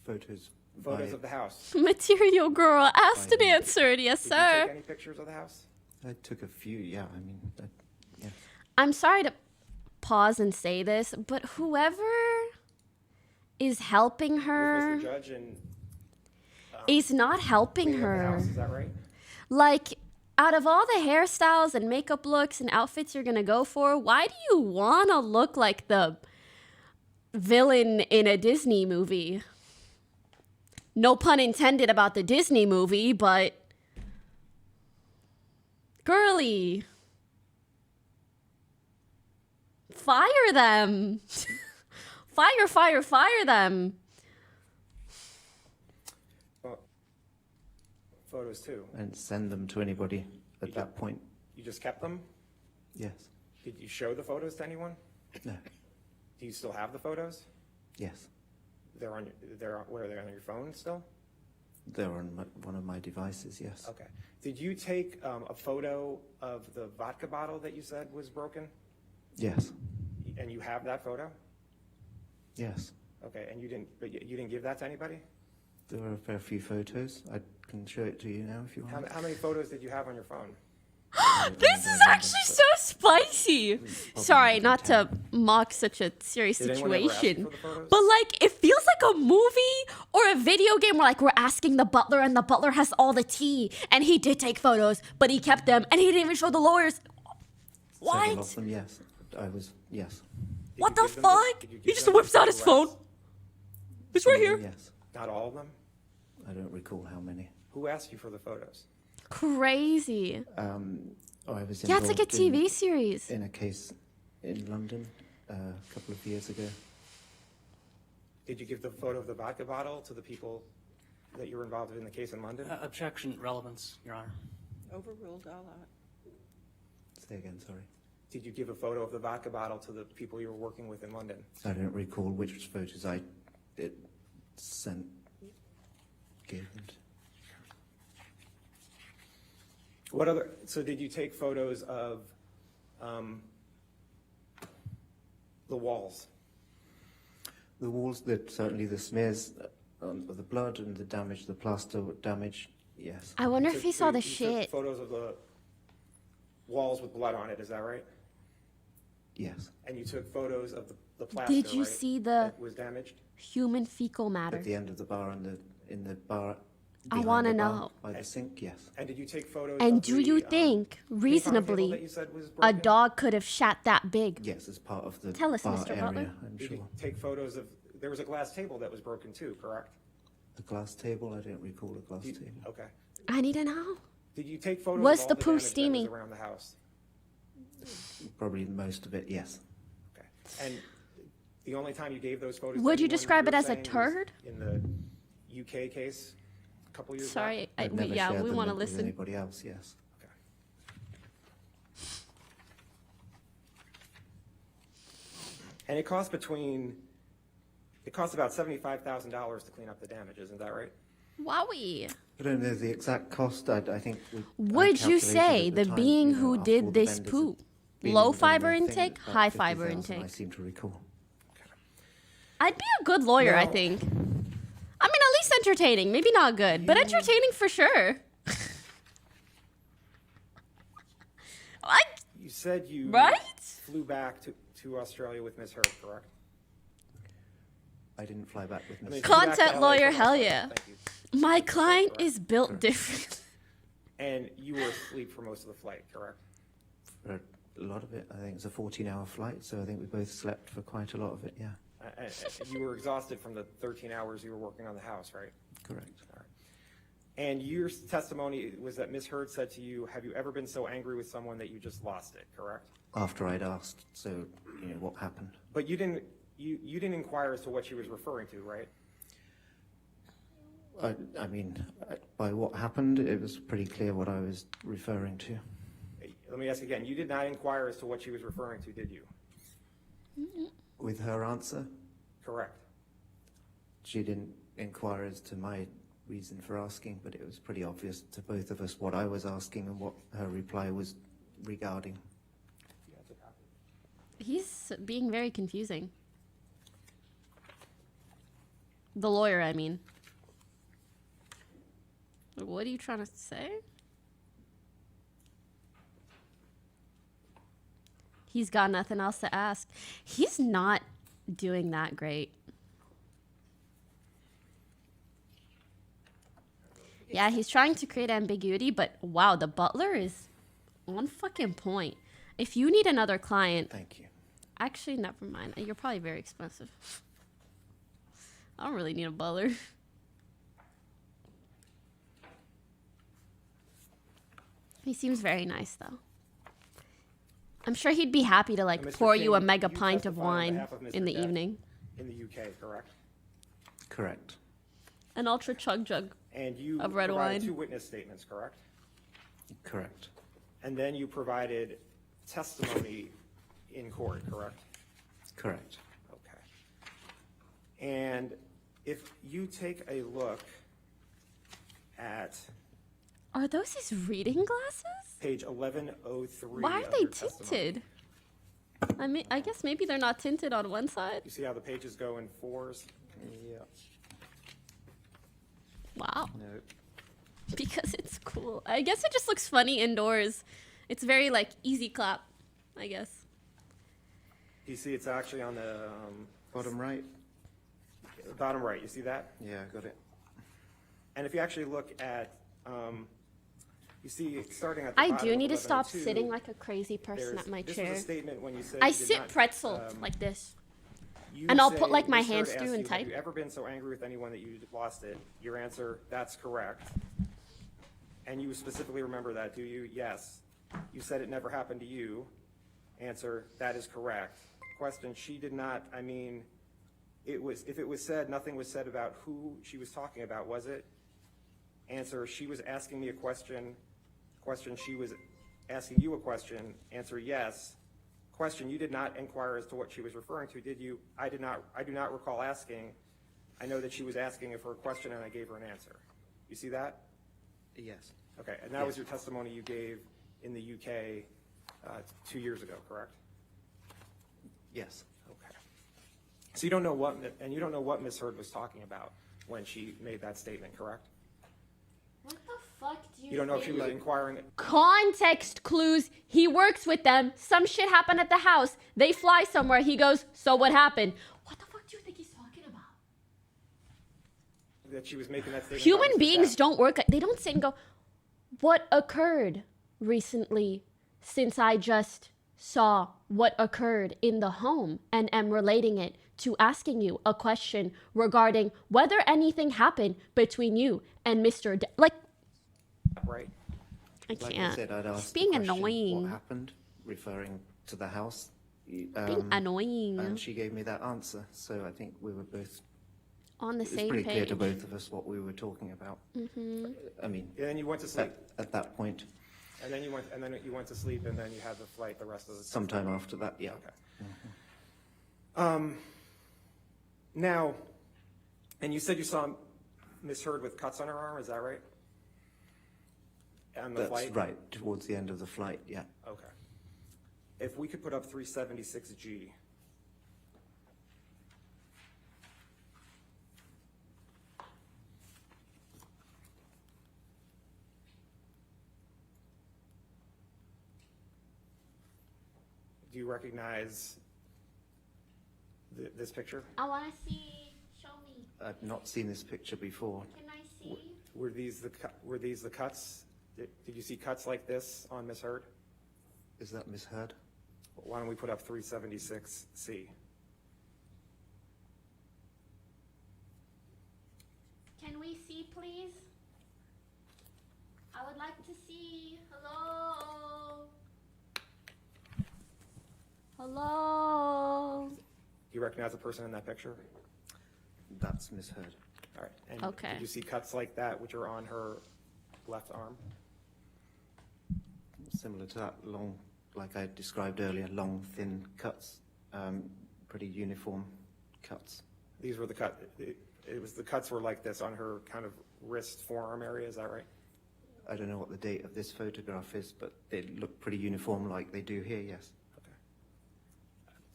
Photos. Photos of the house. Material girl. Asked and answered. Yes, Did you sir. take any pictures of the house? I took a few. Yeah, I mean, yeah. I'm sorry to pause and say this, but whoever is helping With her. Mr. Judge and Is not helping cleaning up the her. house, is that right? Like, out of all the hairstyles and makeup looks and outfits you're gonna go for, why do you wanna look like the villain in a Disney movie? No pun intended about the Disney movie, but girly, fire them. Fire them. Well, photos too. And send them to anybody at that point. You just kept them? Yes. Did you show the photos to anyone? No. Do you still have the photos? Yes. Where are they on your phone still? They're on one of my devices, yes. Okay. Did you take a photo of the vodka bottle that you said was broken? Yes. And you have that photo? Yes. Okay, and you didn't give that to anybody? There are a fair few photos. I can show it to you now if you want. How many photos did you have on your phone? This is actually so spicy. Sorry, not to mock such a serious Did anyone ever ask you situation, for the photos? but like it feels like a movie or a video game where like we're asking the butler and the butler has all the tea and he did take photos, but he kept them and he didn't even show the lawyers. Several What? of them, yes. Yes. What the fuck? He just whips out his phone. It's Some right of them, here. Yes. Not all of them? I don't recall how many. Who asked you for the photos? Crazy. I was Yeah, it's like a involved TV series. in a case in London a couple of years ago. Did you give the photo of the vodka bottle to the people that you were involved in the case in London? Objection, relevance, Your Honor. Overruled, all out. Say again, sorry. Did you give a photo of the vodka bottle to the people you were working with in London? I don't recall which photos I given. So did you take photos of the walls? The walls, certainly the smears of the blood and the damage, the plaster damage, yes. I wonder if he saw the You took shit. photos of the walls with blood on it, is that right? Yes. And you took photos of the plaster, Did you right, see the that was damaged? human fecal matter? At the end of the bar and in the bar. I behind wanna the bar, know. By the sink, yes. And did you take photos And of do the, you think ping pong table reasonably that you said was a broken? dog could have shat that big? Yes, as part of the Tell us, bar Mr. area, Butler. I'm Did sure. you take photos of, there was a glass table that was broken too, correct? The glass table, I don't recall a glass table. Okay. I need to know. Did you take photos Was of all the the poo damage that steamy? was around the house? Probably most of it, yes. Okay. And the only time you gave those photos to Would you anyone, describe it were as a saying was turd? in the UK case a couple years Sorry, back? I've never yeah, shared we them want to with listen. anybody else, yes. And it costs about $75,000 to clean up the damage, isn't that right? Wowie. I don't know the exact cost. I think. I Would you calculated say at the time, being you know, who after all did the this vendors poo? had been Low in the fiber thing, intake, about high fiber 50,000, I intake? seem to recall. I'd be a good lawyer, I Now- think. I mean, at least entertaining. Maybe not good, but entertaining for sure. You said you Right? flew back to Australia with Ms. Hurd, correct? I didn't fly back with I Miss. mean, flew back to Content LA lawyer, from hell Australia. yeah. Thank you. My client is built different. And you were asleep for most of the flight, correct? For a lot of it, I think it's a 14-hour flight, so I think we both slept for quite a lot of it. Yeah, And you were exhausted from the 13 hours you were working on the house, right? correct. All right. And your testimony was that Ms. Hurd said to you, have you ever been so angry with someone that you just lost it, correct? After I'd asked, so you know what happened. But you didn't inquire as to what she was referring to, right? I mean, by what happened, it was pretty clear what I was referring to. Let me ask again. You did not inquire as to what she was referring to, did you? With her answer, Correct. she didn't inquire as to my reason for asking, but it was pretty obvious to both of us what I was asking and what her reply was regarding. He's being very confusing. The lawyer, I mean. What are you trying to say? He's got nothing else to ask. He's not doing that great. Yeah, he's trying to create ambiguity, but wow, the butler is on fucking point. If you need another client... Thank you. Actually, never mind. You're probably very expensive. I don't really need a butler. He seems very nice, though. I'm sure he'd be happy to, like, Mr. pour you a King, mega you pint of testified on wine behalf of Mr. in the Depp evening. In the UK, correct? Correct. An ultra chug jug And you of red provided wine. 2 witness statements, correct? Correct. And then you provided testimony in court, correct? Correct. Okay. And if you take a look at Are those his reading glasses? page 1103. Why are of they your testimony, tinted? I mean, I guess maybe they're not tinted on one side. You see how the pages go in 4s? Yeah. Wow. No. Because it's cool. I guess it just looks funny indoors. It's very, like, easy clap, I guess. You see it's actually on the Bottom right? bottom right. You see that? Yeah, I got it. And if you actually look at, you see starting at the I bottom do of need to stop 1102, sitting like a crazy person there's- at my this chair. was a statement when you said I you did sit not, pretzel like this. You And I'll say put, like, my Ms. Hurd hands asked through and you, type. Have you ever been so angry with anyone that you lost it? Your answer, that's correct. And you specifically remember that, do you? Yes. You said it never happened to you. Answer, that is correct. Question, she did not, I mean, if it was said, nothing was said about who she was talking about, was it? Answer, she was asking me a question. Question, she was asking you a question. Answer, yes. Question, you did not inquire as to what she was referring to, did you? I do not recall asking. I know that she was asking her a question and I gave her an answer. You see that? Yes. Okay, and that was your testimony you gave in the UK 2 years ago, correct? Yes. Okay. So you don't know what Ms. Hurd was talking about when she made that statement, correct? What the fuck do You don't know if she was inquiring. Context clues. He works with them. Some shit happened at the house. They fly somewhere. He goes, so what happened? What the fuck do you think he's talking about? That she was making that statement. Human about Mr. beings Depp. don't work. They don't sit and go, what occurred recently since I just saw what occurred in the home and am relating it to asking you a question regarding whether anything happened between you and Mr. Like, Right. I Like can't. I said, I'd asked He's being the question, annoying. What happened, referring to the house. Being annoying. And she gave me that answer, so I think we were both On the it was same pretty page. clear to both of us what we were talking about. Mm-hmm. I mean, And then you went to sleep. at that point, And then you went to sleep, and then you had the flight the rest of the time. sometime after that, yeah. Okay. Now, and you said you saw Ms. Hurd with cuts on her arm. Is that right? On the That's flight. right, towards the end of the flight, yeah. Okay. If we could put up 376G. Do you recognize this picture? I want to see. Show me. I've not seen this picture before. Can I see? Were these the cuts? Did you see cuts like this on Ms. Hurd? Is that Ms. Hurd? Why don't we put up 376C? Can we see, please? I would like to see. Hello? Hello? Do you recognize the person in that picture? That's Ms. Hurd. All right. And Okay. did you see cuts like that, which are on her left arm? Similar to that, long, like I described earlier, long, thin cuts, pretty uniform cuts. These were the cut. The cuts were like this on her kind of wrist, forearm area. Is that right? I don't know what the date of this photograph is, but they look pretty uniform like they do here, yes.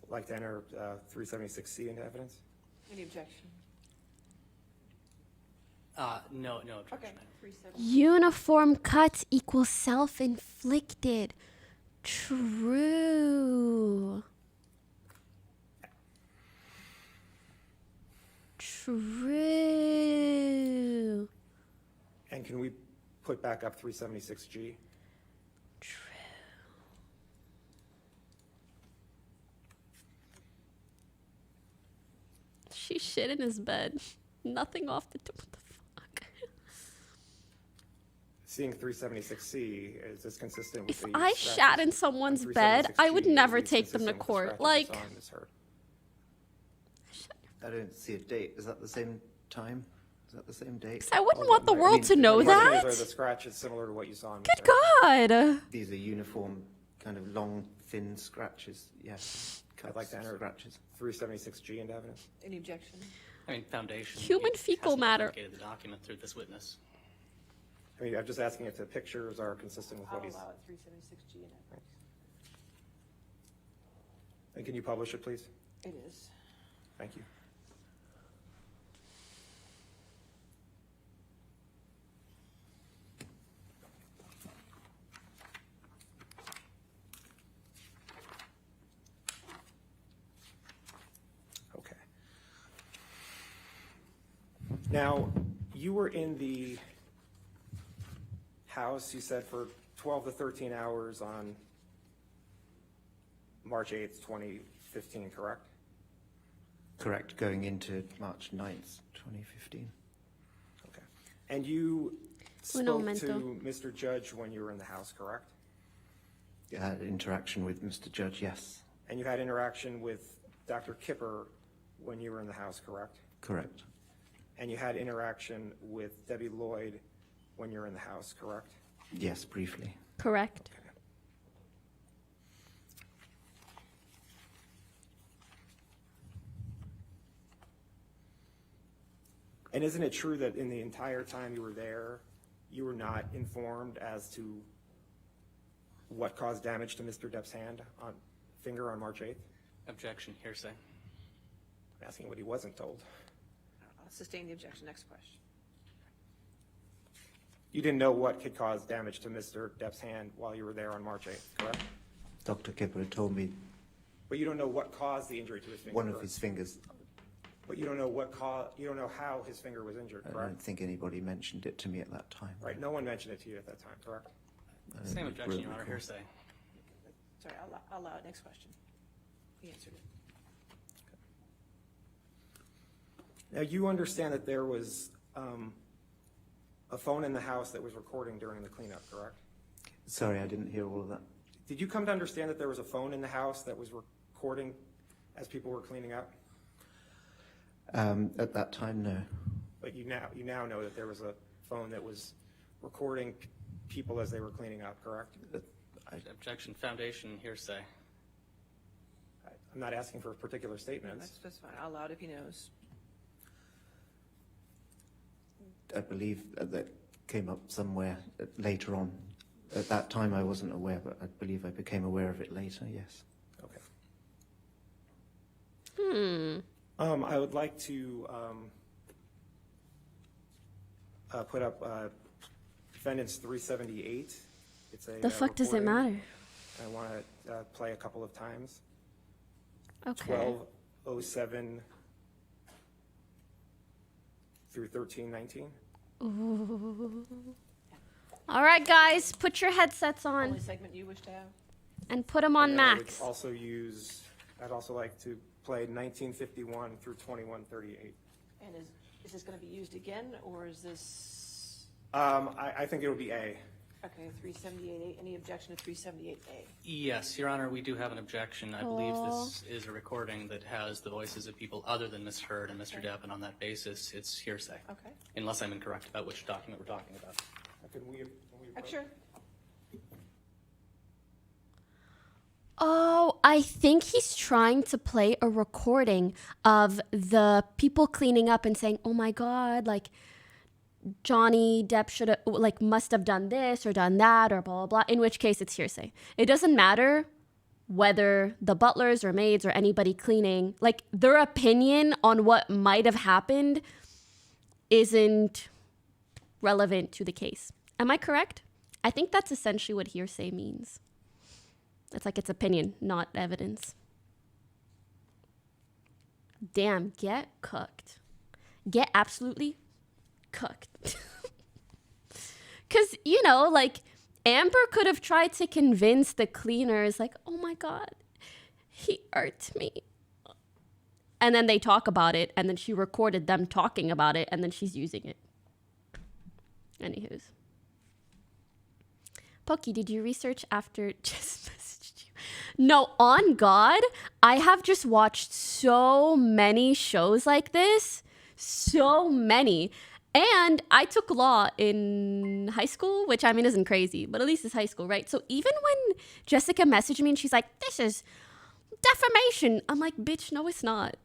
Like to enter 376C into evidence? Any objection? No objection. Okay. 376. Uniform cuts equals self-inflicted. True. True. And can we put back up 376G? She shit in his bed. Nothing off the top. What the fuck? Seeing 376C, is this consistent with If the I scratches shat in someone's on bed, I 376G? would Is never these take them to consistent with the court. scratches Like, you saw in Ms. Heard? I don't see a date. Is that the same time? Is that the same date? 'cause I wouldn't want the world to know The question is, that. are the scratches similar to what you saw in Ms. Good Heard? God. These are uniform, kind of long, thin scratches. Yes. I'd like to enter scratches. 376G into evidence. Any objection? I mean, foundation. Human fecal matter. Authenticated the document through this witness. I mean, I'm just asking if the pictures are consistent with what I'll he's. allow it 376G in evidence. And can you publish it, please? It is. Thank you. Okay. Now, you were in the house, you said, for 12 to 13 hours on March 8th, 2015, correct? Correct. Going into March 9th, 2015. Okay. And you Un spoke momento. to Mr. Judge when you were in the house, correct? You had interaction with Mr. Judge, yes. And you had interaction with Dr. Kipper when you were in the house, correct? Correct. And you had interaction with Debbie Lloyd when you were in the house, correct? Yes, briefly. Correct. And isn't it true that in the entire time you were there, you were not informed as to what caused damage to Mr. Depp's finger on March 8th? Objection, hearsay. I'm asking what he wasn't told. I'll sustain the objection. Next question. You didn't know what could cause damage to Mr. Depp's hand while you were there on March 8th, correct? Dr. Kipper told me But you don't know what caused the injury to his finger. one of correct? his fingers. But you don't know how his finger was injured, I correct? don't think anybody mentioned it to me at that time. Right, no one mentioned it to you at that time, correct? Same objection, Your Honor, hearsay. Sorry, I'll allow it. Next question. He answered it. Now, you understand that there was a phone in the house that was recording during the cleanup, correct? Sorry, I didn't hear all of that. Did you come to understand that there was a phone in the house that was recording as people were cleaning up? At that time, no. But you now know that there was a phone that was recording people as they were cleaning up, correct? Objection, foundation, hearsay. I'm not asking for particular statements. That's fine. I'll allow it if he knows. I believe that came up somewhere later on. At that time, I wasn't aware, but I believe I became aware of it later, yes. Okay. I would like to put up defendant's 378. It's a The fuck does it matter? I want to play a couple of times. Okay. 12:07 through 13:19. Ooh. All right, guys, put your headsets on Only segment you wish to have? and put them on And then max. I'd also like to play 1951 through 21:38. And is this going to be used again, or is this? I think it would be A. Okay, 378A. Any objection to 378A? Yes, Your Honor, we do have an objection. I believe this is a recording that has the voices of people other than Ms. Heard and Mr. Depp, and on that basis, it's hearsay. Okay. Unless I'm incorrect about which document we're talking about. Can we Sure. Oh, I think he's trying to play a recording of the people cleaning up and saying, "Oh my God, like Johnny Depp should have, like, must have done this or done that or blah, blah, blah." In which case it's hearsay. It doesn't matter whether the butlers or maids or anybody cleaning, like, their opinion on what might have happened isn't relevant to the case. Am I correct? I think that's essentially what hearsay means. It's like its opinion, not evidence. Damn, get cooked. Get absolutely cooked. Because, you know, like, Amber could have tried to convince the cleaners, like, oh my God, he hurt me. And then they talk about it, and then she recorded them talking about it, and then she's using it. Anywho's. Pokey, did you research after just messaged you? No, on God, I have just watched so many shows like this. So many. And I took law in high school, which I mean isn't crazy, but at least it's high school, right? So even when Jessica messaged me and she's like, this is defamation, I'm like, bitch, no, it's not.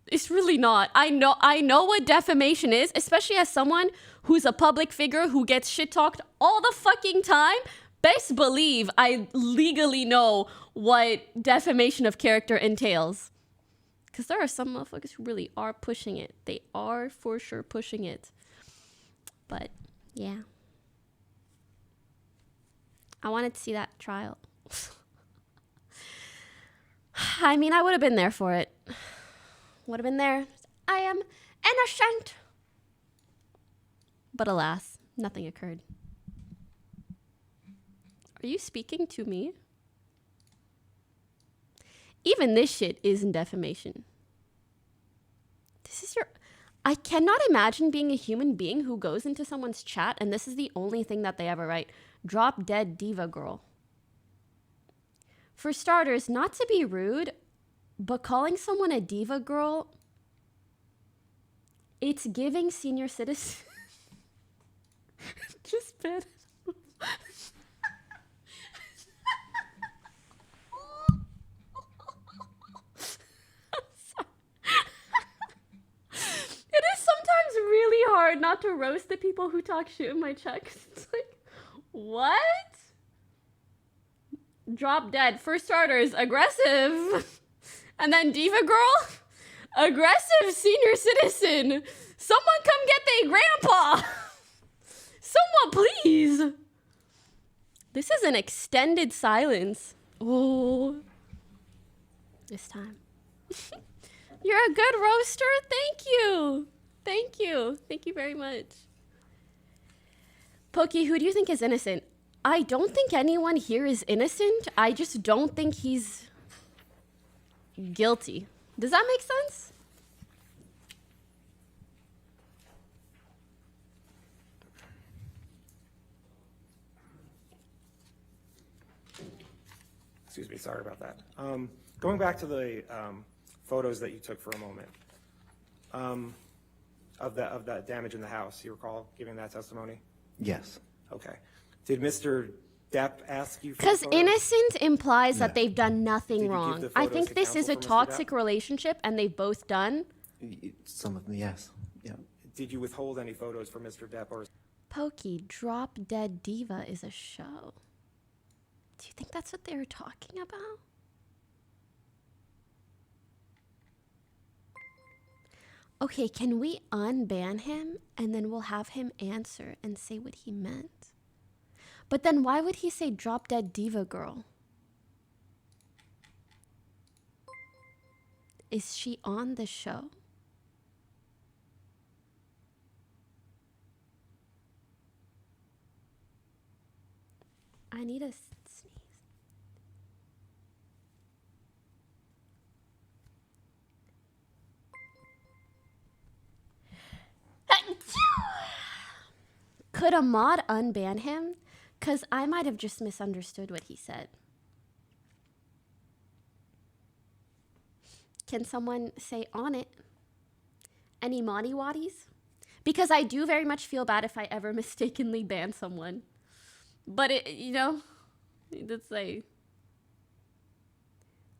It's really not. I know what defamation is, especially as someone who's a public figure who gets shit talked all the fucking time. Best believe I legally know what defamation of character entails. Because there are some motherfuckers who really are pushing it. They are for sure pushing it. But, yeah. I wanted to see that trial. I mean, I would have been there for it. Would have been there. I am innocent. But alas, nothing occurred. Are you speaking to me? Even this shit isn't defamation. This is your... I cannot imagine being a human being who goes into someone's chat and this is the only thing that they ever write. Drop dead diva girl. For starters, not to be rude, but calling someone a diva girl, it's giving senior citizen. Just bad. It is sometimes really hard not to roast the people who talk shit in my chat. It's like, what? Drop dead. For starters, aggressive. And then diva girl, aggressive senior citizen. Someone come get they grandpa. Someone please. This is an extended silence. Oh. This time. You're a good roaster. Thank you. Thank you. Thank you very much. Pokey, who do you think is innocent? I don't think anyone here is innocent. I just don't think he's guilty. Does that make sense? Excuse me, sorry about that. Going back to the photos that you took for a moment of that damage in the house, you recall giving that testimony? Yes. Okay. Did Mr. Depp ask you for Because the photos? innocent implies that No. they've done nothing Did you give wrong. the I photos think to this is counsel a for Mr. toxic Depp? relationship and they've both done. Some of them, yes. Yeah. Did you withhold any photos from Mr. Depp or? Pokey, Drop Dead Diva is a show. Do you think that's what they were talking about? Okay, can we unban him and then we'll have him answer and say what he meant? But then why would he say Drop Dead Diva Girl? Is she on the show? I need a sneeze. Could a mod unban him? Because I might have just misunderstood what he said. Can someone say on it? Any moddy waddies? Because I do very much feel bad if I ever mistakenly ban someone. But it, you know, it's like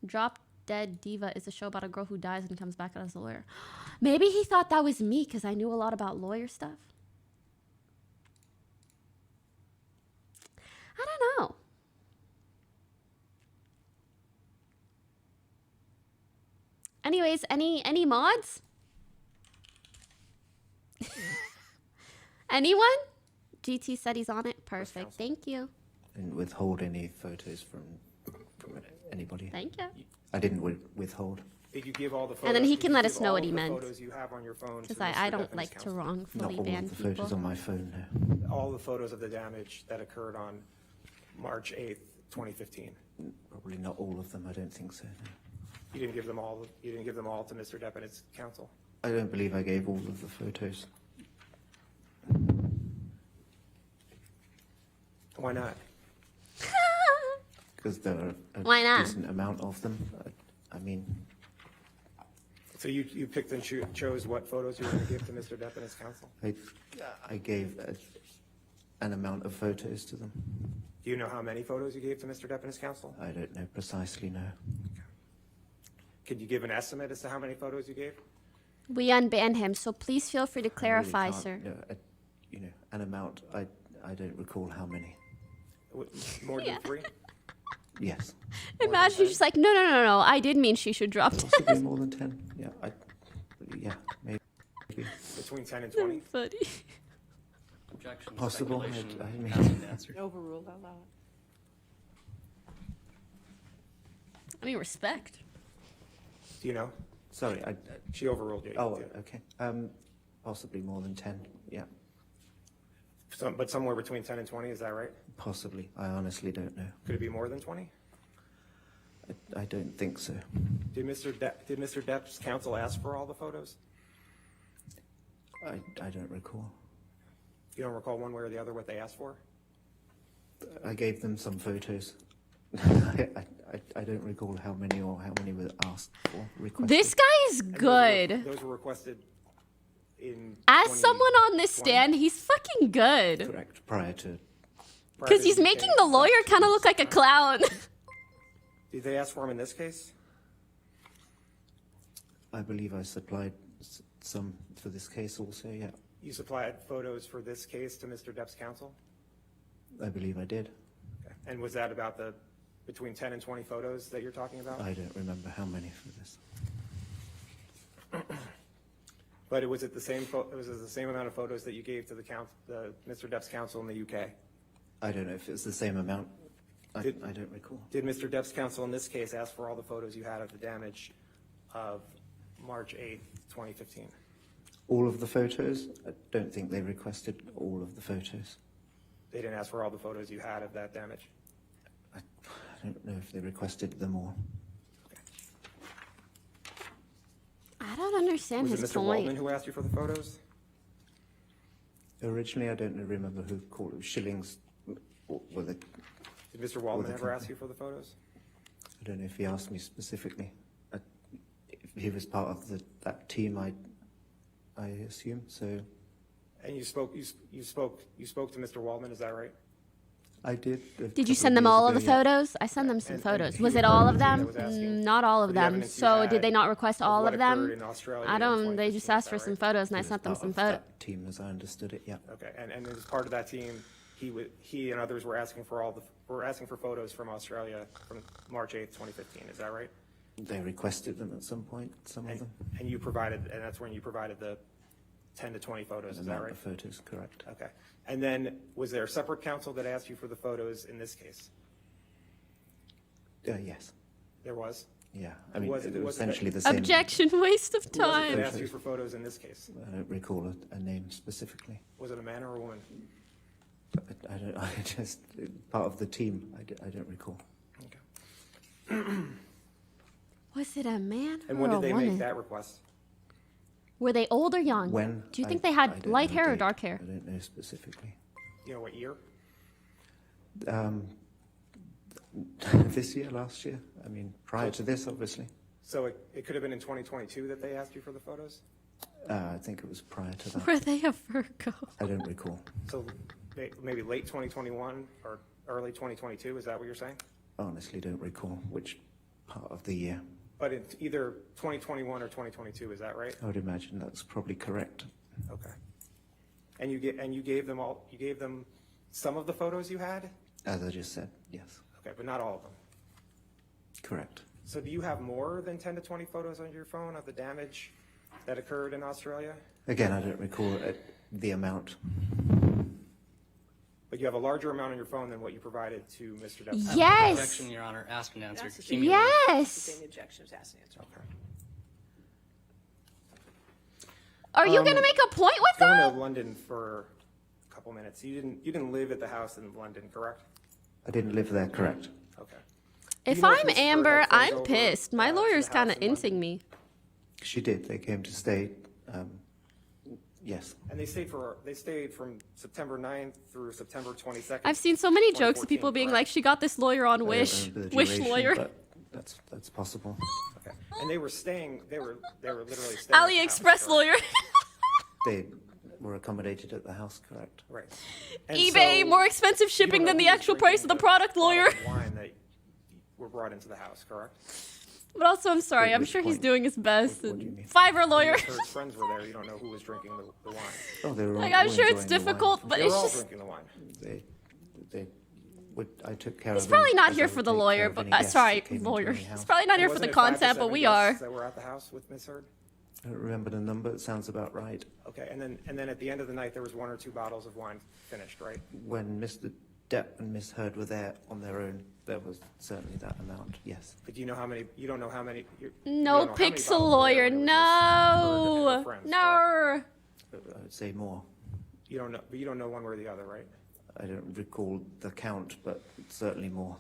Drop Dead Diva is a show about a girl who dies and comes back as a lawyer. Maybe he thought that was me because I knew a lot about lawyer stuff. I don't know. Anyways, any mods? Anyone? GT said he's on it. Perfect. Thank you. Didn't withhold any photos from anybody. Thank you. I didn't withhold. Did you give all the photos? And then he did can you let give us know all what he the meant. Photos you have on your phone. Because to Mr. I Depp don't and his like to counsel? wrongfully Not all ban of the people. photos on my phone, no. All the photos of the damage that occurred on March 8th, 2015. Probably not all of them, I don't think so, no. You didn't give them all. You didn't give them all to Mr. Depp and his counsel. I don't believe I gave all of the photos. Why not? Because there are a Why not? decent amount of them. I mean, So you picked and chose what photos you were going to give to Mr. Depp and his counsel. I gave an amount of photos to them. Do you know how many photos you gave to Mr. Depp and his counsel? I don't know precisely, no. Could you give an estimate as to how many photos you gave? We unbanned him, so please feel free to I really clarify, can't, sir. you know, an amount. I don't recall how many. More than 3? Yes. Imagine she's like, no. I did mean she should drop Possibly 10. more than 10. Yeah, maybe. Between 10 and 20? Funny. Objection. Possible. Speculation. I mean, Asking to answer. Overruled, I'll allow it. I mean, respect. Do you know? Sorry, She overruled you. Oh, okay. Possibly more than 10. Yeah, But somewhere between 10 and 20, is that right? possibly. I honestly don't know. Could it be more than 20? I don't think so. Did Mr. Depp's counsel ask for all the photos? I don't recall. You don't recall one way or the other what they asked for? I gave them some photos. I don't recall how many or how many were asked for. Requested. This guy is good. Those were requested in. As someone on this stand, he's fucking good. Correct. Prior to. Because he's making the lawyer kind of look like a clown. Did they ask for him in this case? I believe I supplied some for this case also. Yeah, You supplied photos for this case to Mr. Depp's counsel? I believe I did. Okay. And was that about the between 10 and 20 photos that you're talking about? I don't remember how many for this. But it was the same amount of photos that you gave to the Mr. Depp's counsel in the UK? I don't know if it's the same amount. I don't recall. Did Mr. Depp's counsel in this case ask for all the photos you had of the damage of March 8th, 2015? All of the photos? I don't think they requested all of the photos. They didn't ask for all the photos you had of that damage? I don't know if they requested them all. I don't understand Was his it Mr. point. Waldman who asked you for the photos? Originally, I don't remember who called it. Shillings. Were the, Did Mr. Waldman the ever ask company. you for the photos? I don't know if he asked me specifically. If he was part of that team, I assume so. And you spoke to Mr. Waldman, is that right? I did. Did you send them all of the photos? I sent them some photos. Was it all of them? Not all of them. So did they not request all of them? I don't. They just asked for some photos, and I sent them some photos. Team, as I understood it, yeah. Okay, and as part of that team, he and others were asking for photos from Australia from March 8th, 2015. Is that right? They requested them at some point. Some of them. And you provided, and that's when you provided the 10 to 20 photos. Is that Amount right? of photos, correct. Okay. And then was there a separate counsel that asked you for the photos in this case? Yes. There was? Yeah. I mean, Was it it- was was it- essentially the same. Objection, waste of Who was it time. that asked you for photos in this case? I don't recall a name specifically. Was it a man or a woman? I don't. I just part of the team. I don't recall. Was it a man And or when a did they woman? make that request? Were they old or young? When? Do you think I they had don't light know hair or date. dark hair? I don't know specifically. You know what year? This year, last year. I mean, prior to this, obviously. So it could have been in 2022 that they asked you for the photos? I think it was prior to that. Were they a Virgo? I don't recall. So maybe late 2021 or early 2022, is that what you're saying? Honestly, don't recall which part of the year. But it's either 2021 or 2022, is that right? I would imagine that's probably correct. Okay. And you gave them some of the photos you had? As I just said, yes. Okay, but not all of them. Correct. So do you have more than 10 to 20 photos on your phone of the damage that occurred in Australia? Again, I don't recall the amount. But you have a larger amount on your phone than what you provided to Mr. Depp. Yes. Objection, Your Honor. Asked and answered. Yes. Same objections, asked and answered. Okay. Are you gonna make a point with Going that? to London for a couple minutes. You didn't live at the house in London, correct? I didn't live there, correct? Okay. If you know if I'm Miss Heard Amber, had friends I'm over, pissed. My to the lawyer's house kind of in London? inting me. She did. They came to stay. Yes. And they stayed from September 9th through September 22nd. I've seen so many jokes of 2014, people being correct? like, "She got this lawyer on I don't Wish, remember the Wish duration, lawyer." but that's possible. Okay. And they were literally staying. AliExpress lawyer. They were accommodated at the house, correct? Right. And eBay, so more expensive shipping than the actual price of the product, lawyer. Wine that were brought into the house, correct? But also, I'm sorry. I'm which sure he's point? doing his best. What do you mean? Fiverr lawyer. Miss Heard's friends were there. You don't know who was drinking the wine. Oh, they were Like, all I'm sure it's enjoying the wine. difficult, but They it's were all just. drinking the wine. I took care He's of them probably not as here I for would the take lawyer, care of but any guests sorry, that came into lawyer. any He's house. probably not And here for wasn't the it 5 to content, but 7 we guests are. that were at the house with Miss Heard? I don't remember the number. It sounds about right. Okay, and then at the end of the night, there was 1 or 2 bottles of wine finished, right? When Mr. Depp and Miss Heard were there on their own, there was certainly that amount, yes. But do you know how many? You don't know how many. You No don't know how many pixel bottles were there lawyer. when it was Miss Heard and her No. friends, No. I would say more. You don't know, but you don't know one way or the other, right? I don't recall the count, but certainly more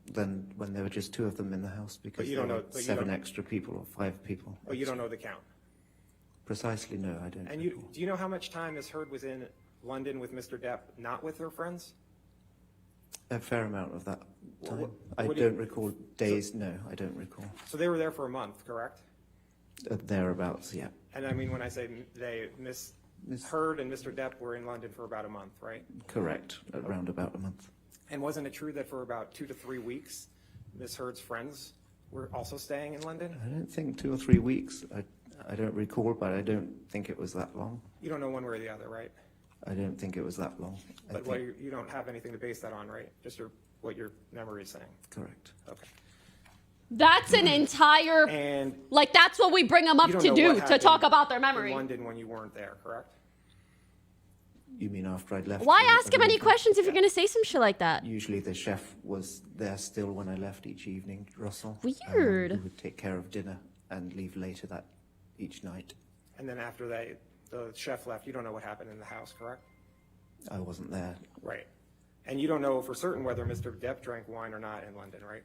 than when there were just 2 of them in the house because you there don't were know- but you 7 don't- extra people or 5 people. But you don't know the count. Precisely, no, I don't. And do you know how much time Miss Heard was in London with Mr. Depp, not with her friends? A fair amount of that time. I what do you- don't recall days, no, I don't recall. So they were there for a month, correct? Thereabouts, yeah. And I mean, when I say they, Miss Heard and Mr. Depp were in London for about a month, right? Correct, around about a month. And wasn't it true that for about 2 to 3 weeks, Miss Heard's friends were also staying in London? I don't think 2 or 3 weeks. I don't recall, but I don't think it was that long. You don't know one way or the other, right? I don't think it was that long. I But think- you don't have anything to base that on, right? Just what your memory is saying. Correct. Okay. That's an entire. And Like, that's what we bring them up you don't to know do, what to happened talk about their in memory. London when you weren't there, correct? You mean after I'd left? Why I ask him any mean, questions if you're going to say some shit like that? Usually the chef was there still when I left each evening, Russell. Weird. He would take care of dinner and leave later that each night. And then after the chef left, you don't know what happened in the house, correct? I wasn't there. Right. And you don't know for certain whether Mr. Depp drank wine or not in London, right?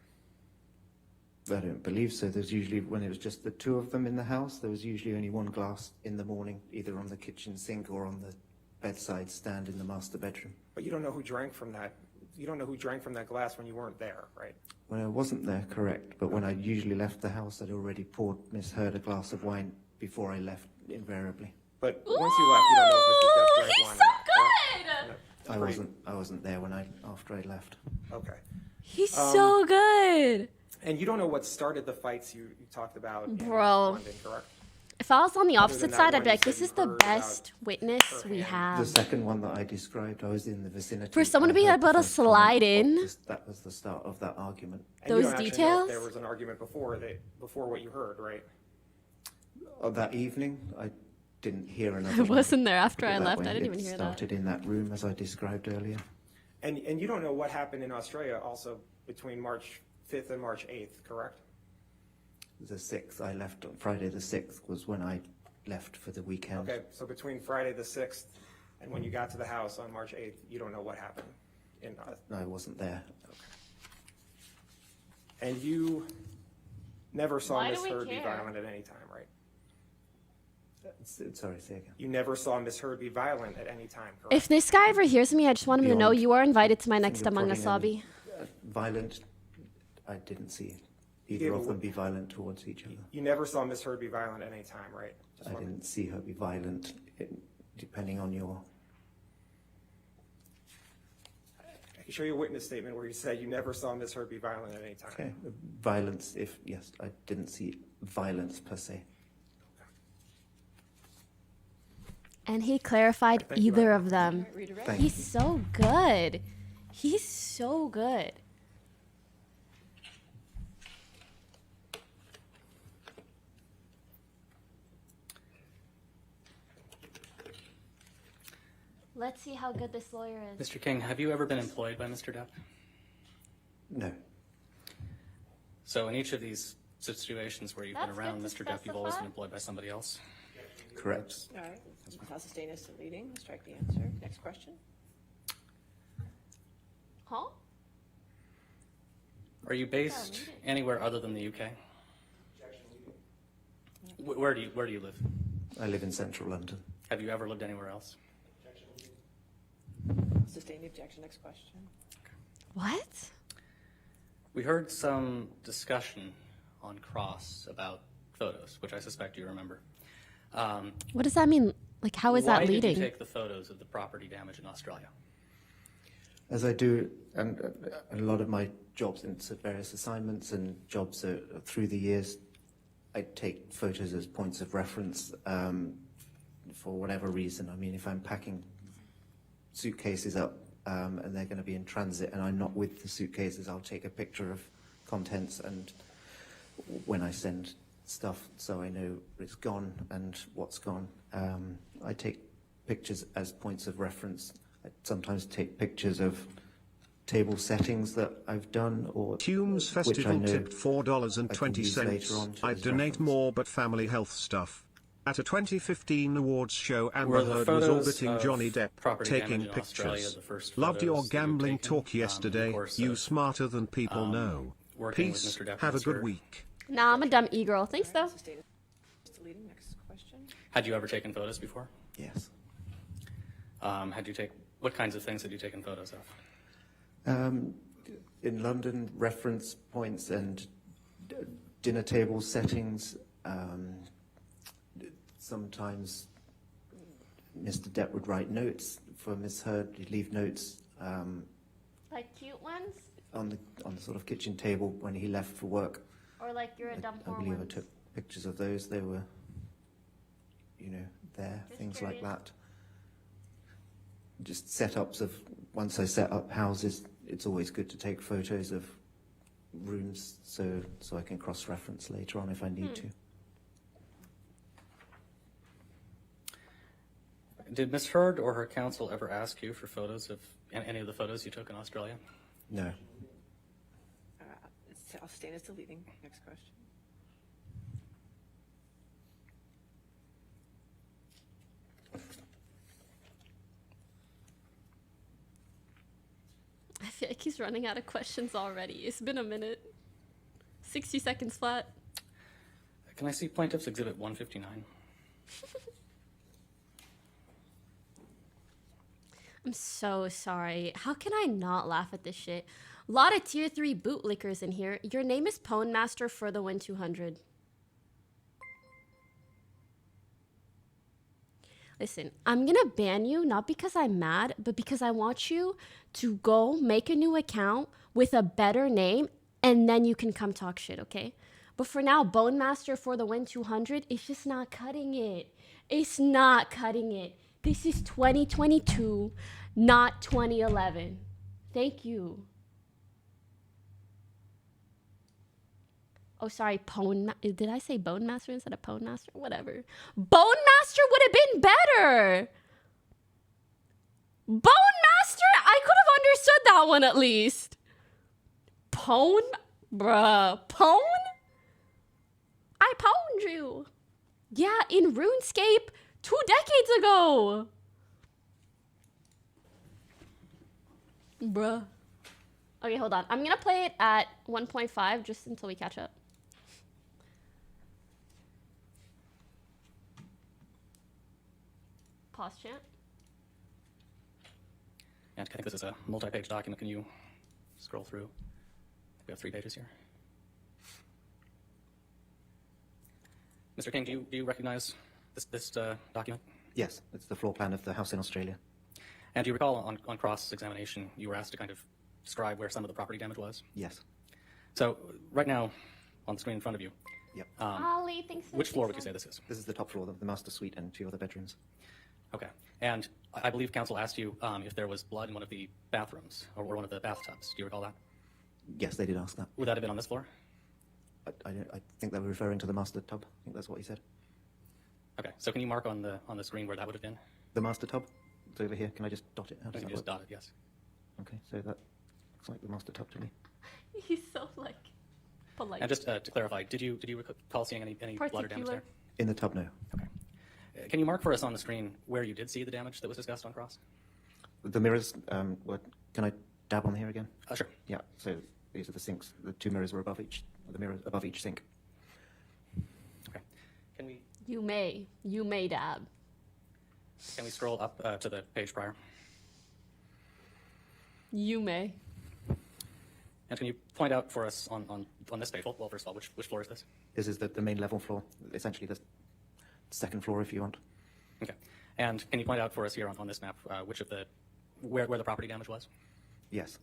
I don't believe so. There's usually, when it was just the 2 of them in the house, there was usually only 1 glass in the morning, either on the kitchen sink or on the bedside stand in the master bedroom. But you don't know who drank from that. You don't know who drank from that glass when you weren't there, right? When I wasn't there, correct, but when I usually left the house, I'd already poured Miss Heard a glass of wine before I left, invariably. But once you left, you don't know if Mr. Depp drank He's wine so or not. good! correct? I wasn't there after I left. Okay. He's so good. And you don't know what started the fights you talked about in Bro. London, correct? If I was on the Other opposite than that side, I'd one be you like, this said is you the heard best witness we The have. second one that I described, I was in the vicinity. For someone to be I heard able the to first comment. slide in. That was the start of that argument. And you Those don't actually know if details? there was an argument before what you heard, right? That evening, I didn't hear another I one. wasn't there after Put it I that left. way. I didn't It even hear that. started in that room as I described earlier. And you don't know what happened in Australia also between March 5th and March 8th, correct? The 6th, I left on Friday the 6th was when I left for the weekend. Okay, so between Friday the 6th and when you got to the house on March 8th, you don't know what happened. I wasn't there. And you never saw Why do Miss we Heard be care? violent at any time, right? Sorry, say again. You never saw Miss Heard be violent at any time, correct? If this guy ever hears me, I just want him to know Beyond you are invited to my next finger Among Us prodding hobby. and, Violent, I didn't see either of them be violent towards each other. You never saw Miss Heard be violent at any time, right? Just I wanted- didn't see her be violent, depending on your... I can show you a witness statement where you said you never saw Miss Heard be violent at any time. Okay, violence, yes, I didn't see violence per se. And he clarified Thank you, either Ryan. of them. Thank He's you. so good. He's so good. Let's see how good this lawyer is. Mr. King, have you ever been employed by Mr. Depp? No. So in each of these situations where you've That's been around good to Mr. Depp, you've always specify. been employed by somebody else? Correct. All right. I'll sustain as to leading. Strike the answer. Next question. Huh? Are you based anywhere other than the UK? Where do you live? I live in central London. Have you ever lived anywhere else? Sustain the objection. Next question. What? We heard some discussion on Cross about photos, which I suspect you remember. What does that mean? Like, how is that Why leading? did you take the photos of the property damage in Australia? As I do, and a lot of my jobs in various assignments and jobs through the years, I take photos as points of reference for whatever reason. I mean, if I'm packing suitcases up and they're going to be in transit and I'm not with the suitcases, I'll take a picture of contents, and when I send stuff so I know it's gone and what's gone, I take pictures as points of reference. I sometimes take pictures of table settings that I've done, or Humes Festival tipped $4.20. I'd donate more, but family health stuff. At a 2015 awards show, Amber Were the Heard was photos orbiting of Johnny Depp, property taking damage in Australia pictures. the first Loved your photos that you've gambling taken, talk yesterday. in the course You of, smarter than people know. working with Peace. Mr. Depp Have a and good Sir. week. Nah, I'm a dumb e-girl. Thanks, though. Sustain as to leading. Next question. Had you ever taken photos before? Yes. What kinds of things had you taken photos of? In London, reference points and dinner table settings. Sometimes Mr. Depp would write notes for Miss Heard. He'd leave notes Like cute ones? on the sort of kitchen table when he left for work. Or like you're a dumb I whore believe ones? I took pictures of those. They were, there, Just things curious. like that. Just setups of, once I set up houses, it's always good to take photos of rooms so I can cross-reference later on if I need to. Did Miss Heard or her counsel ever ask you for photos of any of the photos you took in Australia? No. I'll sustain as to leading. Next question. I feel like he's running out of questions already. It's been a minute. 60 seconds flat. Can I see Plaintiff's Exhibit 159? I'm so sorry. How can I not laugh at this shit? A lot of tier 3 bootlickers in here. Your name is Pwn Master for the Win 200. Listen, I'm gonna ban you not because I'm mad, but because I want you to go make a new account with a better name, and then you can come talk shit, okay? But for now, Bone Master for the Win 200, it's just not cutting it. It's not cutting it. This is 2022, not 2011. Thank you. Oh, sorry, did I say Bone Master instead of Pwn Master? Whatever. Bone Master would have been better. Bone Master? I could have understood that one at least. Pwn? Bruh. Pwn? I pwned you. Yeah, in RuneScape 2 decades ago. Bruh. Okay, hold on. I'm gonna play it at 1.5 just until we catch up. Pause chant. And I think this is a multi-page document. Can you scroll through? We have 3 pages here. Mr. King, do you recognize this document? Yes, it's the floor plan of the house in Australia. And do you recall on cross-examination you were asked to kind of describe where some of the property damage was? Yes. So right now on the screen in front of you, Yep. Ollie, thanks for which floor would you say this is? This is the top floor, the master suite and 2 other bedrooms. Okay. And I believe counsel asked you if there was blood in one of the bathrooms or one of the bathtubs. Do you recall that? Yes, they did ask that. Would that have been on this floor? I think they were referring to the master tub. I think that's what he said. Okay. So can you mark on the screen where that would have been? The master tub? It's over here. Can I just dot it? How does You that can just work? dot it, yes. Okay, so that looks like the master tub to me. He's so like polite. And just to clarify, did you recall seeing any blood or damage there? In the tub, no. Okay. Can you mark for us on the screen where you did see the damage that was discussed on cross? The mirrors, can I dab on here again? Sure. Yeah, so these are the sinks. The two mirrors were above each, the mirror above each sink. Okay. Can we You may dab. scroll up to the page prior? You may. And can you point out for us on this page, well, first of all, which floor is this? This is the main level floor, essentially the second floor if you want. Okay. And can you point out for us here on this map which of the where the property damage was? Yes.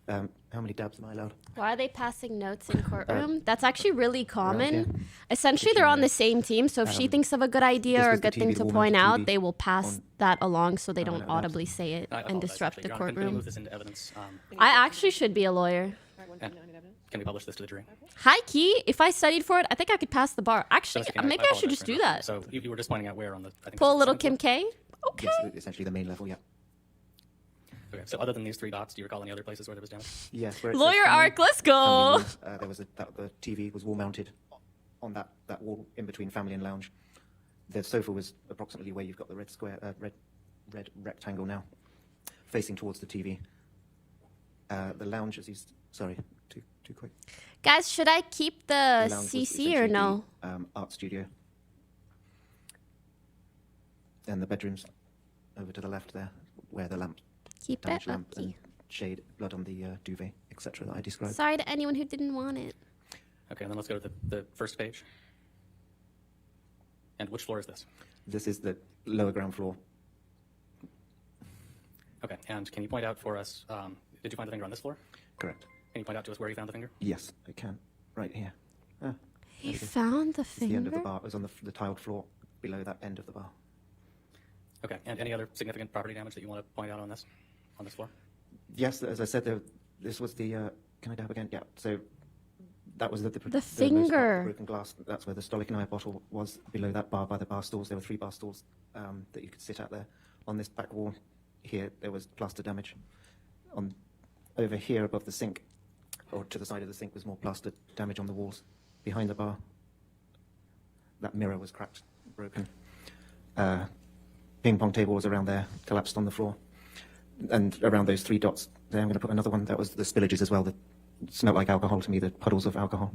How many dabs am I allowed? Why are they passing notes in courtroom? That's actually really common. here. Essentially, they're on the same team, so if she thinks of a good idea this or a was the good thing TV, to the point wall-mounted out, TV they will pass that along so they don't no, audibly say it I and apologize, disrupt the actually. Your Honor, can we courtroom. move this into evidence? I actually should be a lawyer. And can we publish this to the jury? High key, if I studied for it, I think I could pass the bar. Actually, Just kidding, maybe I should apologize just for do interrupting. that. So you were just pointing out where on the I think Pull a this is little the Kim second K. Okay. Yes, essentially the main level, yeah. floor? Okay. So other than these three dots, do you recall any other places where there was damage? Yes. Where it says Lawyer family- arc, let's family go. rooms, there was the TV was wall mounted on that wall in between family and lounge. The sofa was approximately where you've got the red square, red rectangle now, facing towards the TV. The lounge, sorry, too quick. Guys, should I keep the The lounge was CC or essentially no? the, art studio. And the bedrooms over to the left there, where the lamp, Keep it damaged lamp up. and shade, blood on the duvet, etc. that I described. Sorry to anyone who didn't want it. Okay, and then let's go to the first page. And which floor is this? This is the lower ground floor. Okay, and can you point out for us, did you find the finger on this floor? Correct. Can you point out to us where you found the finger? Yes, I can. Right here. He there we go. found the It's the end of the finger? bar. It was on the tiled floor below that end of the bar. Okay, and any other significant property damage that you want to point out on this floor? Yes, as I said, this was the. Can I dab again? Yeah. So that was the most part of finger. the broken glass. That's where the Stolichnaya bottle was, below that bar by the bar stools. There were 3 bar stools that you could sit at there. On this back wall here, there was plaster damage. Over here above the sink, or to the side of the sink, was more plaster damage on the walls. Behind the bar, that mirror was cracked, broken. Ping pong table was around there, collapsed on the floor. And around those 3 dots there, I'm going to put another one. That was the spillages as well. That smelled like alcohol to me, the puddles of alcohol.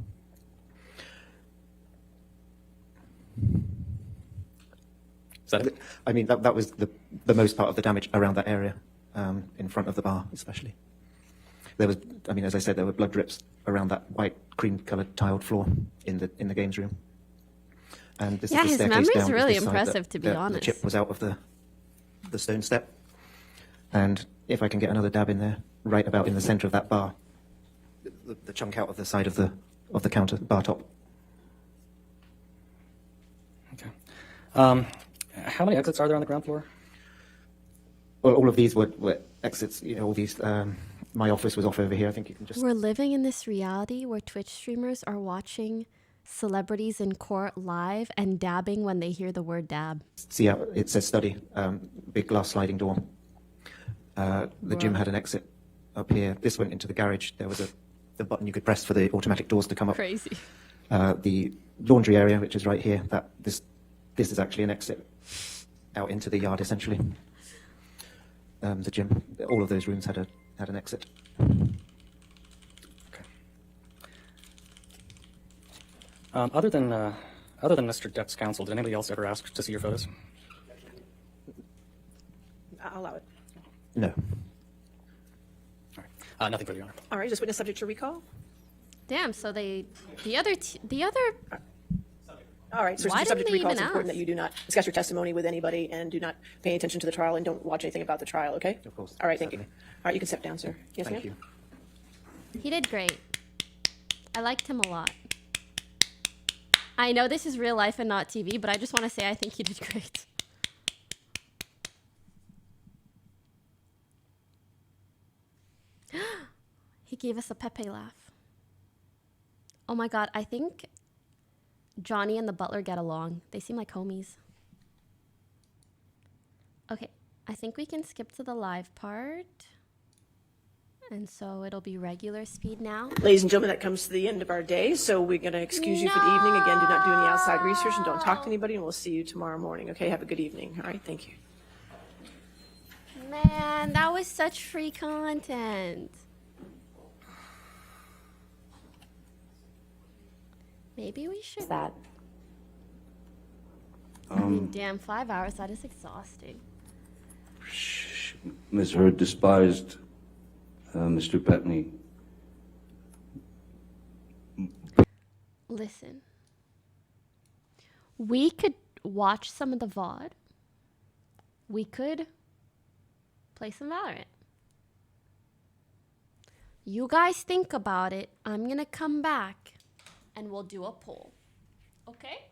Is that it? I mean, that was the most part of the damage around that area, in front of the bar especially. There was, I mean, as I said, there were blood drips around that white cream-coloured tiled floor in the games room. And this Yeah, is the his staircase memory's down really this side impressive, to be the honest. chip was out of the stone step. And if I can get another dab in there, right about in the centre of that bar, the chunk out of the side of the counter, bar top. Okay. How many exits are there on the ground floor? Well, all of these were exits. You know, all these. My office was off over here. I think you can just. We're living in this reality where Twitch streamers are watching celebrities in court live and dabbing when they hear the word dab. See how it says study, big glass sliding door. The gym had an exit up here. This went into the garage. There was the button you could press for the automatic doors to come up. Crazy. The laundry area, which is right here, this is actually an exit out into the yard, essentially. The gym, all of those rooms had an exit. Other than Mr. Depp's counsel, did anybody else ever ask to see your photos? I'll allow it. No. Nothing for the Honor. All right, is this witness subject to recall? Damn, so the other All right, so Why it's subject didn't to they recall. It's even important ask? that you do not discuss your testimony with anybody and do not pay attention to the trial and don't watch anything about the trial, okay? Of course. All right, thank you. All right, you can step down, sir. Yes, Thank ma'am? you. He did great. I liked him a lot. I know this is real life and not TV, but I just want to say I think he did great. He gave us a Pepe laugh. Oh my god, I think Johnny and the butler get along. They seem like homies. Okay, I think we can skip to the live part. And so it'll be regular speed now. Ladies and gentlemen, that comes to the end of our day, so we're going to excuse you for the evening. Again, do not do any outside research and don't talk to anybody, and we'll see you tomorrow morning. Okay, have a good evening. All right, thank you. Man, that was such free content. Maybe we should. That. I mean, damn, 5 hours, that is exhausting. Ms. Heard despised Mr. Bettany. Listen. We could watch some of the VOD. We could play some Valorant. You guys think about it. I'm gonna come back and we'll do a poll. Okay?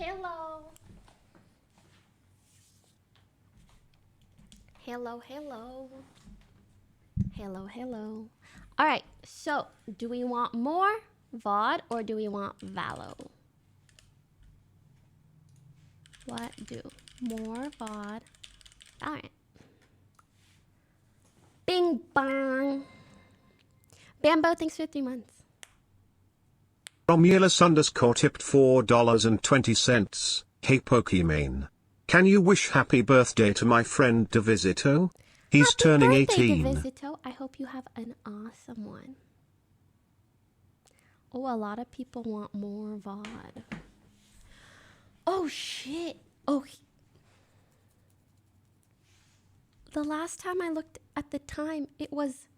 Hello. Hello, hello. Hello, hello. All right, so do we want more VOD or do we want Valo? What do? More VOD. All right. Bing bong. Bambo, thanks for 3 months. Romulus _ tipped $4.20. Hey Pokimane. Can you wish happy birthday to my friend Divisito? He's turning 18. Divisito, I hope you have an awesome one. Oh, a lot of people want more VOD. Oh shit. Oh. The last time I looked at the time, it was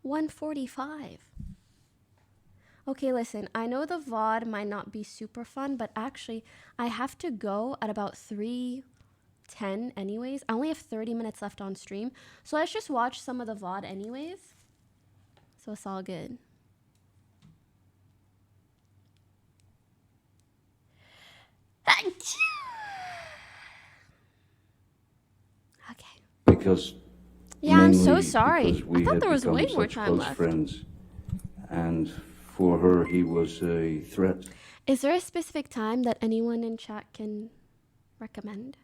1:45. Okay, listen, I know the VOD might not be super fun, but actually, I have to go at about 3:10 anyways. I only have 30 minutes left on stream, so let's just watch some of the VOD anyways. So it's all good. Okay. Because yeah, I'm so mainly sorry. because we I thought had there was become way more such time close left. friends, and for her he was a threat. Is there a specific time that anyone in chat can recommend?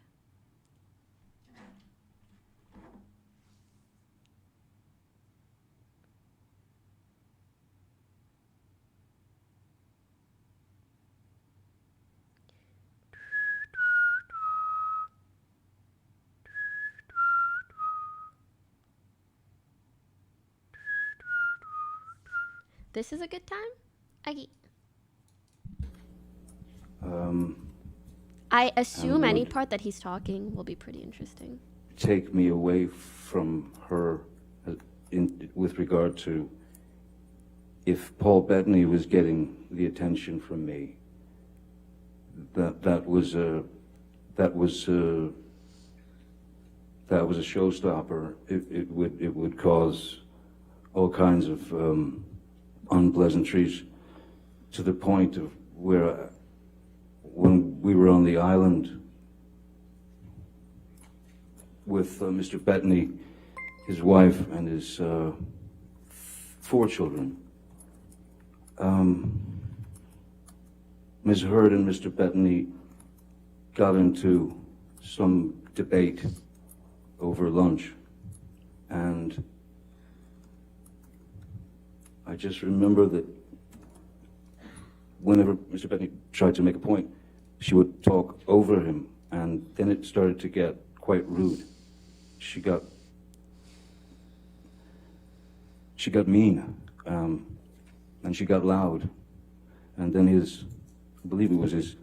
This is a good time? I assume and any would part that he's talking will be pretty interesting. take me away from her with regard to if Paul Bettany was getting the attention from me. That was a showstopper. It would cause all kinds of unpleasantries, to the point of where when we were on the island with Mr. Bettany, his wife, and his 4 children, Ms. Heard and Mr. Bettany got into some debate over lunch, and I just remember that whenever Mr. Bettany tried to make a point, she would talk over him, and then it started to get quite rude. She got mean, and she got loud, and then I believe it was his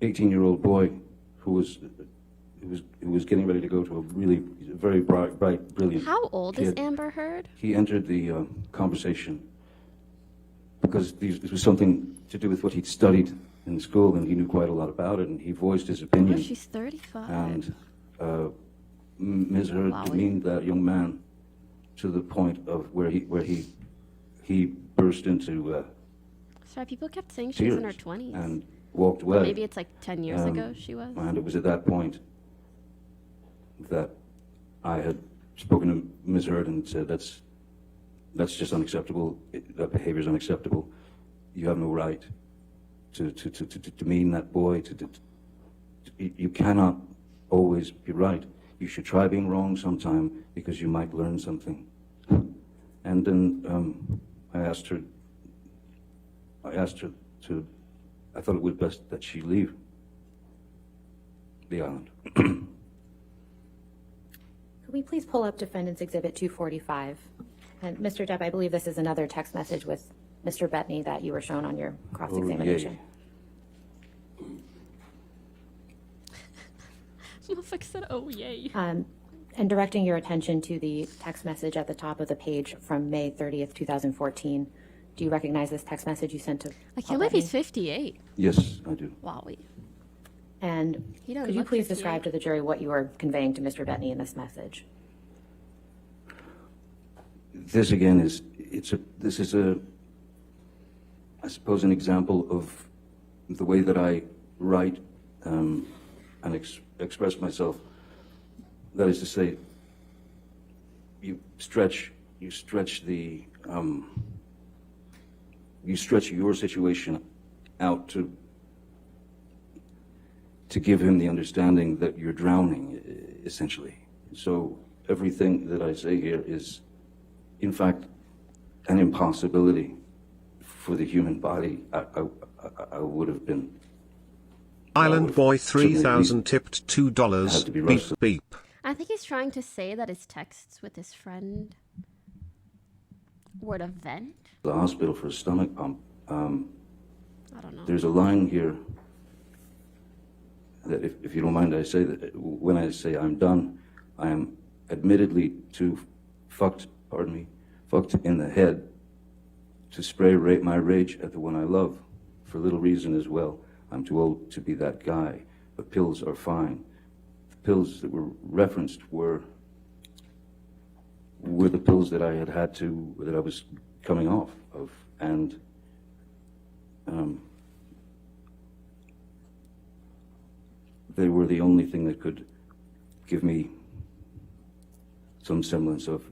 18-year-old boy who was getting ready to go to a very bright, brilliant. How old is kid. Amber Heard? He entered the conversation because this was something to do with what he'd studied in school, and he knew quite a lot about it, and he voiced his opinion. Oh, she's 35. And Ms. Heard demeaned that young man to the point of where he burst into Sorry, people kept saying she was in her tears 20s. and walked away. Maybe it's like 10 years ago she was. And it was at that point that I had spoken to Ms. Heard and said, that's just unacceptable. That behavior is unacceptable. You have no right to demean that boy. You cannot always be right. You should try being wrong sometime, because you might learn something. And then I asked her to, I thought it was best that she leave the island. Could we please pull up Defendant's Exhibit 245? And Mr. Depp, I believe this is another text message with Mr. Bettany that you were shown on your cross-examination. Motherfucker said, oh, yay. And directing your attention to the text message at the top of the page from May 30th, 2014. Do you recognize this text message you sent to I can't believe he's 58. Yes, I do. Wowie. And He doesn't could you look please 58. describe to the jury what you were conveying to Mr. Bettany in this message? This again is I suppose an example of the way that I write and express myself. That is to say, you stretch your situation out to give him the understanding that you're drowning, essentially. So everything that I say here is, in fact, an impossibility for the human body. I would have been. Island Boy 3000 tipped $2. Beep beep. I think he's trying to say that his texts with his friend were to vent. The hospital for a stomach pump. I don't know. There's a line here that, if you don't mind, I say that when I say I'm done, I am admittedly too fucked in the head to my rage at the one I love, for little reason as well. I'm too old to be that guy, but pills are fine. The pills that were referenced were the pills that that I was coming off of, and they were the only thing that could give me some semblance of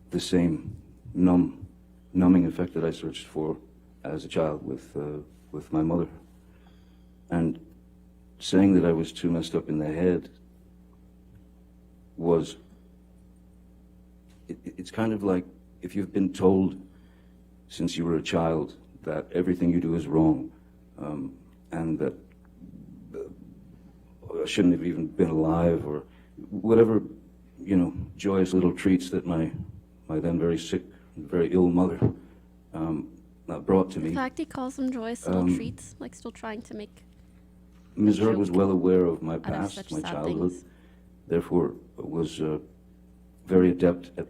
the same numbing effect that I searched for as a child with my mother. And saying that I was too messed up in the head was, it's kind of like if you've been told since you were a child that everything you do is wrong, and that I shouldn't have even been alive, or whatever, joyous little treats that my then very sick, very ill mother brought to me. The fact he calls them joyous little treats, like still trying to make. Ms. Heard was well aware of my of past, such my sad childhood, things. therefore was very adept at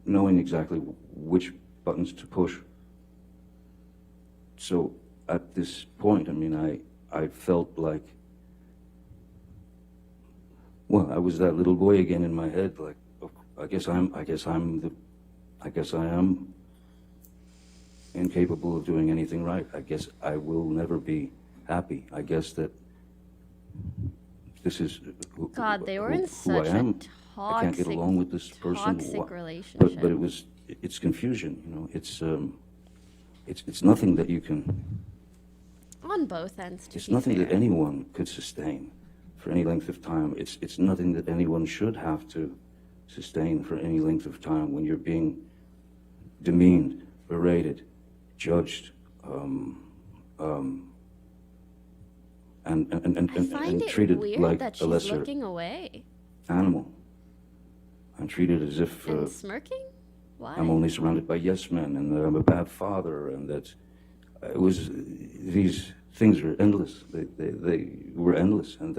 knowing exactly which buttons to push. So at this point, I mean, I felt like, well, I was that little boy again in my head, like, I guess I am incapable of doing anything right. I guess I will never be happy. I guess that this is God, they were in who such I am. a toxic, I can't get along with this person. toxic relationship. But it's confusion, it's nothing that you can, On both ends, to it's be nothing fair. that anyone could sustain for any length of time. It's nothing that anyone should have to sustain for any length of time when you're being demeaned, berated, judged, I find and it treated weird like that a she's lesser looking away animal. I'm treated as if and smirking. Why? I'm only surrounded by yes men, and that I'm a bad father, and that these things are endless. They were endless, and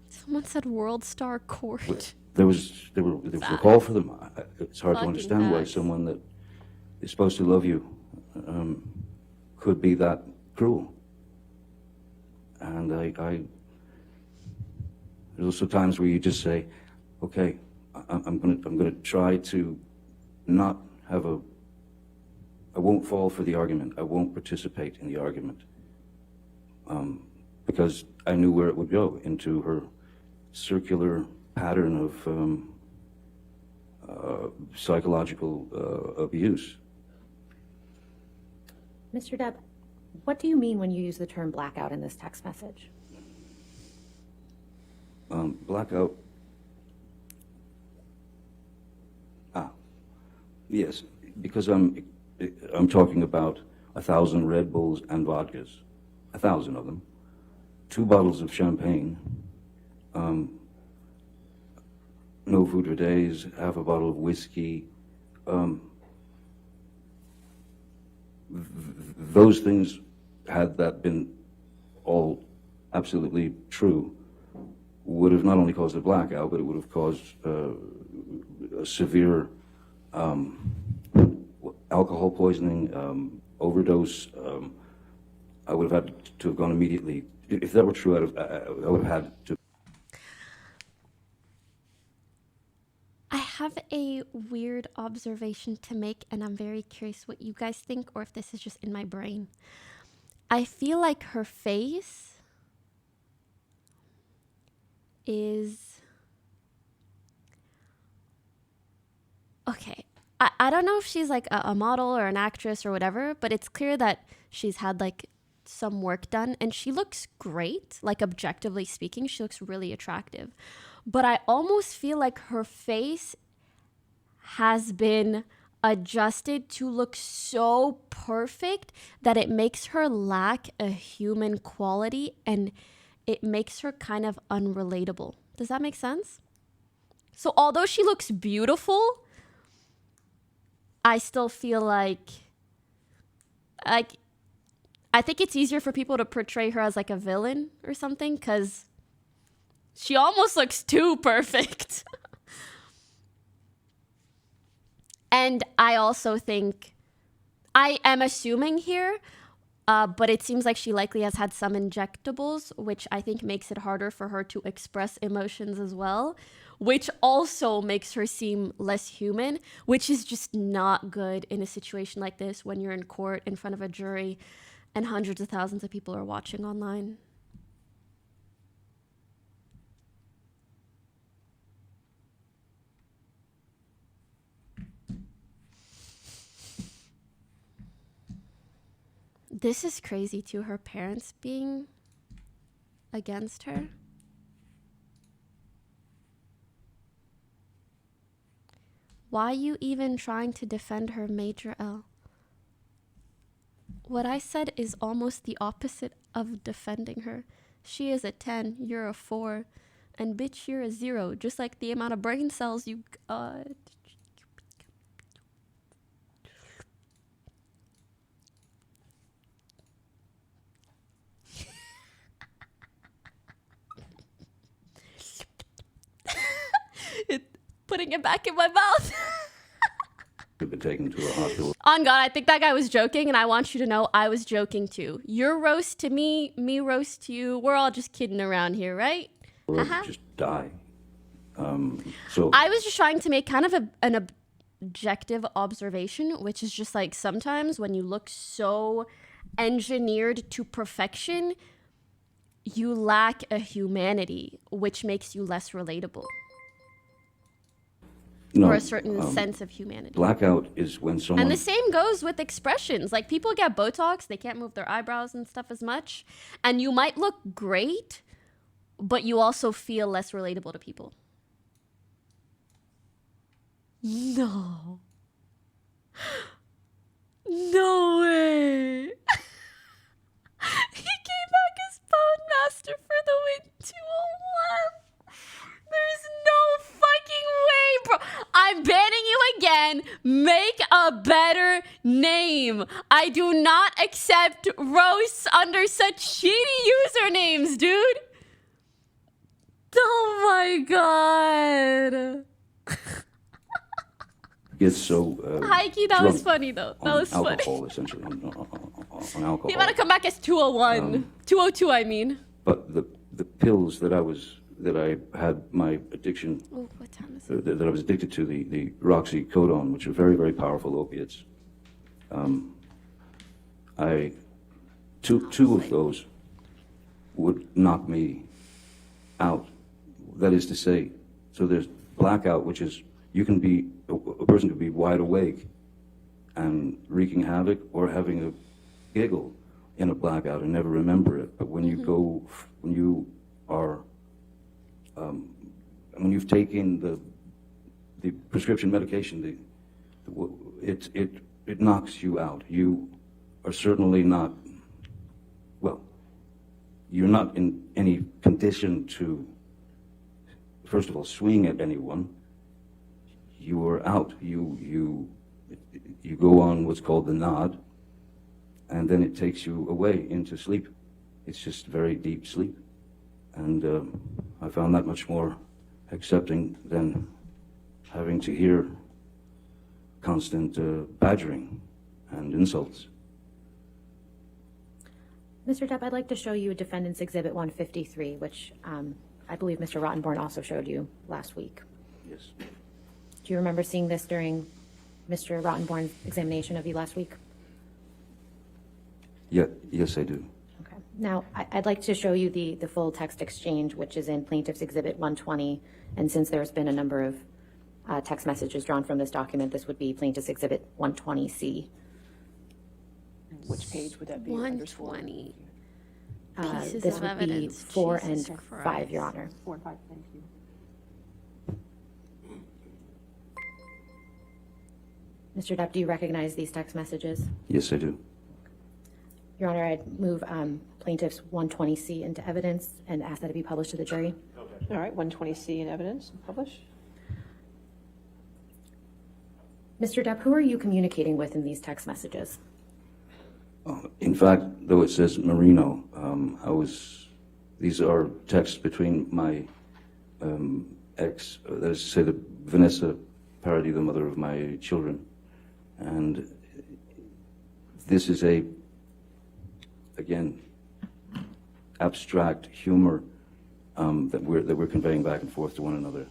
Someone said World Star Court. there was a call for them. It's hard to Fucking understand why facts. someone that is supposed to love you could be that cruel. And there's also times where you just say, okay, I'm gonna try to not have I won't fall for the argument. I won't participate in the argument. Because I knew where it would go, into her circular pattern of psychological abuse. Mr. Depp, what do you mean when you use the term blackout in this text message? Blackout. Yes, because I'm talking about 1,000 Red Bulls and vodkas, 1,000 of them, 2 bottles of champagne, no food for days, half a bottle of whiskey. Those things, had that been all absolutely true, would have not only caused a blackout, but it would have caused a severe alcohol poisoning, overdose. I would have had to have gone immediately. If that were true, I would have had to. I have a weird observation to make, and I'm very curious what you guys think, or if this is just in my brain. I feel like her face is... Okay, I don't know if she's like a model or an actress or whatever, but it's clear that she's had like some work done, and she looks great. Like, objectively speaking, she looks really attractive. But I almost feel like her face has been adjusted to look so perfect that it makes her lack a human quality, and it makes her kind of unrelatable. Does that make sense? So although she looks beautiful, I still feel like I think it's easier for people to portray her as like a villain or something, because she almost looks too perfect. And I also think, I am assuming here, but it seems like she likely has had some injectables, which I think makes it harder for her to express emotions as well, which also makes her seem less human, which is just not good in a situation like this when you're in court in front of a jury and hundreds of thousands of people are watching online. This is crazy too, her parents being against her. Why are you even trying to defend her, Major L? What I said is almost the opposite of defending her. She is a 10, you're a 4, and bitch, you're a 0, just like the amount of brain cells you got. Putting it back in my mouth. Been taken to a hospital. On God, I think that guy was joking, and I want you to know I was joking too. Your roast to me roast to you. We're all just kidding around here, right? Just die. So I was just trying to make kind of an objective observation, which is just like sometimes when you look so engineered to perfection, you lack a humanity, which makes you less relatable. no, or a certain sense of humanity. Blackout is when someone. And the same goes with expressions. Like people get Botox, they can't move their eyebrows and stuff as much. And you might look great, but you also feel less relatable to people. No. No way. He gave back his Master for the win 201. There's no fucking way, bro. I'm banning you again. Make a better name. I do not accept roasts under such shitty usernames, dude. Oh my god. Gets so. Heike, that was funny though. That was alcohol, funny. Essentially, on alcohol. He better come back as 201. 202, I mean. But the pills that I had my addiction. Oh, what time is it? That I was addicted to, the roxycodone, which are very, very powerful opiates. Two of those would knock me out. That is to say, so there's blackout, which is a person could be wide awake and wreaking havoc, or having a giggle in a blackout and never remember it. But when you've taken the prescription medication, it knocks you out. You are certainly not, well, you're not in any condition to, first of all, swing at anyone. You are out. You go on what's called the nod, and then it takes you away into sleep. It's just very deep sleep. And I found that much more accepting than having to hear constant badgering and insults. Mr. Depp, I'd like to show you a Defendant's Exhibit 153, which I believe Mr. Rottenborn also showed you last week. Yes. Do you remember seeing this during Mr. Rottenborn's examination of you last week? Yeah, yes, I do. Okay. Now, I'd like to show you the full text exchange, which is in Plaintiff's Exhibit 120. And since there's been a number of text messages drawn from this document, this would be Plaintiff's Exhibit 120C. Which page would that be? 120. This would be 4 and 5, Your Honor. 4 and 5, thank you. Mr. Depp, do you recognize these text messages? Yes, I do. Your Honor, I'd move Plaintiff's 120C into evidence and ask that it be published to the jury. All right, 120C in evidence, publish. Mr. Depp, who are you communicating with in these text messages? In fact, though it says Marino, these are texts between my ex, that is to say, Vanessa parody the mother of my children. And this is again, abstract humor that we're conveying back and forth to one another.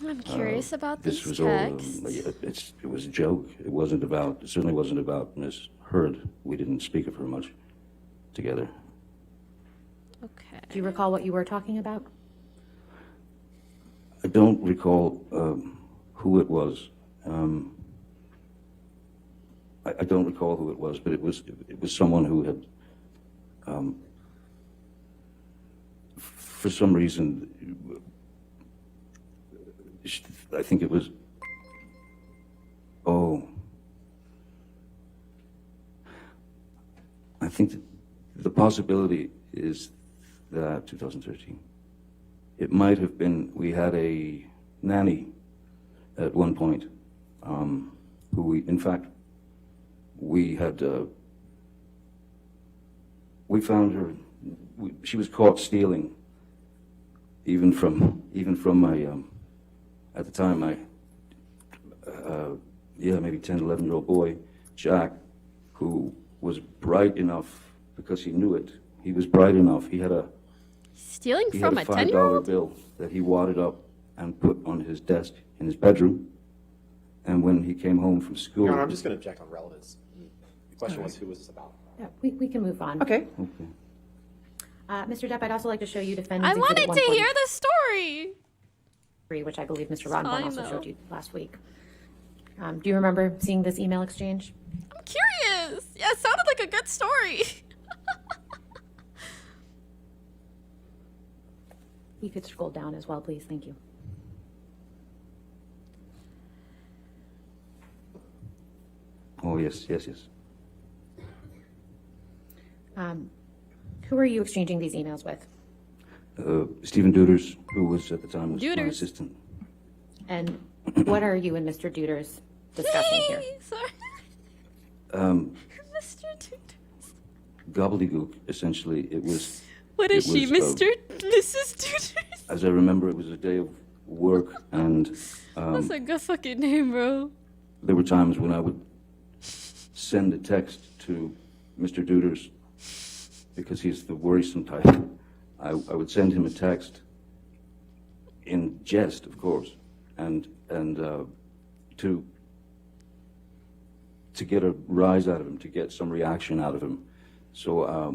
I'm curious about This these was texts. it was a joke. It certainly wasn't about Miss Heard. We didn't speak of her much together. Okay. Do you recall what you were talking about? I don't recall who it was. I don't recall who it was, but it was someone who had, for some reason, I think it was. Oh, I think that the possibility is that 2013. It might have been, we had a nanny at one point, who in fact, we found her, she was caught stealing, even from my, at the time, my, maybe 10, 11-year-old boy, Jack, who was bright enough, because he knew it, he was bright enough, he had a $5 bill that he wadded up and put on his desk in his bedroom. And when he came home from school... Your Honor, I'm just going to object on relevance. The question was, who was this about? Yeah, we can move on. Okay. Mr. Depp, I'd also like to show you defendants. I wanted to hear the story. Which I believe Mr. Rottenborn also showed you last week. Do you remember seeing this email exchange? I'm curious. Yeah, it sounded like a good story. You could scroll down as well, please. Thank you. Oh, yes. Who are you exchanging these emails with? Stephen Duders, who was at the time my assistant. And what are you and Mr. Duders discussing here? Sorry. Mr. Duders. Gobbledygook, essentially. It was... What is she, Mr. Mrs. Duders? As I remember, it was a day of work, and... That's a good fucking name, bro. There were times when I would send a text to Mr. Duders, because he's the worrisome type. I would send him a text in jest, of course, and to get a rise out of him, to get some reaction out of him. So, I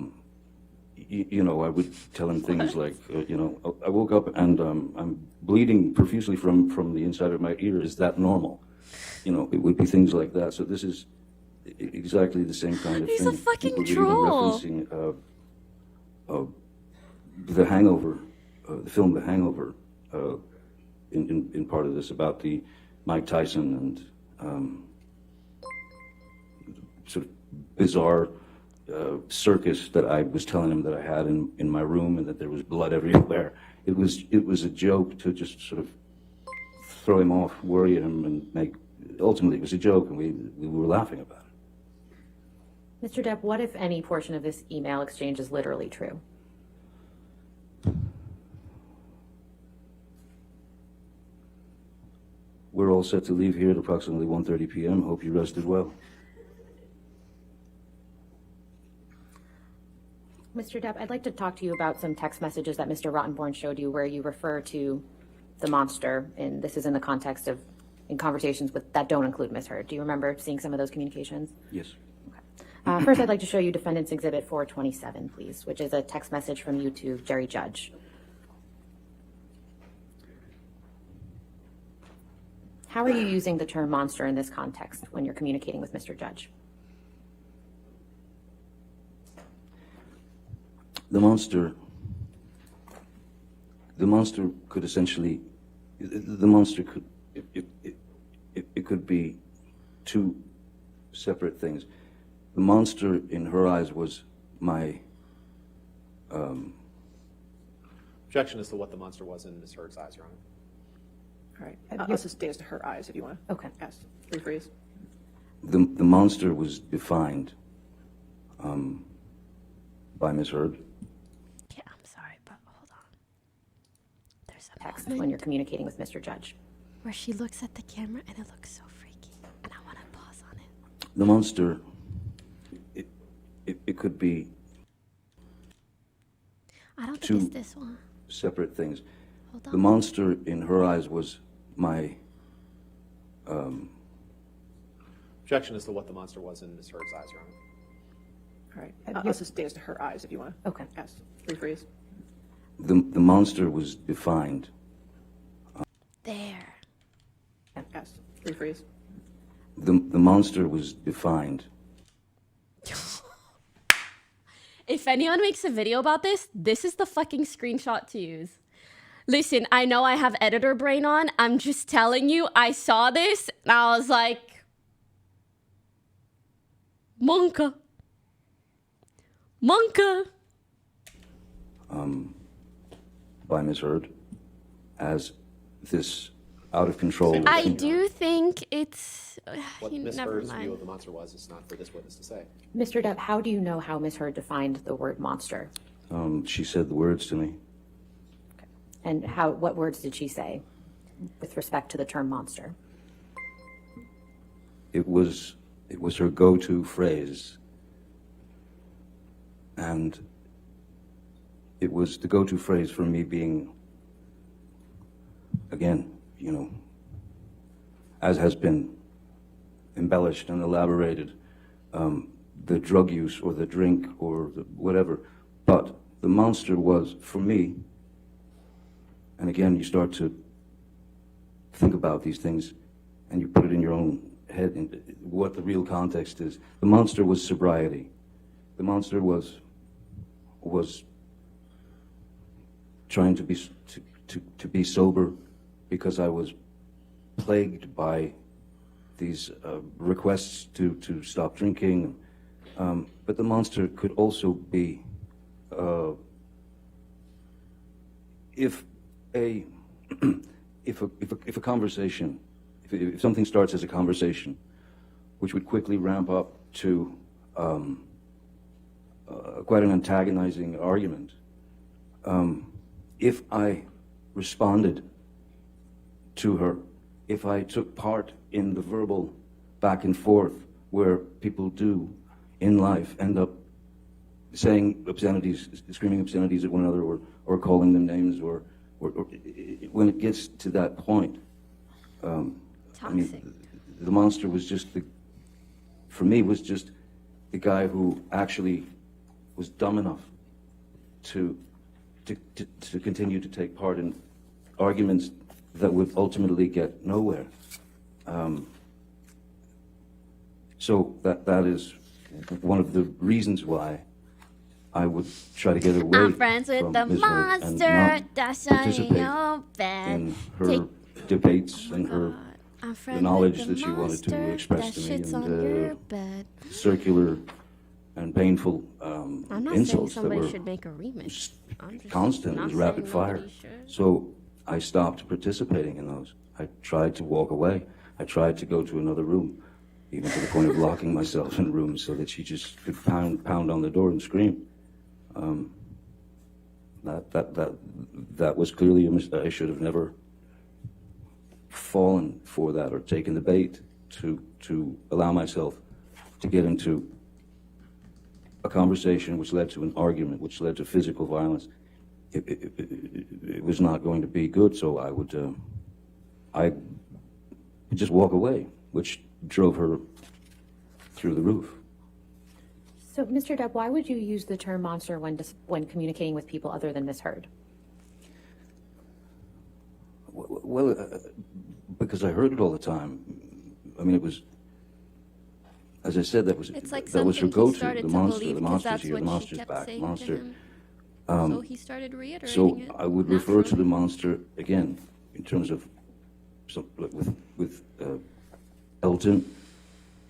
would tell him things like, I woke up and I'm bleeding profusely from the inside of my ear. Is that normal? It would be things like that. So this is exactly the same kind of thing. He's a fucking We're troll. Even referencing The Hangover, the film The Hangover, in part of this, about the Mike Tyson and sort of bizarre circus that I was telling him that I had in my room, and that there was blood everywhere. It was a joke to just sort of throw him off, worry him, and ultimately it was a joke, and we were laughing about it. Mr. Depp, what, if any, portion of this email exchange is literally true? We're all set to leave here at approximately 1:30 p.m. Hope you rested well. Mr. Depp, I'd like to talk to you about some text messages that Mr. Rottenborn showed you where you refer to the monster, and this is in the context of in conversations that don't include Ms. Heard. Do you remember seeing some of those communications? Yes. First, I'd like to show you Defendant's Exhibit 427, please, which is a text message from you to Jerry Judge. How are you using the term monster in this context when you're communicating with Mr. Judge? The monster could essentially, it could be two separate things. The monster in her eyes was my... Objection as to what the monster was in Ms. Heard's eyes, Your Honor. All right. Let's just stay as to her eyes if you want to ask, rephrase. The monster was defined by Ms. Heard. Yeah, I'm sorry, but hold on. There's a text when you're communicating with Mr. Judge. where she looks at the camera and it looks so freaky, and I want to pause on it. The monster, it could be I don't think two it's this one. separate things. Hold on. The monster in her eyes was my Objection as to what the monster was in Ms. Heard's eyes, Your Honor. All right. I'll just stay as to her eyes if you want to. Okay. Yes. Rephrase. the monster was defined. There. Yes. Rephrase. The monster was defined. If anyone makes a video about this, this is the fucking screenshot to use. Listen, I know I have editor brain on. I'm just telling you, I saw this and I was like, Monka. By Ms. Heard as this out of control. I do think it's. What Ms. Never Heard's mind. view of the monster was, it's not for this witness to say. Mr. Depp, how do you know how Ms. Heard defined the word monster? She said the words to me. And what words did she say with respect to the term monster? It was her go-to phrase, and it was the go-to phrase for me being, again, as has been embellished and elaborated, the drug use or the drink or the whatever. But the monster was, for me, and again, you start to think about these things and you put it in your own head, what the real context is. The monster was sobriety. The monster was trying to be sober because I was plagued by these requests to stop drinking. But the monster could also be if a conversation, if something starts as a conversation, which would quickly ramp up to quite an antagonizing argument, if I responded to her, if I took part in the verbal back and forth where people do in life end up saying obscenities, screaming obscenities at one another, or calling them names, or when it gets to that point, I mean, the monster was just for me, was just the guy who actually was dumb enough to continue to take part in arguments that would ultimately get nowhere. So that is one of the reasons why I would try to get away I'm friends with from the Ms. Heard and monster not that's on participate your bed. in her debates and her the knowledge that she wanted to express to me, and circular and painful I'm not saying insults that somebody were should make a remix. I'm just constant. It not was rapid saying fire. nobody should. So I stopped participating in those. I tried to walk away. I tried to go to another room, even to the point of locking myself in rooms so that she just could pound on the door and scream. That was clearly a mistake. I should have never fallen for that or taken the bait to allow myself to get into a conversation which led to an argument, which led to physical violence. It was not going to be good, so I would just walk away, which drove her through the roof. So, Mr. Depp, why would you use the term monster when communicating with people other than Ms. Heard? Well, because I heard it all the time. I mean, it was, as I said, that was It's like that was her something he go-to. started The to monster, believe the 'cause monster's that's here, the what she monster's kept back, saying to monster. him. So he started reiterating So it. I would refer to the monster again in terms of with Elton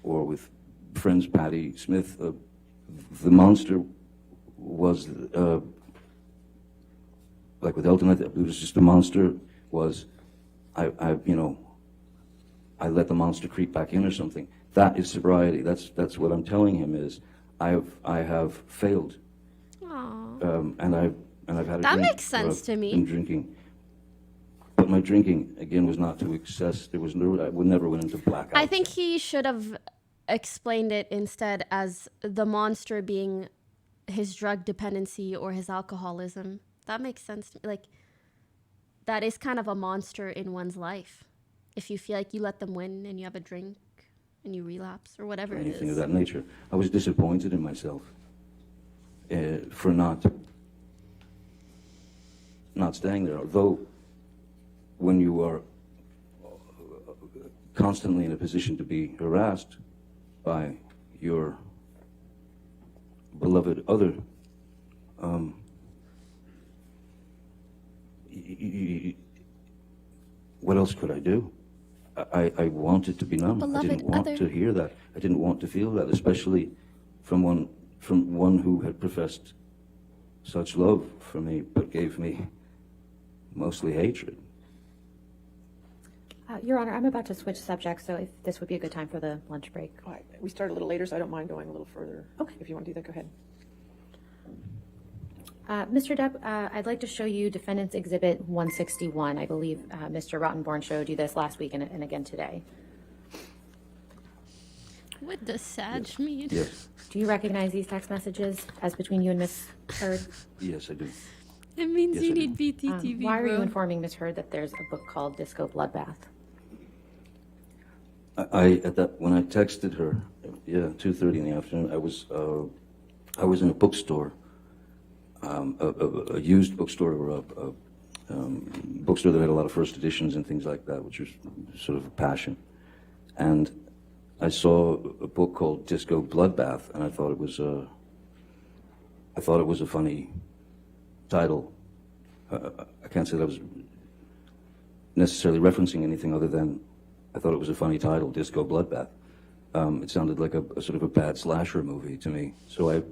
or with friends Patti Smith. The monster was like with Elton. It was just the monster was I let the monster creep back in or something. That is sobriety. That's what I'm telling him is I have failed. And I've had a That drink, makes sense or to I've me. been drinking, but But my drinking, again, was not to excess. There was no, I would never went into blackout. I think he should have explained it instead as the monster being his drug dependency or his alcoholism. That makes sense to me. Like, that is kind of a monster in one's life. If you feel like you let them win and you have a drink and you relapse or whatever it Anything is. of that nature. I was disappointed in myself for not staying there. Although, when you are constantly in a position to be harassed by your beloved other, what else could I do? I wanted to be numb. I didn't want to hear that. I didn't want to feel that, especially from one who had professed such love for me, but gave me mostly hatred. Your Honor, I'm about to switch subjects, so if this would be a good time for the lunch break. All right. We started a little later, so I don't mind going a little further. Okay. If you want to do that, go ahead. Mr. Depp, I'd like to show you Defendant's Exhibit 161. I believe Mr. Rottenborn showed you this last week and again today. What does Sag mean? Yes. Do you recognize these text messages as between you and Miss Heard? Yes, I do. It means Yes, you I do. need BTTV, Why are you bro. informing Miss Heard that there's a book called Disco Bloodbath? When I texted her, 2:30 in the afternoon, I was in a bookstore, a used bookstore or a bookstore that had a lot of first editions and things like that, which was sort of a passion. And I saw a book called Disco Bloodbath, and I thought it was a funny title. I can't say that I was necessarily referencing anything other than I thought it was a funny title, Disco Bloodbath. It sounded like a sort of a bad slasher movie to me. So I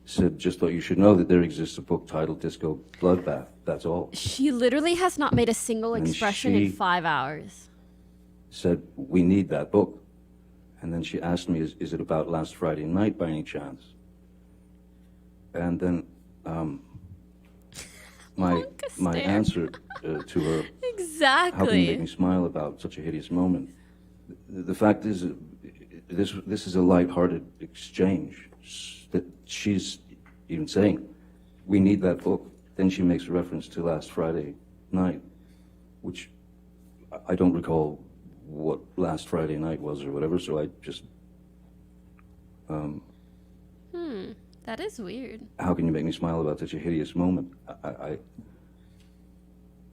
said, just thought you should know that there exists a book titled Disco Bloodbath. That's all. She literally has not made a single And expression in 5 hours. Said, we need that book. And then she asked me, is it about last Friday night by any chance? And then my answer to her, Exactly. how can you make me smile about such a hideous moment? The fact is, this is a light-hearted exchange that she's even saying, we need that book. Then she makes a reference to last Friday night, which I don't recall what last Friday night was or whatever, so I just... That is weird. How can you make me smile about such a hideous moment?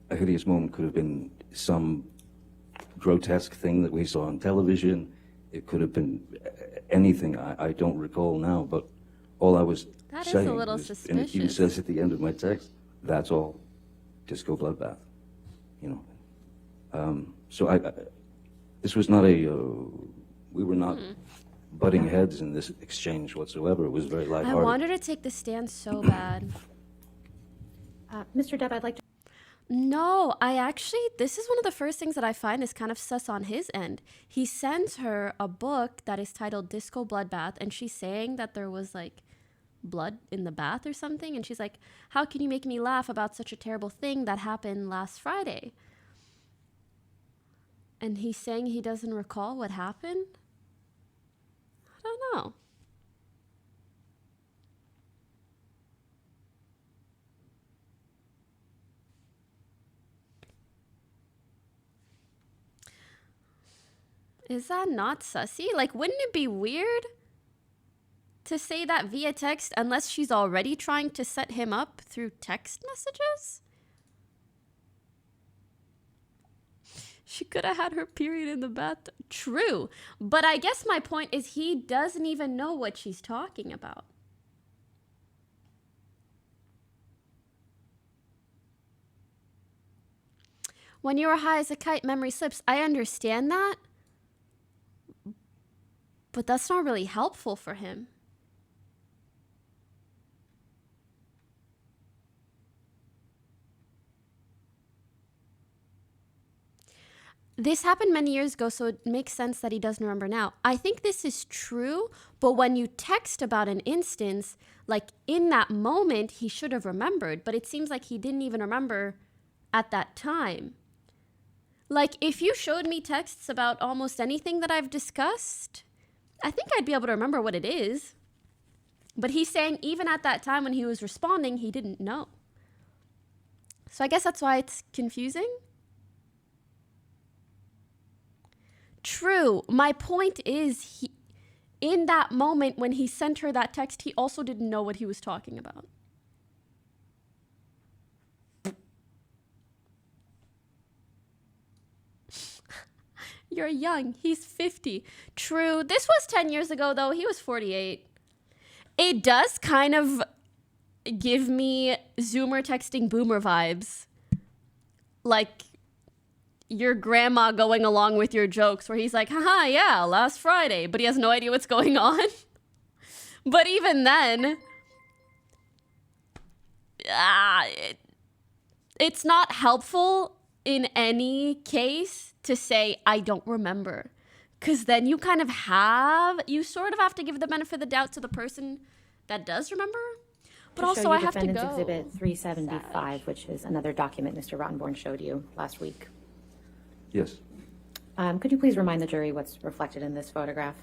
A hideous moment could have been some grotesque thing that we saw on television. It could have been anything. I don't recall now, but all I was That is saying a little was, and it even suspicious. says at the end of my text, that's all. Disco Bloodbath, you know. So this was not we were not butting heads in this exchange whatsoever. It was very I lighthearted. want her to take the stand so bad. Mr. Depp, I'd like to... No, this is one of the first things that I find is kind of sus on his end. He sends her a book that is titled Disco Bloodbath, and she's saying that there was like blood in the bath or something. And she's like, how can you make me laugh about such a terrible thing that happened last Friday? And he's saying he doesn't recall what happened? I don't know. Is that not sussy? Like, wouldn't it be weird to say that via text unless she's already trying to set him up through text messages? She could have had her period in the bathtub. True. But I guess my point is he doesn't even know what she's talking about. When you were high as a kite, memory slips. I understand that. But that's not really helpful for him. This happened many years ago, so it makes sense that he doesn't remember now. I think this is true, but when you text about an instance, like in that moment, he should have remembered, but it seems like he didn't even remember at that time. Like, if you showed me texts about almost anything that I've discussed, I think I'd be able to remember what it is. But he's saying even at that time when he was responding, he didn't know. So I guess that's why it's confusing. True. My point is, in that moment when he sent her that text, he also didn't know what he was talking about. You're young. He's 50. True. This was 10 years ago, though. He was 48. It does kind of give me Zoomer texting boomer vibes. Like your grandma going along with your jokes where he's like, haha, yeah, last Friday. But he has no idea what's going on. But even then, it's not helpful in any case to say, I don't remember. Because then you sort of have to give the benefit of the doubt to the person that does remember. But also I have to go. Exhibit 375, which is another document Mr. Rottenborn showed you last week. Yes. Could you please remind the jury what's reflected in this photograph?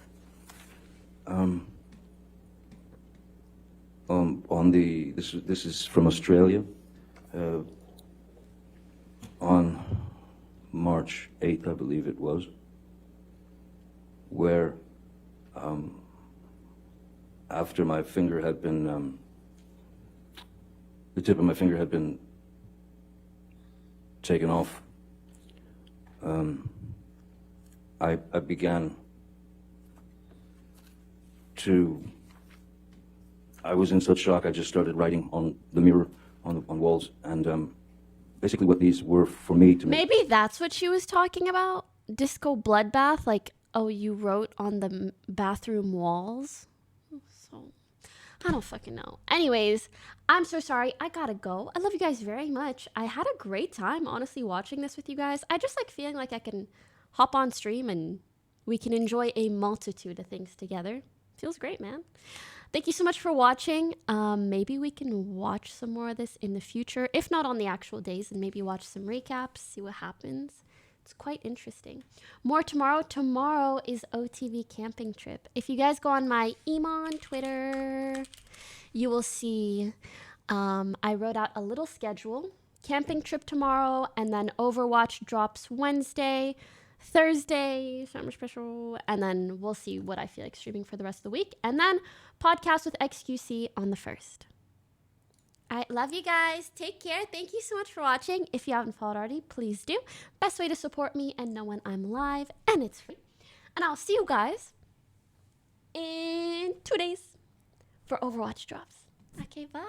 This is from Australia. On March 8th, I believe it was, where after my finger had been, the tip of my finger had been taken off, I began to, I was in such shock, I just started writing on the mirror, on walls, and basically what these were for me to make. Maybe that's what she was talking about? Disco bloodbath? Like, oh, you wrote on the bathroom walls? So, I don't fucking know. Anyways, I'm so sorry. I gotta go. I love you guys very much. I had a great time, honestly, watching this with you guys. I just like feeling like I can hop on stream and we can enjoy a multitude of things together. Feels great, man. Thank you so much for watching. Maybe we can watch some more of this in the future. If not on the actual days, and maybe watch some recaps, see what happens. It's quite interesting. More tomorrow. Tomorrow is OTV camping trip. If you guys go on my Iman Twitter, you will see I wrote out a little schedule. Camping trip tomorrow, and then Overwatch drops Wednesday, Thursday, summer special, and then we'll see what I feel like streaming for the rest of the week. And then podcast with XQC on the 1st. All right, love you guys. Take care. Thank you so much for watching. If you haven't followed already, please do. Best way to support me and know when I'm live, and it's free. And I'll see you guys in 2 days for Overwatch drops. Okay, bye.